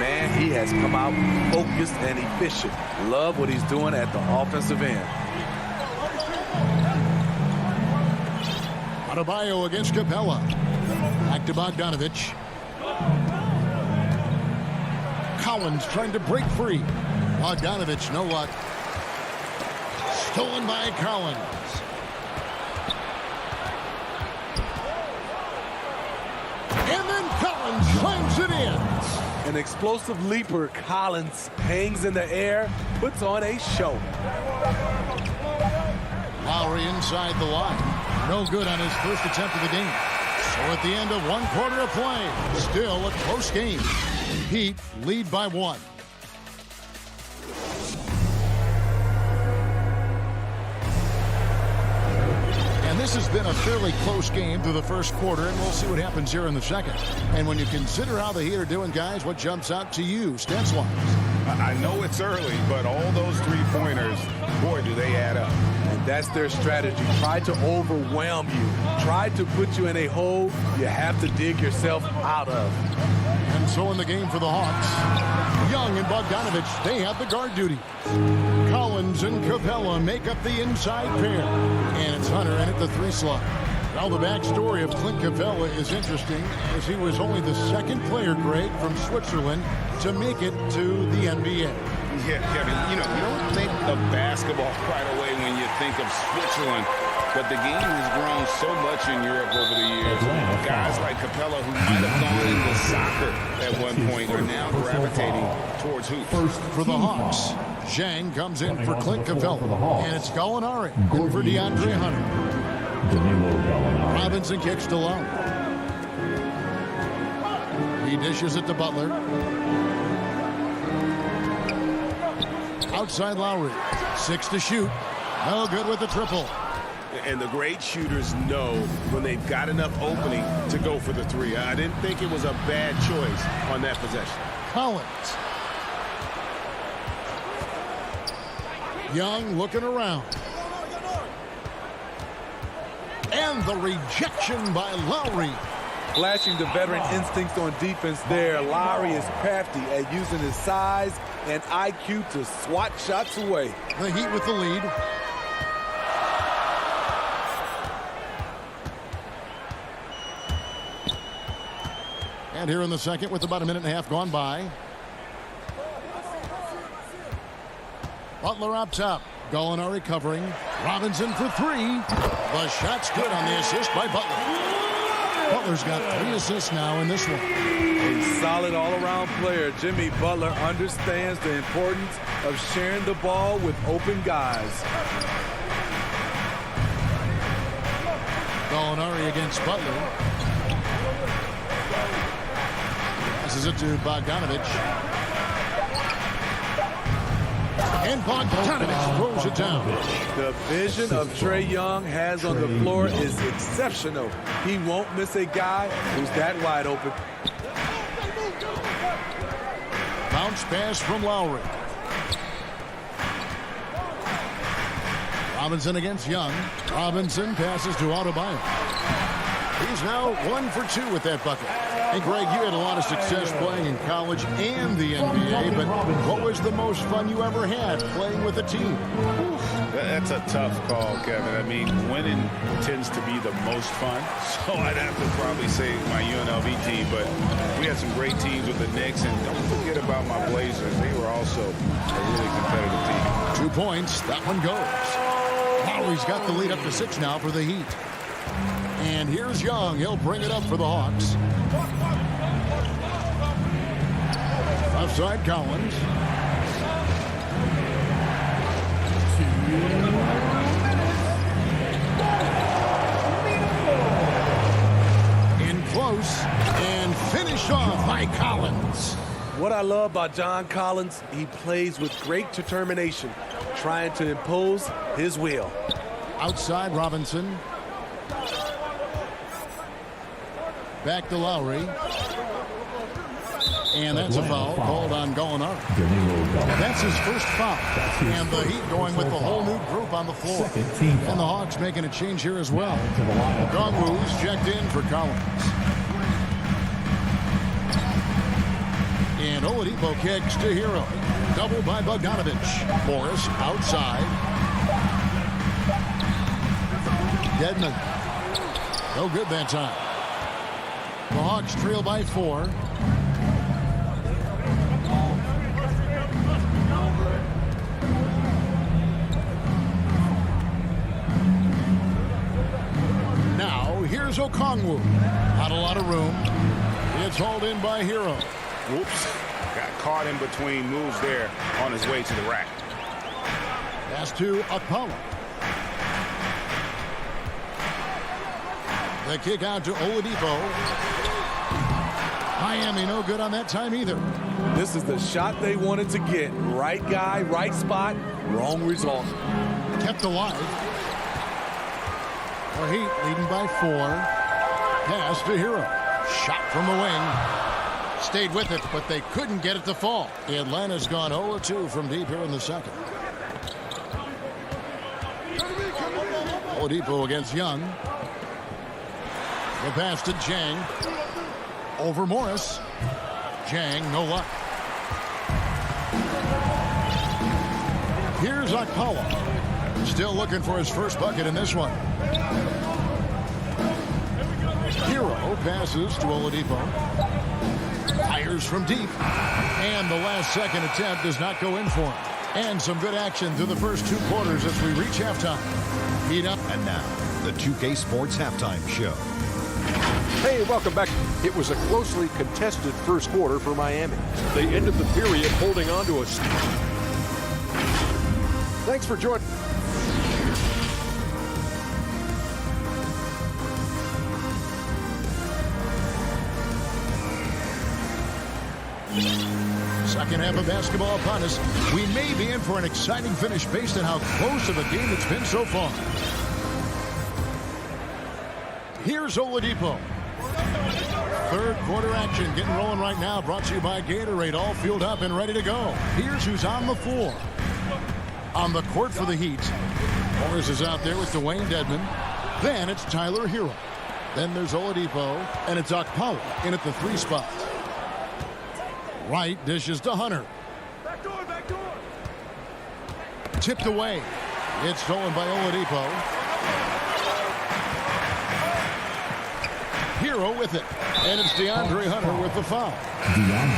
Man, he has come out focused and efficient. Love what he's doing at the offensive end. Adebayo against Capella. Back to Bogdanovich. Collins trying to break free. Bogdanovich, no luck. Stolen by Collins. And then Collins slams it in. An explosive leaper, Collins hangs in the air, puts on a show. Lowry inside the line. No good on his first attempt of the game. So at the end of one quarter of play, still a close game. Heat lead by 1. And this has been a fairly close game through the first quarter, and we'll see what happens here in the second. And when you consider how the Heat are doing, guys, what jumps out to you, stats-wise? I know it's early, but all those three-pointers, boy, do they add up. And that's their strategy. Try to overwhelm you. Try to put you in a hole you have to dig yourself out of. And so in the game for the Hawks, Young and Bogdanovich, they have the guard duty. Collins and Capella make up the inside pair. And it's Hunter in at the 3 slot. Now the backstory of Clint Capella is interesting, as he was only the second player, Greg, from Switzerland to make it to the NBA. Yeah, Kevin, you don't think of basketball right away when you think of Switzerland, but the game has grown so much in Europe over the years. Guys like Capella, who might have gone into soccer at one point, are now gravitating towards hoops. First for the Hawks, Zhang comes in for Clint Capella, and it's Gallinari in for DeAndre Hunter. Robinson kicks to Lowe. He dishes it to Butler. Outside Lowry. 6 to shoot. No good with the triple. And the great shooters know when they've got enough opening to go for the 3. I didn't think it was a bad choice on that possession. Collins. Young looking around. And the rejection by Lowry. Flashing the veteran instincts on defense there. Lowry is crafty at using his size and IQ to swat shots away. The Heat with the lead. And here in the second with about a minute and a half gone by. Butler up top. Gallinari covering. Robinson for 3. The shot's good on the assist by Butler. Butler's got 3 assists now in this one. A solid all-around player. Jimmy Butler understands the importance of sharing the ball with open guys. Gallinari against Butler. Passes it to Bogdanovich. And Bogdanovich throws it down. The vision of Trae Young has on the floor is exceptional. He won't miss a guy who's that wide open. Bounce pass from Lowry. Robinson against Young. Robinson passes to Adebayo. He's now 1 for 2 with that bucket. And Greg, you had a lot of success playing in college and the NBA, but what was the most fun you ever had playing with a team? That's a tough call, Kevin. I mean, winning tends to be the most fun, so I'd have to probably say my UNLV team, but we had some great teams with the Knicks, and don't forget about my Blazers. They were also a really competitive team. 2 points, that one goes. Lowry's got the lead up to 6 now for the Heat. And here's Young. He'll bring it up for the Hawks. Offside Collins. In close and finished off by Collins. What I love about John Collins, he plays with great determination, trying to impose his will. Outside Robinson. Back to Lowry. And that's a foul called on Gallinari. That's his first foul. And the Heat going with the whole new group on the floor. And the Hawks making a change here as well. Okongwu's checked in for Collins. And Oladipo kicks to Hero. Double by Bogdanovich. Morris outside. Dedmon. No good that time. The Hawks trail by 4. Now, here's Okongwu. Not a lot of room. It's hauled in by Hero. Whoops. Got caught in between moves there on his way to the rack. Pass to Apollo. The kick out to Oladipo. Miami no good on that time either. This is the shot they wanted to get. Right guy, right spot, wrong result. Kept alive. The Heat leading by 4. Pass to Hero. Shot from the wing. Stayed with it, but they couldn't get it to fall. Atlanta's gone 0-2 from deep here in the second. Oladipo against Young. The pass to Jang. Over Morris. Jang, no luck. Here's Okpala. Still looking for his first bucket in this one. Hero passes to Oladipo. Fires from deep. And the last second attempt does not go in for him. And some good action through the first 2 quarters as we reach halftime. Heat up. And now, the 2K Sports Halftime Show. Hey, welcome back. It was a closely contested first quarter for Miami. They ended the period holding on to us. Thanks for joining. Second half of basketball upon us. We may be in for an exciting finish based on how close of a game it's been so far. Here's Oladipo. Third quarter action getting rolling right now. Brought to you by Gatorade. All fueled up and ready to go. Here's who's on the floor. On the court for the Heat. Morris is out there with Dwayne Dedmon. Then it's Tyler Hero. Then there's Oladipo. And it's Okpala in at the 3 spot. Wright dishes to Hunter. Back door. Tipped away. It's stolen by Oladipo. Hero with it. And it's DeAndre Hunter with the foul.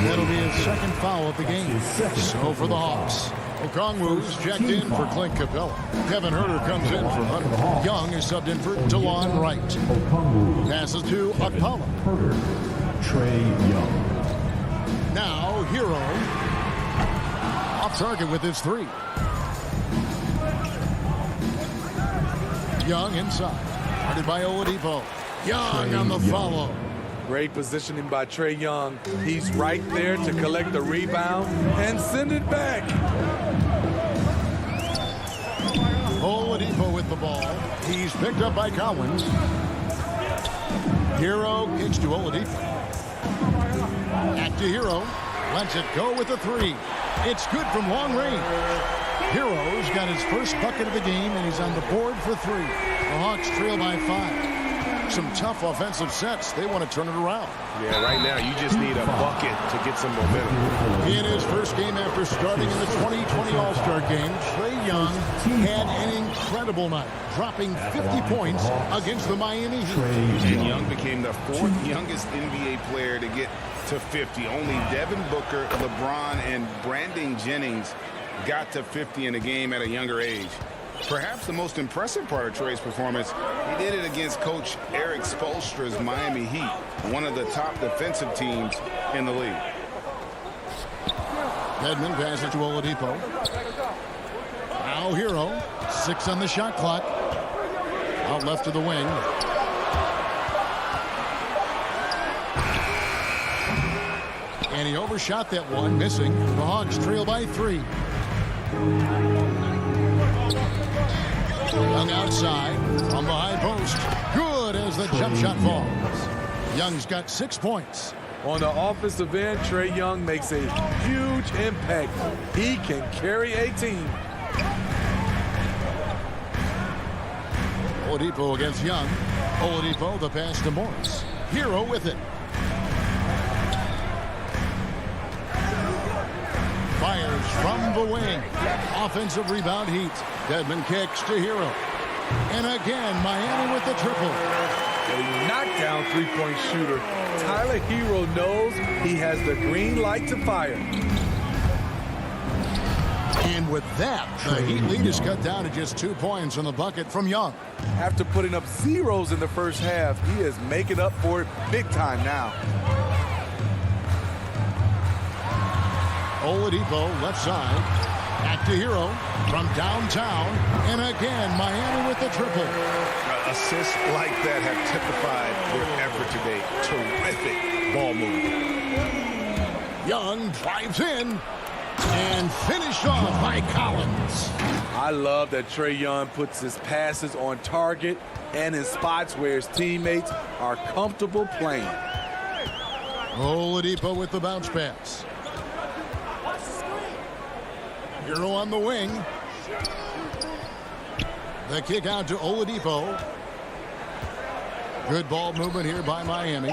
That'll be his second foul of the game. So for the Hawks. Okongwu's checked in for Clint Capella. Kevin Huerter comes in for Hunter. Young is subbed in for DeLon Wright. Passes to Okpala. Trey Young. Now Hero. Off target with his 3. Young inside. Guarded by Oladipo. Young on the follow. Great positioning by Trey Young. He's right there to collect the rebound and send it back. Oladipo with the ball. He's picked up by Collins. Hero kicks to Oladipo. Back to Hero. Lets it go with the 3. It's good from long range. Hero's got his first bucket of the game, and he's on the board for 3. The Hawks trail by 5. Some tough offensive sets. They want to turn it around. Yeah, right now you just need a bucket to get some momentum. In his first game after starting in the 2020 All-Star game, Trey Young had an incredible night, dropping 50 points against the Miami Heat. And Young became the 4th youngest NBA player to get to 50. Only Devin Booker, LeBron, and Brandon Jennings got to 50 in a game at a younger age. Perhaps the most impressive part of Trey's performance, he did it against Coach Eric Spoelstra's Miami Heat, one of the top defensive teams in the league. Dedmon passes to Oladipo. Now Hero, 6 on the shot clock. Out left to the wing. And he overshot that one, missing. The Hawks trail by 3. Young outside from the high post. Good as the jump shot falls. Young's got 6 points. On the offensive end, Trae Young makes a huge impact. He can carry a team. Oladipo against Young. Oladipo, the pass to Morris. Hero with it. Fires from the wing. Offensive rebound Heat. Dedmon kicks to Hero. And again, Miami with the triple. A knockdown three-point shooter. Tyler Hero knows he has the green light to fire. And with that, the Heat lead is cut down to just 2 points on the bucket from Young. After putting up zeros in the first half, he is making up for it big time now. Oladipo, left side. Back to Hero from downtown. And again, Miami with the triple. Assists like that have typified their effort today. Terrific ball movement. Young drives in and finished off by Collins. I love that Trae Young puts his passes on target and in spots where his teammates are comfortable playing. Oladipo with the bounce pass. Hero on the wing. The kick out to Oladipo. Good ball movement here by Miami.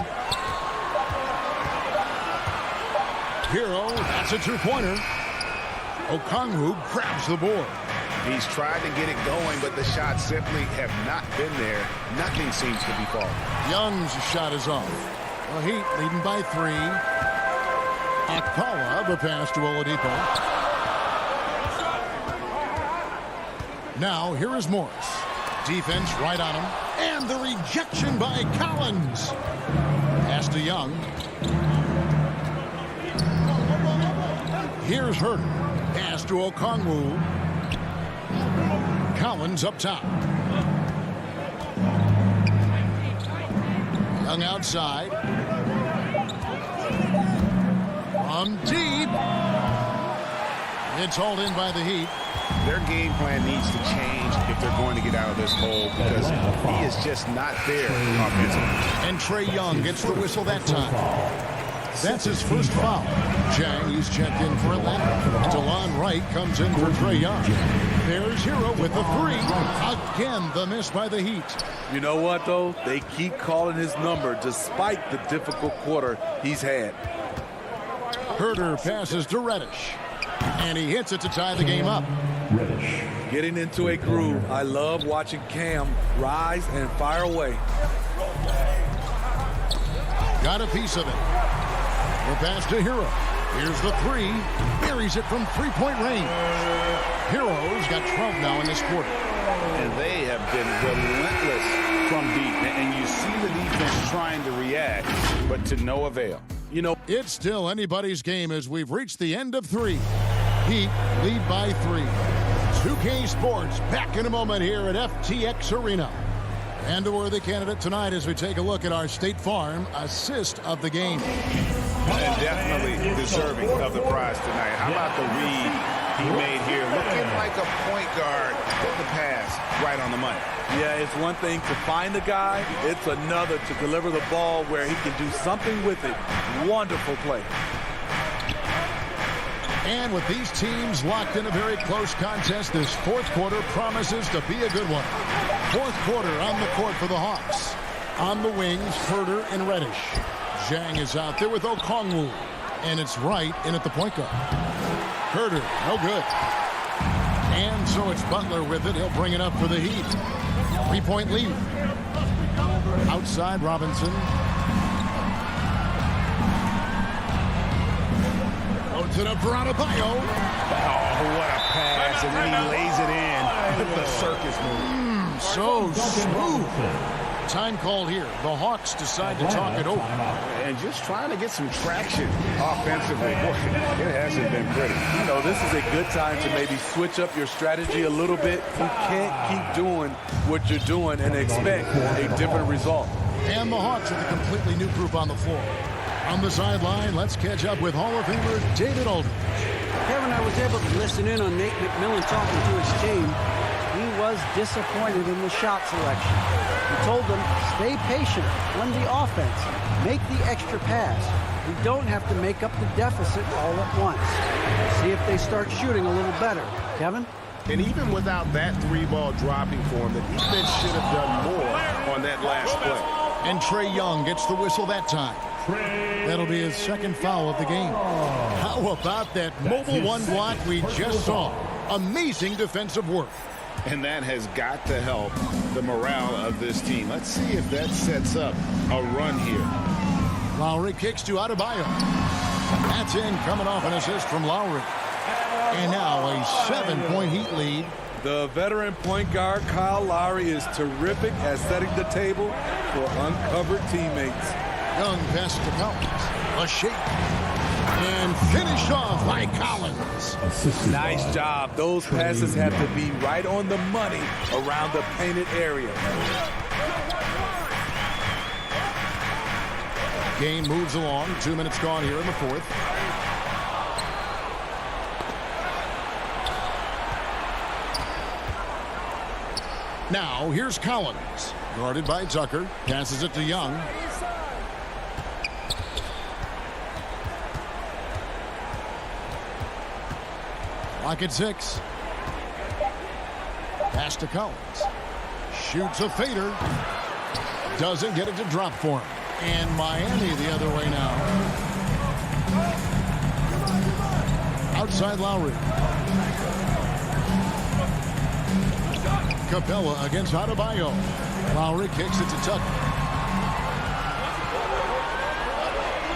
Hero, that's a two-pointer. Okongwu grabs the board. He's tried to get it going, but the shots simply have not been there. Nothing seems to be falling. Young's shot is off. The Heat leading by 3. Akpala, the pass to Oladipo. Now, here is Morris. Defense right on him. And the rejection by Collins. Pass to Young. Here's Herter. Pass to Okongwu. Collins up top. Young outside. From deep. It's hauled in by the Heat. Their game plan needs to change if they're going to get out of this hole because he is just not there offensively. And Trae Young gets the whistle that time. That's his first foul. Jang, he's checked in for Atlanta. DeLon Wright comes in for Trae Young. There's Hero with the 3. Again, the miss by the Heat. You know what, though? They keep calling his number despite the difficult quarter he's had. Herter passes to Reddish. And he hits it to tie the game up. Getting into a groove. I love watching Cam rise and fire away. Got a piece of it. The pass to Hero. Here's the 3. Buries it from three-point range. Hero's got 12 now in this quarter. And they have been relentless from deep. And you see the defense trying to react, but to no avail. You know, it's still anybody's game as we've reached the end of 3. Heat lead by 3. 2K Sports back in a moment here at FTX Arena. And a worthy candidate tonight as we take a look at our State Farm assist of the game. And definitely deserving of the prize tonight. How about the read he made here? Looking like a point guard. Put the pass right on the money. Yeah, it's one thing to find the guy. It's another to deliver the ball where he can do something with it. Wonderful play. And with these teams locked in a very close contest, this fourth quarter promises to be a good one. Fourth quarter on the court for the Hawks. On the wings, Herter and Reddish. Jang is out there with Okongwu. And it's Wright in at the point guard. Herter, no good. And so it's Butler with it. He'll bring it up for the Heat. 3-point lead. Outside Robinson. Loads it up for Adebayo. Oh, what a pass. And then he lays it in with the circus move. So smooth. Time called here. The Hawks decide to talk it over. And just trying to get some traction offensively. Boy, it hasn't been pretty. You know, this is a good time to maybe switch up your strategy a little bit. You can't keep doing what you're doing and expect a different result. And the Hawks with a completely new group on the floor. On the sideline, let's catch up with Hall of Famer David Aldridge. Kevin, I was able to listen in on Nate McMillan talking to his team. He was disappointed in the shot selection. He told them, stay patient, run the offense, make the extra pass. We don't have to make up the deficit all at once. See if they start shooting a little better. Kevin? And even without that 3-ball dropping for him, the defense should have done more on that last play. And Trae Young gets the whistle that time. That'll be his second foul of the game. How about that mobile one block we just saw? Amazing defensive work. And that has got to help the morale of this team. Let's see if that sets up a run here. Lowry kicks to Adebayo. That's in, coming off an assist from Lowry. And now a 7-point Heat lead. The veteran point guard Kyle Lowry is terrific at setting the table for uncovered teammates. Young pass to Collins. A shake. And finished off by Collins. Nice job. Those passes have to be right on the money around the painted area. Game moves along. 2 minutes gone here in the fourth. Now, here's Collins. Guarded by Tucker. Passes it to Young. Lock at 6. Pass to Collins. Shoots a fader. Doesn't get it to drop for him. And Miami the other way now. Outside Lowry. Capella against Adebayo. Lowry kicks it to Tucker.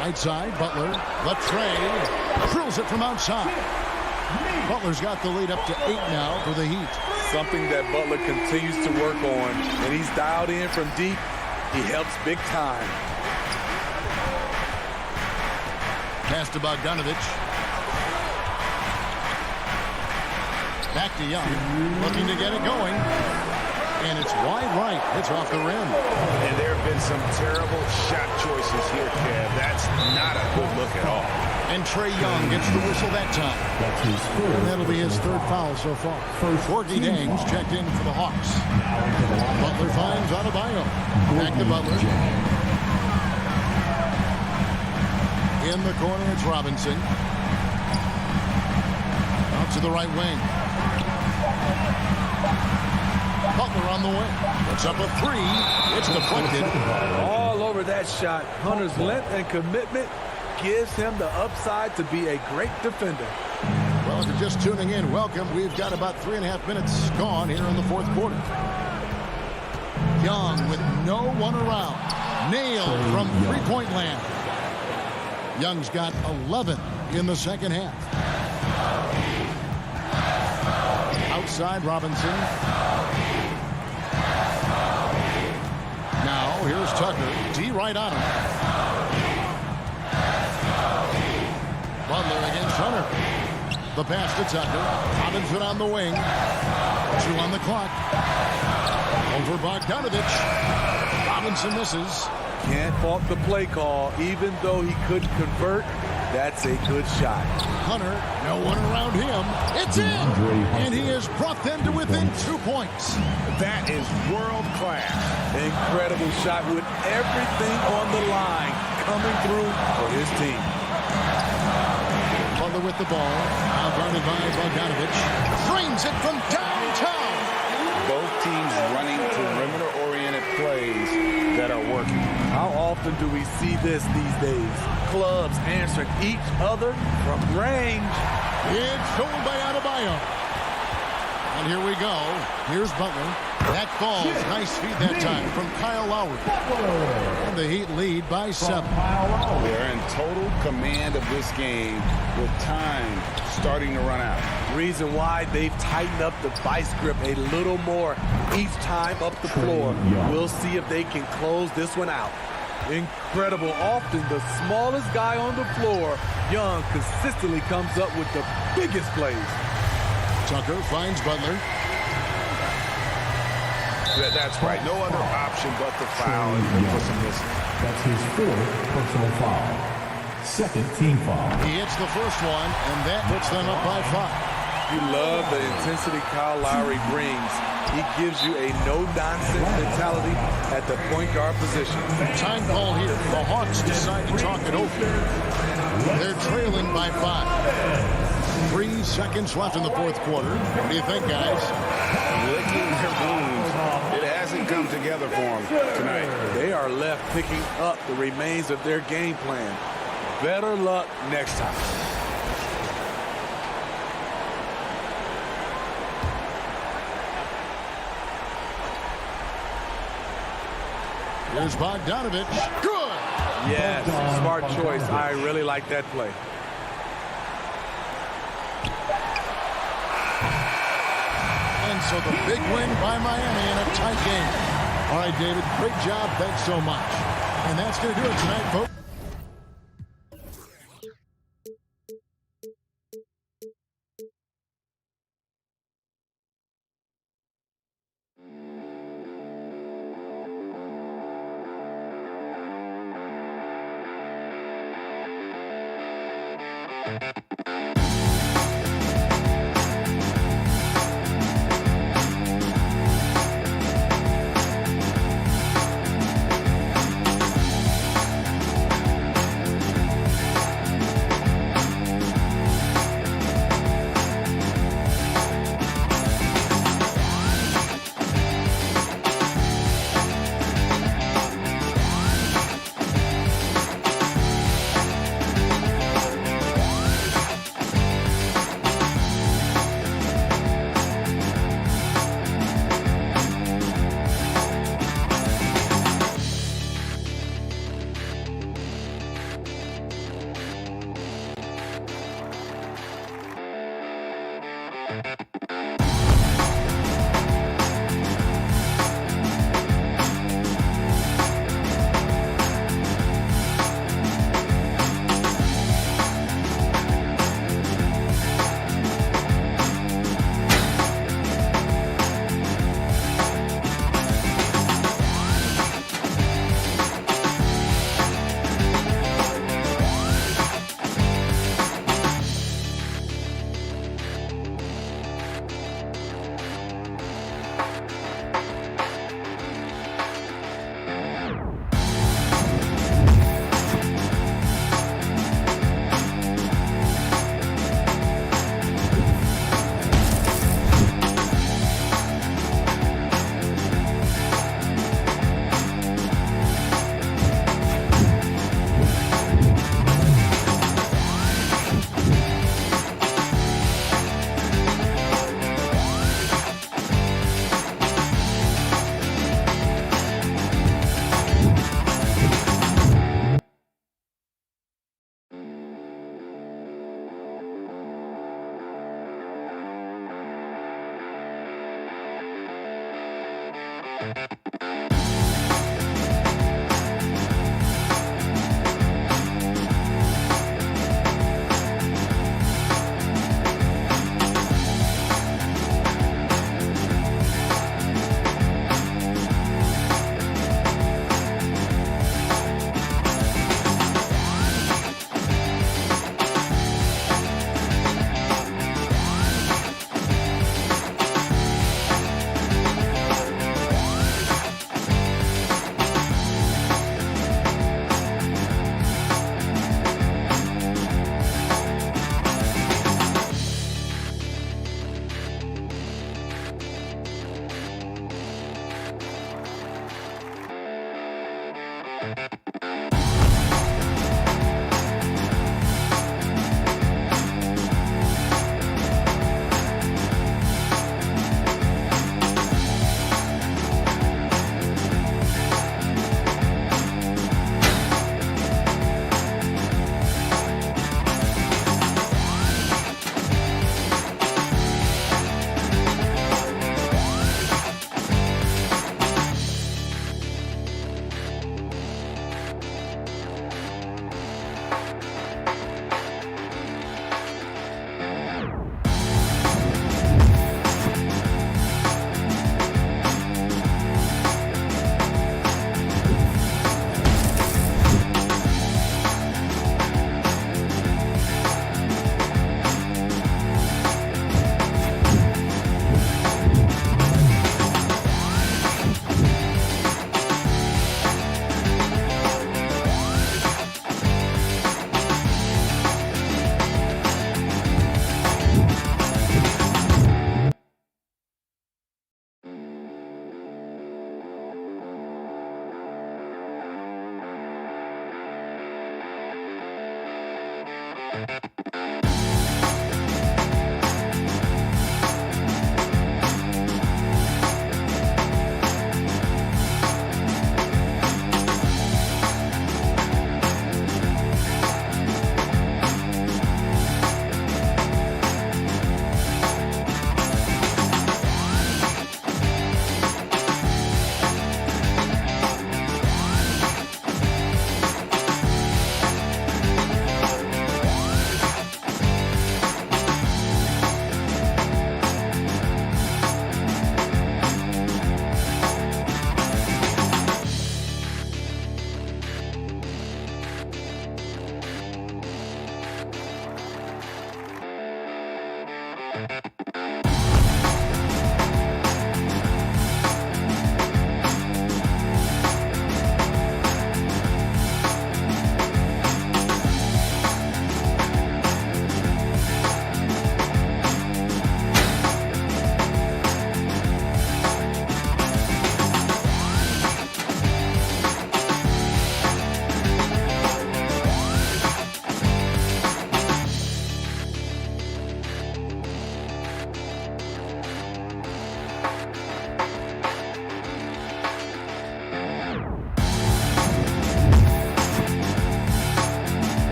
Right side, Butler. The tray. Drills it from outside. Butler's got the lead up to 8 now for the Heat. Something that Butler continues to work on. When he's dialed in from deep, he helps big time. Pass to Bogdanovich. Back to Young. Looking to get it going. And it's wide right. It's off the rim. And there have been some terrible shot choices here, Kev. That's not a good look at all. And Trae Young gets the whistle that time. And that'll be his third foul so far. Corky Dames checked in for the Hawks. Butler finds Adebayo. Back to Butler. In the corner, it's Robinson. Out to the right wing. Butler on the wing. Puts up a 3. It's deflected. All over that shot. Hunter's length and commitment gives him the upside to be a great defender. Well, if you're just tuning in, welcome. We've got about 3.5 minutes gone here in the fourth quarter. Young with no one around. Nailed from three-point land. Young's got 11 in the second half. Outside Robinson. Now here's Tucker. D right on him. Butler against Hunter. The pass to Tucker. Robinson on the wing. 2 on the clock. Over Bogdanovich. Robinson misses. Can't fault the play call. Even though he couldn't convert, that's a good shot. Hunter, no one around him. It's in! And he has brought them to within 2 points. That is world class. Incredible shot with everything on the line coming through for his team. Butler with the ball. Now guarded by Bogdanovich. Frames it from downtown. Both teams running perimeter-oriented plays that are working. How often do we see this these days? Clubs answering each other from range. It's stolen by Adebayo. And here we go. Here's Butler. That falls. Nice feed that time from Kyle Lowry. And the Heat lead by 7. They're in total command of this game with time starting to run out. Reason why they've tightened up the vice grip a little more each time up the floor. We'll see if they can close this one out. Incredible. Often the smallest guy on the floor, Young consistently comes up with the biggest plays. Tucker finds Butler. That's right. No other option but the foul. That's his 4th personal foul. 2nd team foul. He hits the first one, and that puts them up by 5. You love the intensity Kyle Lowry brings. He gives you a no-nonsense mentality at the point guard position. Time call here. The Hawks decide to talk it over. They're trailing by 5. 3 seconds left in the fourth quarter. What do you think, guys? Licking their wounds. It hasn't come together for them tonight. They are left picking up the remains of their game plan. Better luck next time. Here's Bogdanovich. Good! Yes, smart choice. I really like that play. And so the big win by Miami in a tight game. All right, David, great job. Thanks so much. And that's going to do it tonight, folks.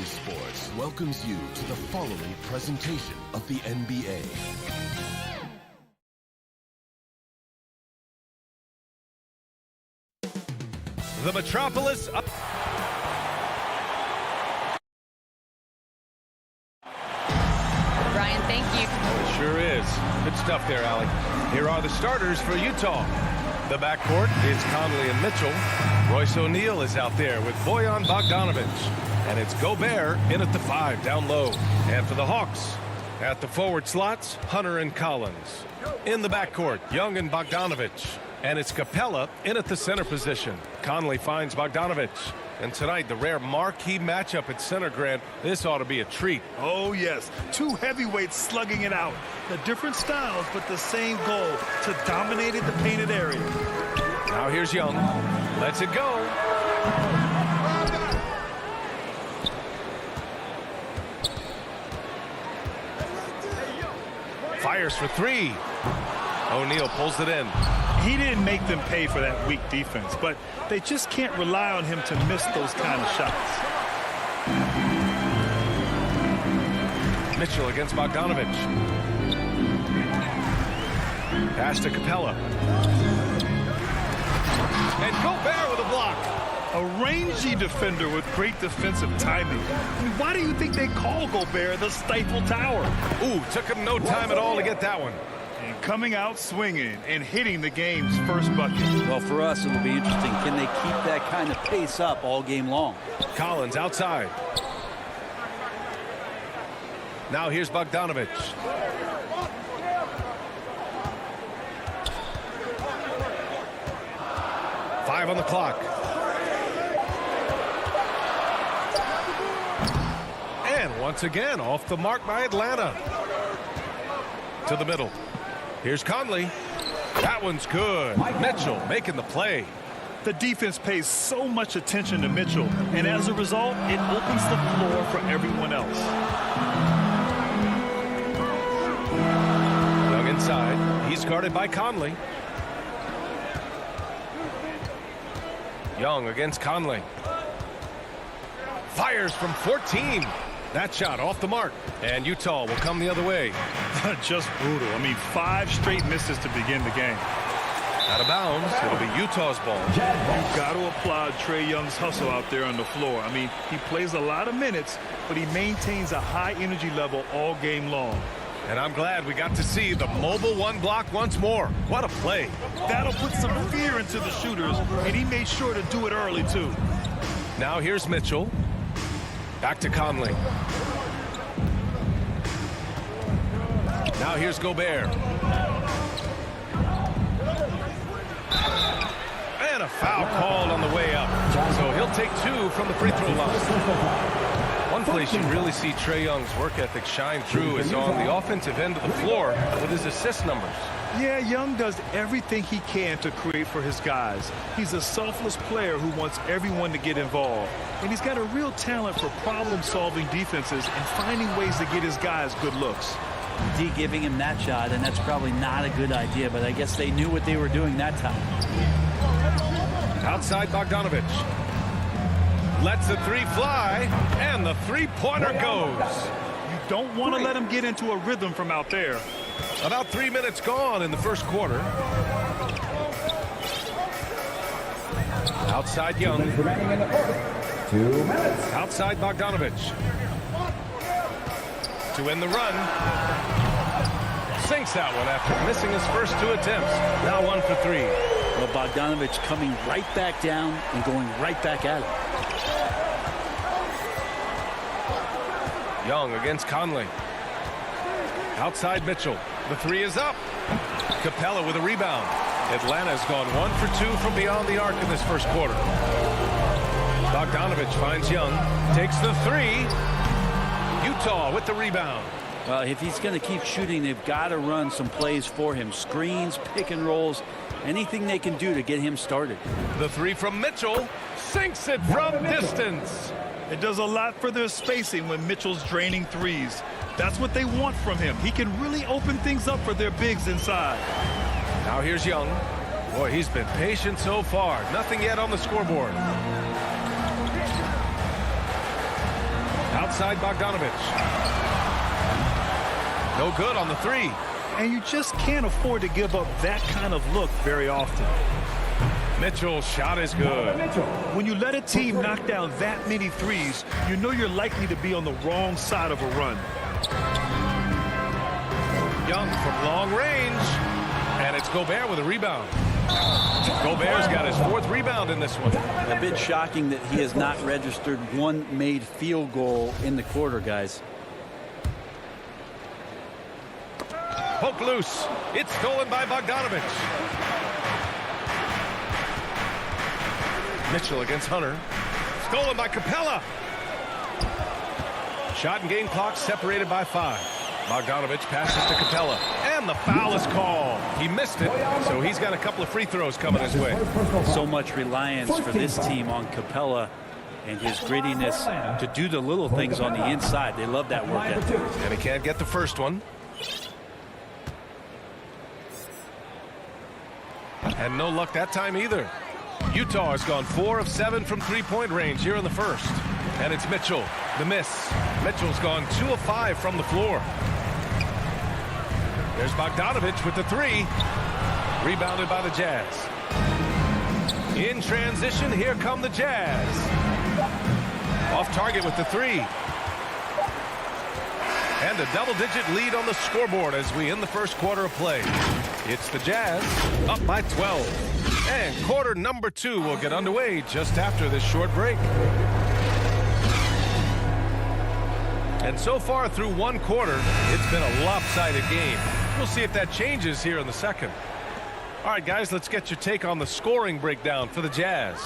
2K Sports welcomes you to the following presentation of the NBA. The Metropolis up. Brian, thank you. It sure is. Good stuff there, Allie. Here are the starters for Utah. The backcourt is Conley and Mitchell. Royce O'Neal is out there with Bojan Bogdanovic. And it's Gobert in at the 5 down low. And for the Hawks, at the forward slots, Hunter and Collins. In the backcourt, Young and Bogdanovic. And it's Capella in at the center position. Conley finds Bogdanovic. And tonight, the rare marquee matchup at center, Grant. This ought to be a treat. Oh, yes. Two heavyweights slugging it out. The different styles, but the same goal, to dominate in the painted area. Now here's Young. Lets it go. Fires for 3. O'Neal pulls it in. He didn't make them pay for that weak defense, but they just can't rely on him to miss those kind of shots. Mitchell against Bogdanovic. Pass to Capella. And Gobert with a block. A rangy defender with great defensive timing. I mean, why do you think they call Gobert the Stifle Tower? Ooh, took him no time at all to get that one. And coming out swinging and hitting the game's first bucket. Well, for us, it'll be interesting. Can they keep that kind of pace up all game long? Collins outside. Now here's Bogdanovic. Five on the clock. And once again, off the mark by Atlanta. To the middle. Here's Conley. That one's good. Mitchell making the play. The defense pays so much attention to Mitchell, and as a result, it opens the floor for everyone else. Young inside. He's guarded by Conley. Young against Conley. Fires from 14. That shot off the mark. And Utah will come the other way. Just brutal. I mean, 5 straight misses to begin the game. Out of bounds. It'll be Utah's ball. You've got to applaud Trae Young's hustle out there on the floor. I mean, he plays a lot of minutes, but he maintains a high energy level all game long. And I'm glad we got to see the mobile one block once more. What a play. That'll put some fear into the shooters, and he made sure to do it early, too. Now here's Mitchell. Back to Conley. Now here's Gobert. And a foul called on the way up. So he'll take 2 from the free throw line. One place you really see Trae Young's work ethic shine through is on the offensive end of the floor with his assist numbers. Yeah, Young does everything he can to create for his guys. He's a selfless player who wants everyone to get involved. And he's got a real talent for problem-solving defenses and finding ways to get his guys good looks. D giving him that shot, and that's probably not a good idea, but I guess they knew what they were doing that time. Outside Bogdanovic. Lets the 3 fly, and the three-pointer goes. You don't want to let him get into a rhythm from out there. About 3 minutes gone in the first quarter. Outside Young. 2 minutes. Outside Bogdanovic. To end the run. Sinks that one after missing his first 2 attempts. Now 1 for 3. Well, Bogdanovic coming right back down and going right back at him. Young against Conley. Outside Mitchell. The 3 is up. Capella with a rebound. Atlanta's gone 1 for 2 from beyond the arc in this first quarter. Bogdanovic finds Young. Takes the 3. Utah with the rebound. Well, if he's going to keep shooting, they've got to run some plays for him. Screens, pick and rolls, anything they can do to get him started. The 3 from Mitchell. Sinks it from distance. It does a lot for their spacing when Mitchell's draining 3s. That's what they want from him. He can really open things up for their bigs inside. Now here's Young. Boy, he's been patient so far. Nothing yet on the scoreboard. Outside Bogdanovich. No good on the three. And you just can't afford to give up that kind of look very often. Mitchell's shot is good. When you let a team knock down that many threes, you know you're likely to be on the wrong side of a run. Young from long range. And it's Gobert with a rebound. Gobert's got his 4th rebound in this one. A bit shocking that he has not registered one made field goal in the quarter, guys. Poke loose. It's stolen by Bogdanovich. Mitchell against Hunter. Stolen by Capella. Shot and game clock separated by 5. Bogdanovich passes to Capella. And the foul is called. He missed it, so he's got a couple of free throws coming his way. So much reliance for this team on Capella and his grittiness to do the little things on the inside. They love that work ethic. And he can't get the first one. And no luck that time either. Utah has gone 4 of 7 from three-point range here in the first. And it's Mitchell, the miss. Mitchell's gone 2 of 5 from the floor. There's Bogdanovich with the 3. Rebounded by the Jazz. In transition, here come the Jazz. Off target with the 3. And a double-digit lead on the scoreboard as we end the first quarter of play. It's the Jazz up by 12. And quarter number 2 will get underway just after this short break. And so far through one quarter, it's been a lopsided game. We'll see if that changes here in the second. All right, guys, let's get your take on the scoring breakdown for the Jazz.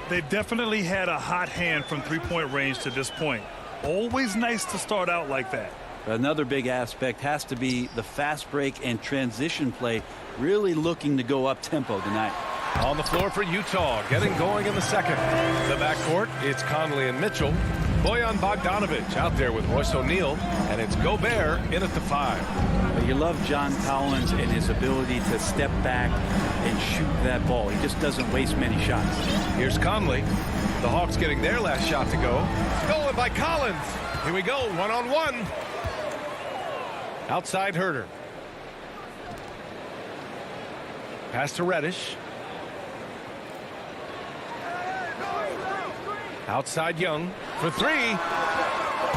They've definitely had a hot hand from three-point range to this point. Always nice to start out like that. Another big aspect has to be the fast break and transition play, really looking to go up tempo tonight. On the floor for Utah, getting going in the second. The backcourt, it's Conley and Mitchell. Bojan Bogdanovich out there with Royce O'Neal, and it's Gobert in at the 5. But you love John Collins and his ability to step back and shoot that ball. He just doesn't waste many shots. Here's Conley. The Hawks getting their last shot to go. Stolen by Collins. Here we go, one-on-one. Outside Herter. Pass to Reddish. Outside Young for 3.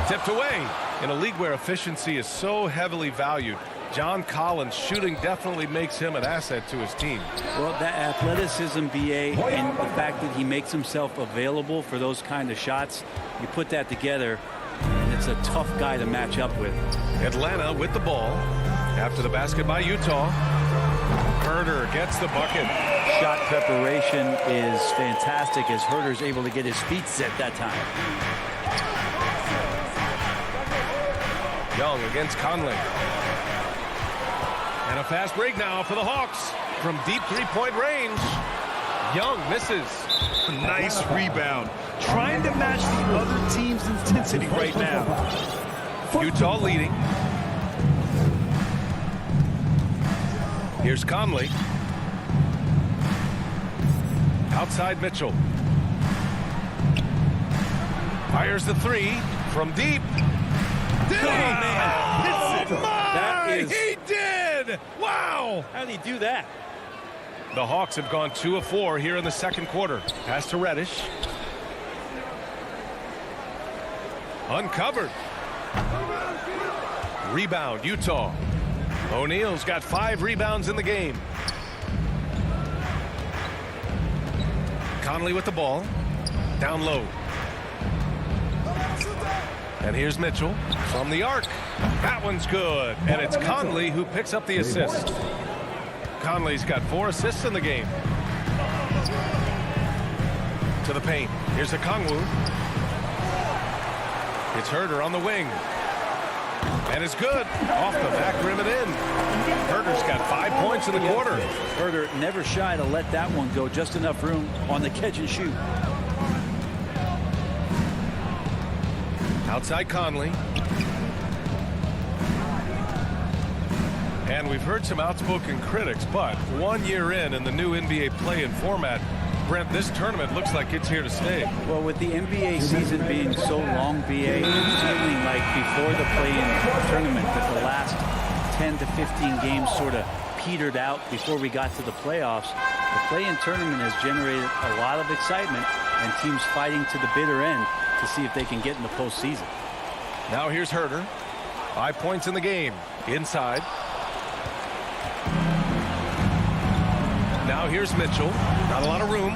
Tipped away. In a league where efficiency is so heavily valued, John Collins shooting definitely makes him an asset to his team. Well, that athleticism, BA, and the fact that he makes himself available for those kind of shots, you put that together, and it's a tough guy to match up with. Atlanta with the ball. After the basket by Utah. Herter gets the bucket. Shot preparation is fantastic as Herter's able to get his feet set that time. Young against Conley. And a fast break now for the Hawks from deep three-point range. Young misses. Nice rebound. Trying to match the other team's intensity right now. Utah leading. Here's Conley. Outside Mitchell. Fires the 3 from deep. Did he? Man. He did! Wow! How did he do that? The Hawks have gone 2 of 4 here in the second quarter. Pass to Reddish. Uncovered. Rebound, Utah. O'Neal's got 5 rebounds in the game. Conley with the ball. Down low. And here's Mitchell from the arc. That one's good. And it's Conley who picks up the assist. Conley's got 4 assists in the game. To the paint. Here's Okongwu. It's Herter on the wing. And it's good. Off the back rim and in. Herter's got 5 points in the quarter. Herter never shy to let that one go. Just enough room on the catch and shoot. Outside Conley. And we've heard some outspoken critics, but 1 year in the new NBA play-in format, Brent, this tournament looks like it's here to stay. Well, with the NBA season being so long, BA, and feeling like before the play-in tournament that the last 10 to 15 games sort of petered out before we got to the playoffs, the play-in tournament has generated a lot of excitement and teams fighting to the bitter end to see if they can get in the postseason. Now here's Herter. 5 points in the game. Inside. Now here's Mitchell. Not a lot of room.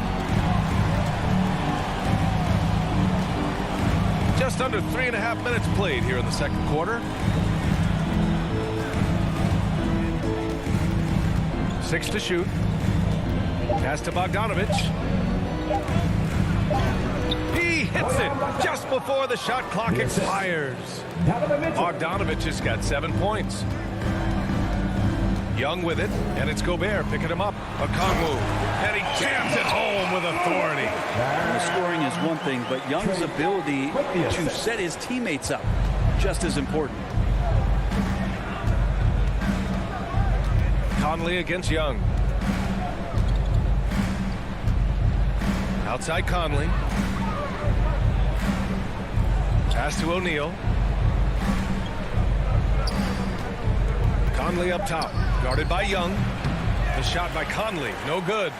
Just under 3.5 minutes played here in the second quarter. 6 to shoot. Pass to Bogdanovich. He hits it just before the shot clock expires. Bogdanovich has got 7 points. Young with it, and it's Gobert picking him up. Okongwu, and he jams it home with authority. The scoring is one thing, but Young's ability to set his teammates up, just as important. Conley against Young. Outside Conley. Pass to O'Neal. Conley up top, guarded by Young. The shot by Conley, no good.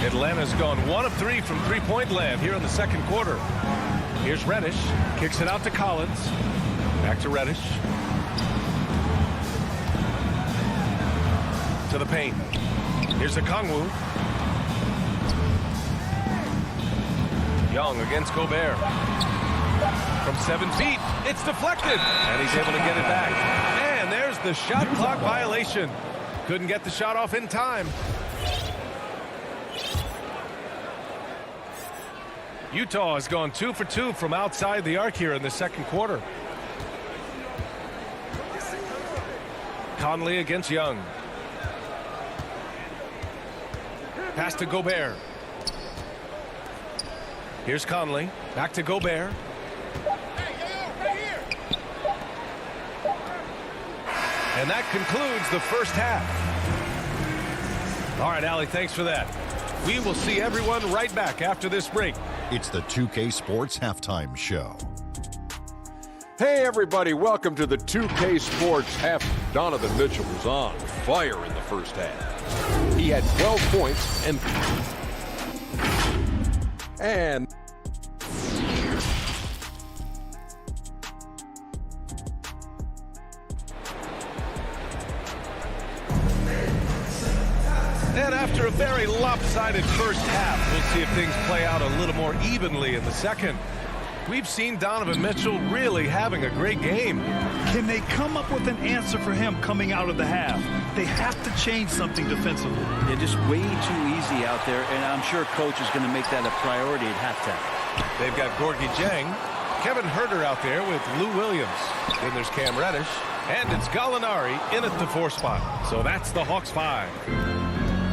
Atlanta's gone 1 of 3 from three-point land here in the second quarter. Here's Reddish, kicks it out to Collins. Back to Reddish. To the paint. Here's Okongwu. Young against Gobert. From 7 feet, it's deflected, and he's able to get it back. And there's the shot clock violation. Couldn't get the shot off in time. Utah has gone 2 for 2 from outside the arc here in the second quarter. Conley against Young. Pass to Gobert. Here's Conley. Back to Gobert. And that concludes the first half. All right, Allie, thanks for that. We will see everyone right back after this break. It's the 2K Sports Halftime Show. Hey, everybody, welcome to the 2K Sports Half. Donovan Mitchell was on fire in the first half. He had 12 points and after a very lopsided first half, we'll see if things play out a little more evenly in the second. We've seen Donovan Mitchell really having a great game. Can they come up with an answer for him coming out of the half? They have to change something defensively. They're just way too easy out there, and I'm sure coach is going to make that a priority at halftime. They've got Gorgie Jang, Kevin Herter out there with Lou Williams. Then there's Cam Reddish, and it's Gallinari in at the 4 spot. So that's the Hawks 5.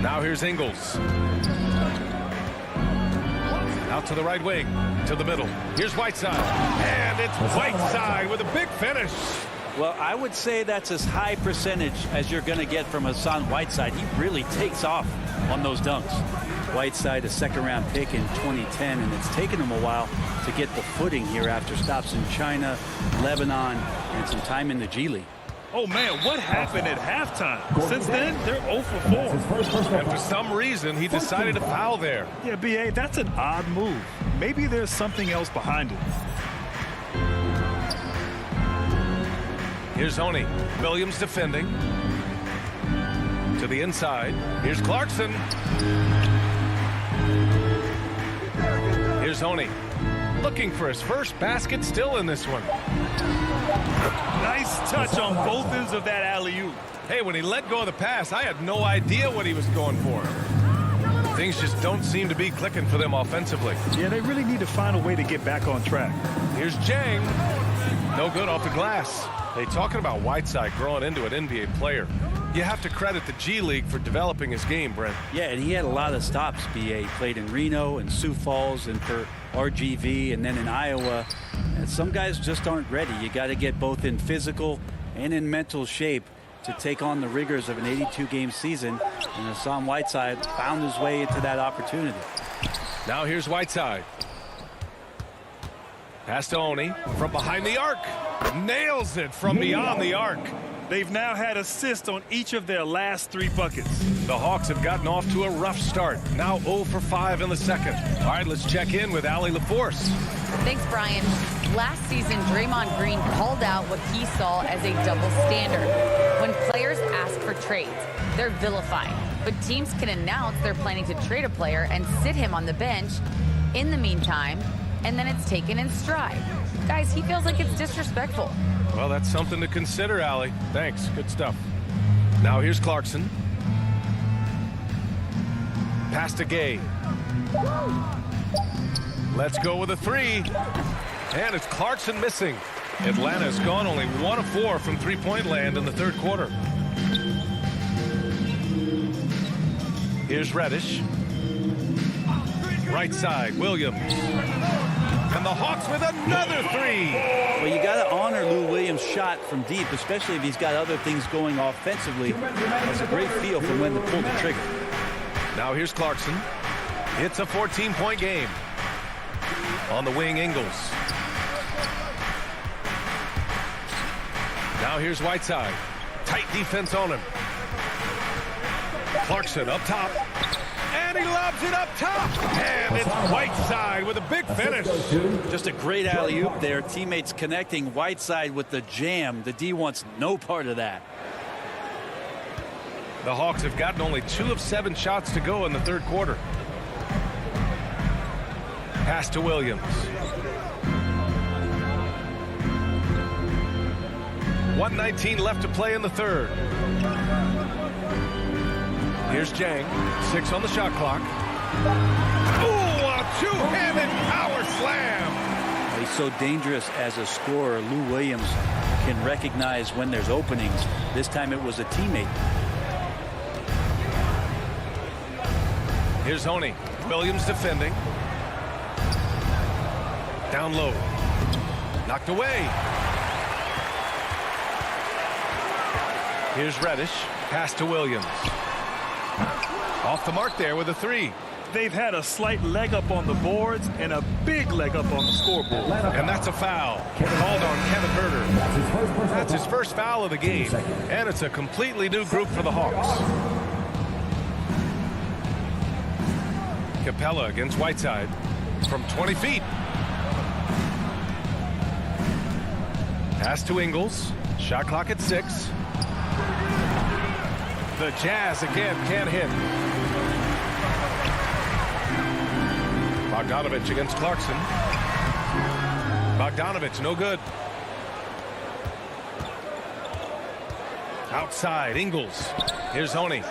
Now here's Ingles. Out to the right wing, to the middle. Here's Whiteside, and it's Whiteside with a big finish. Well, I would say that's as high percentage as you're going to get from Hassan Whiteside. He really takes off on those dunks. Whiteside, a second-round pick in 2010, and it's taken him a while to get the footing here after stops in China, Lebanon, and some time in the G League. Oh, man, what happened at halftime? Since then, they're 0 for 4. And for some reason, he decided to foul there. Yeah, B.A., that's an odd move. Maybe there's something else behind it. Here's Honey. Williams defending. To the inside. Here's Clarkson. Here's Honey. Looking for his first basket, still in this one. Nice touch on both ends of that alley-oop. Hey, when he let go of the pass, I had no idea what he was going for. Things just don't seem to be clicking for them offensively. Yeah, they really need to find a way to get back on track. Here's Jang. No good off the glass. Hey, talking about Whiteside growing into an NBA player, you have to credit the G League for developing his game, Brent. Yeah, and he had a lot of stops, B.A. Played in Reno and Sioux Falls and for RGV and then in Iowa. And some guys just aren't ready. You got to get both in physical and in mental shape to take on the rigors of an 82-game season. And Hassan Whiteside found his way into that opportunity. Now here's Whiteside. Pass to Oni from behind the arc. Nails it from beyond the arc. They've now had assists on each of their last 3 buckets. The Hawks have gotten off to a rough start. Now 0 for 5 in the second. All right, let's check in with Allie LaForce. Thanks, Brian. Last season, Draymond Green called out what he saw as a double standard. When players ask for trades, they're vilified. But teams can announce they're planning to trade a player and sit him on the bench in the meantime, and then it's taken in stride. Guys, he feels like it's disrespectful. Well, that's something to consider, Allie. Thanks. Good stuff. Now here's Clarkson. Pass to Gay. Let's go with a 3. And it's Clarkson missing. Atlanta's gone only 1 of 4 from three-point land in the third quarter. Here's Reddish. Right side, Williams. And the Hawks with another 3. Well, you got to honor Lou Williams' shot from deep, especially if he's got other things going offensively. That's a great feel for when to pull the trigger. Now here's Clarkson. It's a 14-point game. On the wing, Ingles. Now here's Whiteside. Tight defense on him. Clarkson up top. And he lobs it up top. And it's Whiteside with a big finish. Just a great alley-oop there. Teammates connecting. Whiteside with the jam. The D wants no part of that. The Hawks have gotten only 2 of 7 shots to go in the third quarter. Pass to Williams. 1:19 left to play in the third. Here's Jang. 6 on the shot clock. Ooh, a two-handed power slam. He's so dangerous as a scorer. Lou Williams can recognize when there's openings. This time it was a teammate. Here's Oni. Williams defending. Down low. Knocked away. Here's Reddish. Pass to Williams. Off the mark there with a 3. They've had a slight leg up on the boards and a big leg up on the scoreboard. And that's a foul. Called on Kevin Herter. That's his first foul of the game. And it's a completely new group for the Hawks. Capella against Whiteside from 20 feet. Pass to Ingles. Shot clock at 6. The Jazz again can't hit. Bogdanovich against Clarkson. Bogdanovich no good. Outside Ingles. Here's Oni.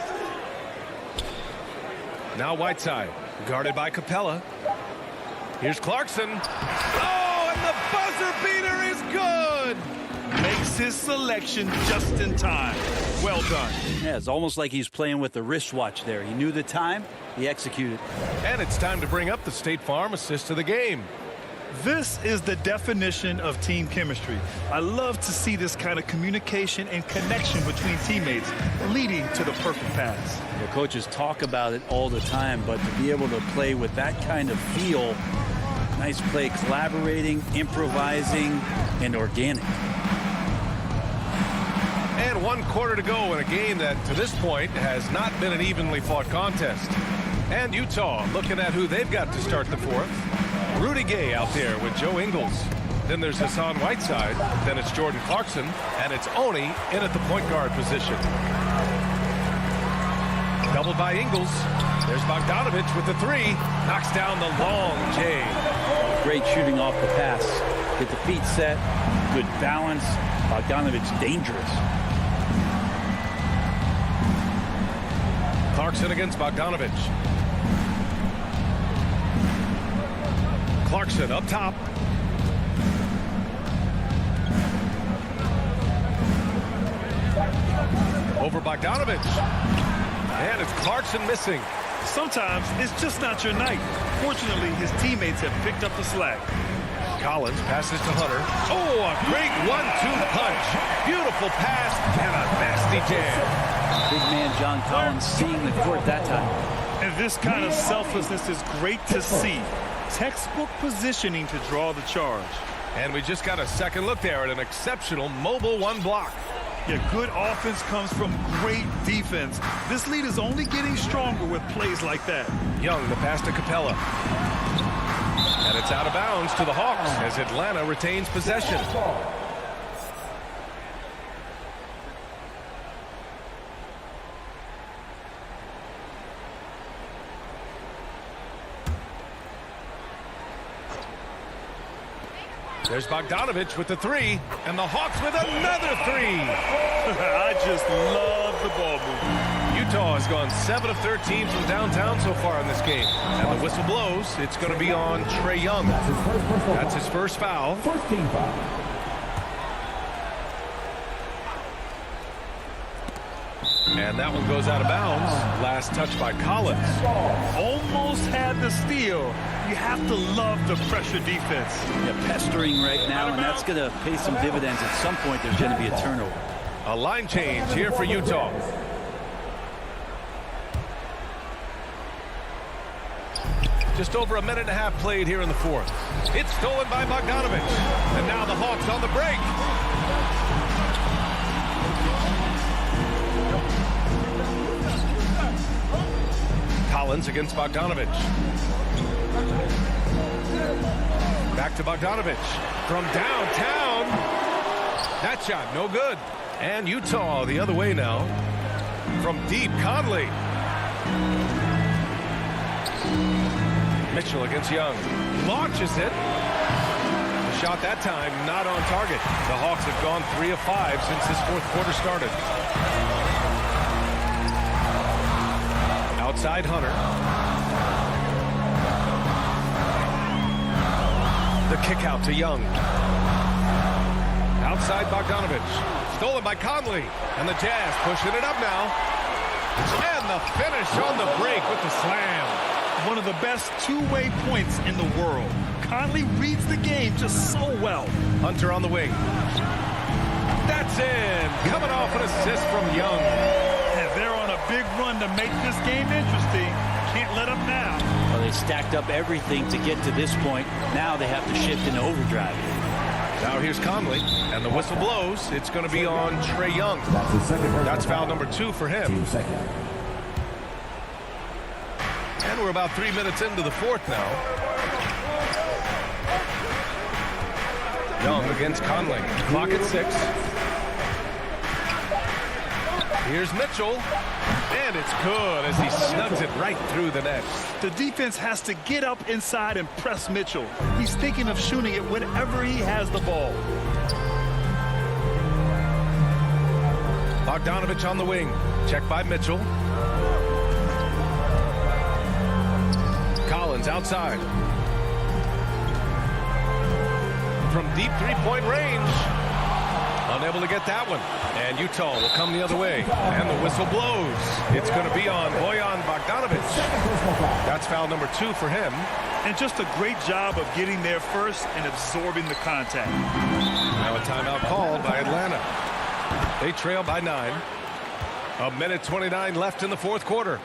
Now Whiteside. Guarded by Capella. Here's Clarkson. Oh, and the buzzer beater is good. Makes his selection just in time. Well done. Yeah, it's almost like he's playing with the wristwatch there. He knew the time, he executed. And it's time to bring up the State Farm assist of the game. This is the definition of team chemistry. I love to see this kind of communication and connection between teammates leading to the perfect pass. The coaches talk about it all the time, but to be able to play with that kind of feel, nice play, collaborating, improvising, and organic. And 1 quarter to go in a game that, to this point, has not been an evenly fought contest. And Utah looking at who they've got to start the fourth. Rudy Gay out there with Joe Ingles. Then there's Hassan Whiteside. Then it's Jordan Clarkson. And it's Oni in at the point guard position. Doubled by Ingles. There's Bogdanovich with the 3. Knocks down the long J. Great shooting off the pass. Get the feet set. Good balance. Bogdanovich dangerous. Clarkson against Bogdanovich. Clarkson up top. Over Bogdanovich. And it's Clarkson missing. Sometimes it's just not your night. Fortunately, his teammates have picked up the slack. Collins passes to Hunter. Oh, a great 1-2 punch. Beautiful pass and a nasty jam. Big man John Collins seeing the court that time. And this kind of selflessness is great to see. Textbook positioning to draw the charge. And we just got a second look there at an exceptional mobile one block. Yeah, good offense comes from great defense. This lead is only getting stronger with plays like that. Young, the pass to Capella. And it's out of bounds to the Hawks as Atlanta retains possession. There's Bogdanovich with the three, and the Hawks with another three. I just love the ball movement. Utah has gone 7 of 13 from downtown so far in this game. And the whistle blows. It's going to be on Trae Young. That's his first foul. First team foul. And that one goes out of bounds. Last touch by Collins. Almost had the steal. You have to love the pressure defense. Yeah, pestering right now, and that's going to pay some dividends. At some point, there's going to be a turnover. A line change here for Utah. Just over a minute and a half played here in the fourth. It's stolen by Bogdanovich. And now the Hawks on the break. Collins against Bogdanovich. Back to Bogdanovich. From downtown. That shot, no good. And Utah the other way now. From deep, Conley. Mitchell against Young. Launches it. The shot that time not on target. The Hawks have gone 3 of 5 since this fourth quarter started. Outside Hunter. The kick out to Young. Outside Bogdanovich. Stolen by Conley. And the Jazz pushing it up now. And the finish on the break with the slam. One of the best two-way points in the world. Conley reads the game just so well. Hunter on the wing. That's in. Coming off an assist from Young. And they're on a big run to make this game interesting. Can't let them now. Well, they stacked up everything to get to this point. Now they have to shift into overdrive. Now here's Conley, and the whistle blows. It's going to be on Trae Young. That's foul number 2 for him. And we're about 3 minutes into the fourth now. Young against Conley. Clock at 6. Here's Mitchell. And it's good as he snugs it right through the net. The defense has to get up inside and press Mitchell. He's thinking of shooting it whenever he has the ball. Bogdanovich on the wing. Check by Mitchell. Collins outside. From deep three-point range. Unable to get that one. And Utah will come the other way. And the whistle blows. It's going to be on Bojan Bogdanovich. That's foul number 2 for him. And just a great job of getting there first and absorbing the contact. Now a timeout called by Atlanta. They trail by 9. A minute 29 left in the fourth quarter.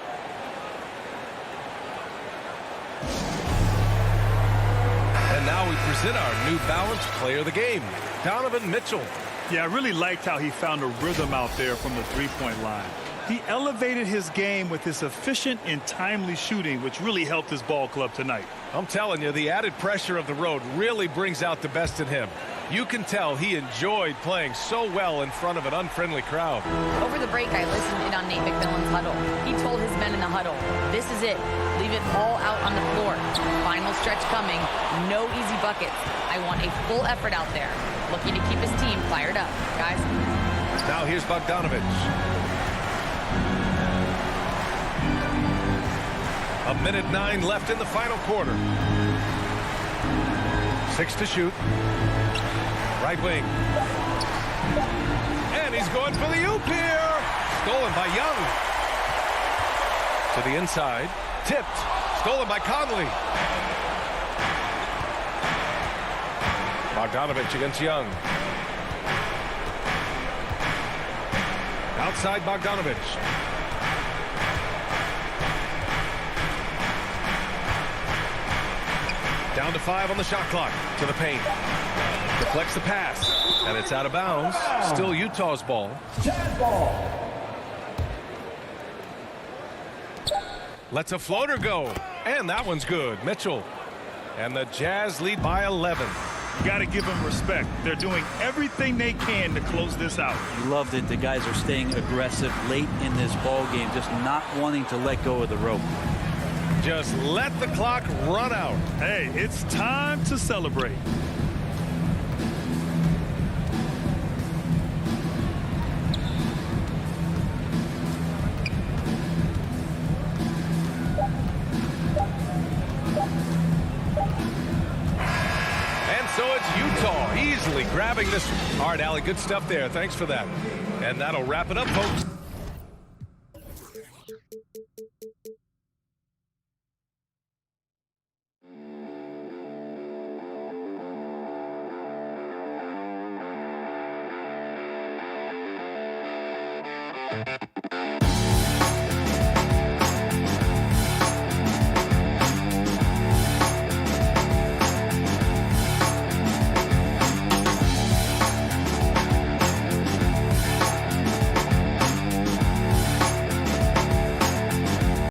And now we present our New Balance player of the game, Donovan Mitchell. Yeah, I really liked how he found a rhythm out there from the three-point line. He elevated his game with his efficient and timely shooting, which really helped his ball club tonight. I'm telling you, the added pressure of the road really brings out the best in him. You can tell he enjoyed playing so well in front of an unfriendly crowd. Over the break, I listened in on Nate McMillan's huddle. He told his men in the huddle, this is it. Leave it all out on the floor. Final stretch coming. No easy buckets. I want a full effort out there. Looking to keep his team fired up. Guys. Now here's Bogdanovich. A minute 9 left in the final quarter. 6 to shoot. Right wing. And he's going for the oop here. Stolen by Young. To the inside. Tipped. Stolen by Conley. Bogdanovich against Young. Outside Bogdanovich. Down to 5 on the shot clock. To the paint. Deflects the pass. And it's out of bounds. Still Utah's ball. Jazz ball. Lets a floater go. And that one's good. Mitchell. And the Jazz lead by 11. You got to give them respect. They're doing everything they can to close this out. You love that the guys are staying aggressive late in this ball game, just not wanting to let go of the rope. Just let the clock run out. Hey, it's time to celebrate. And so it's Utah easily grabbing this. All right, Allie, good stuff there. Thanks for that. And that'll wrap it up, folks.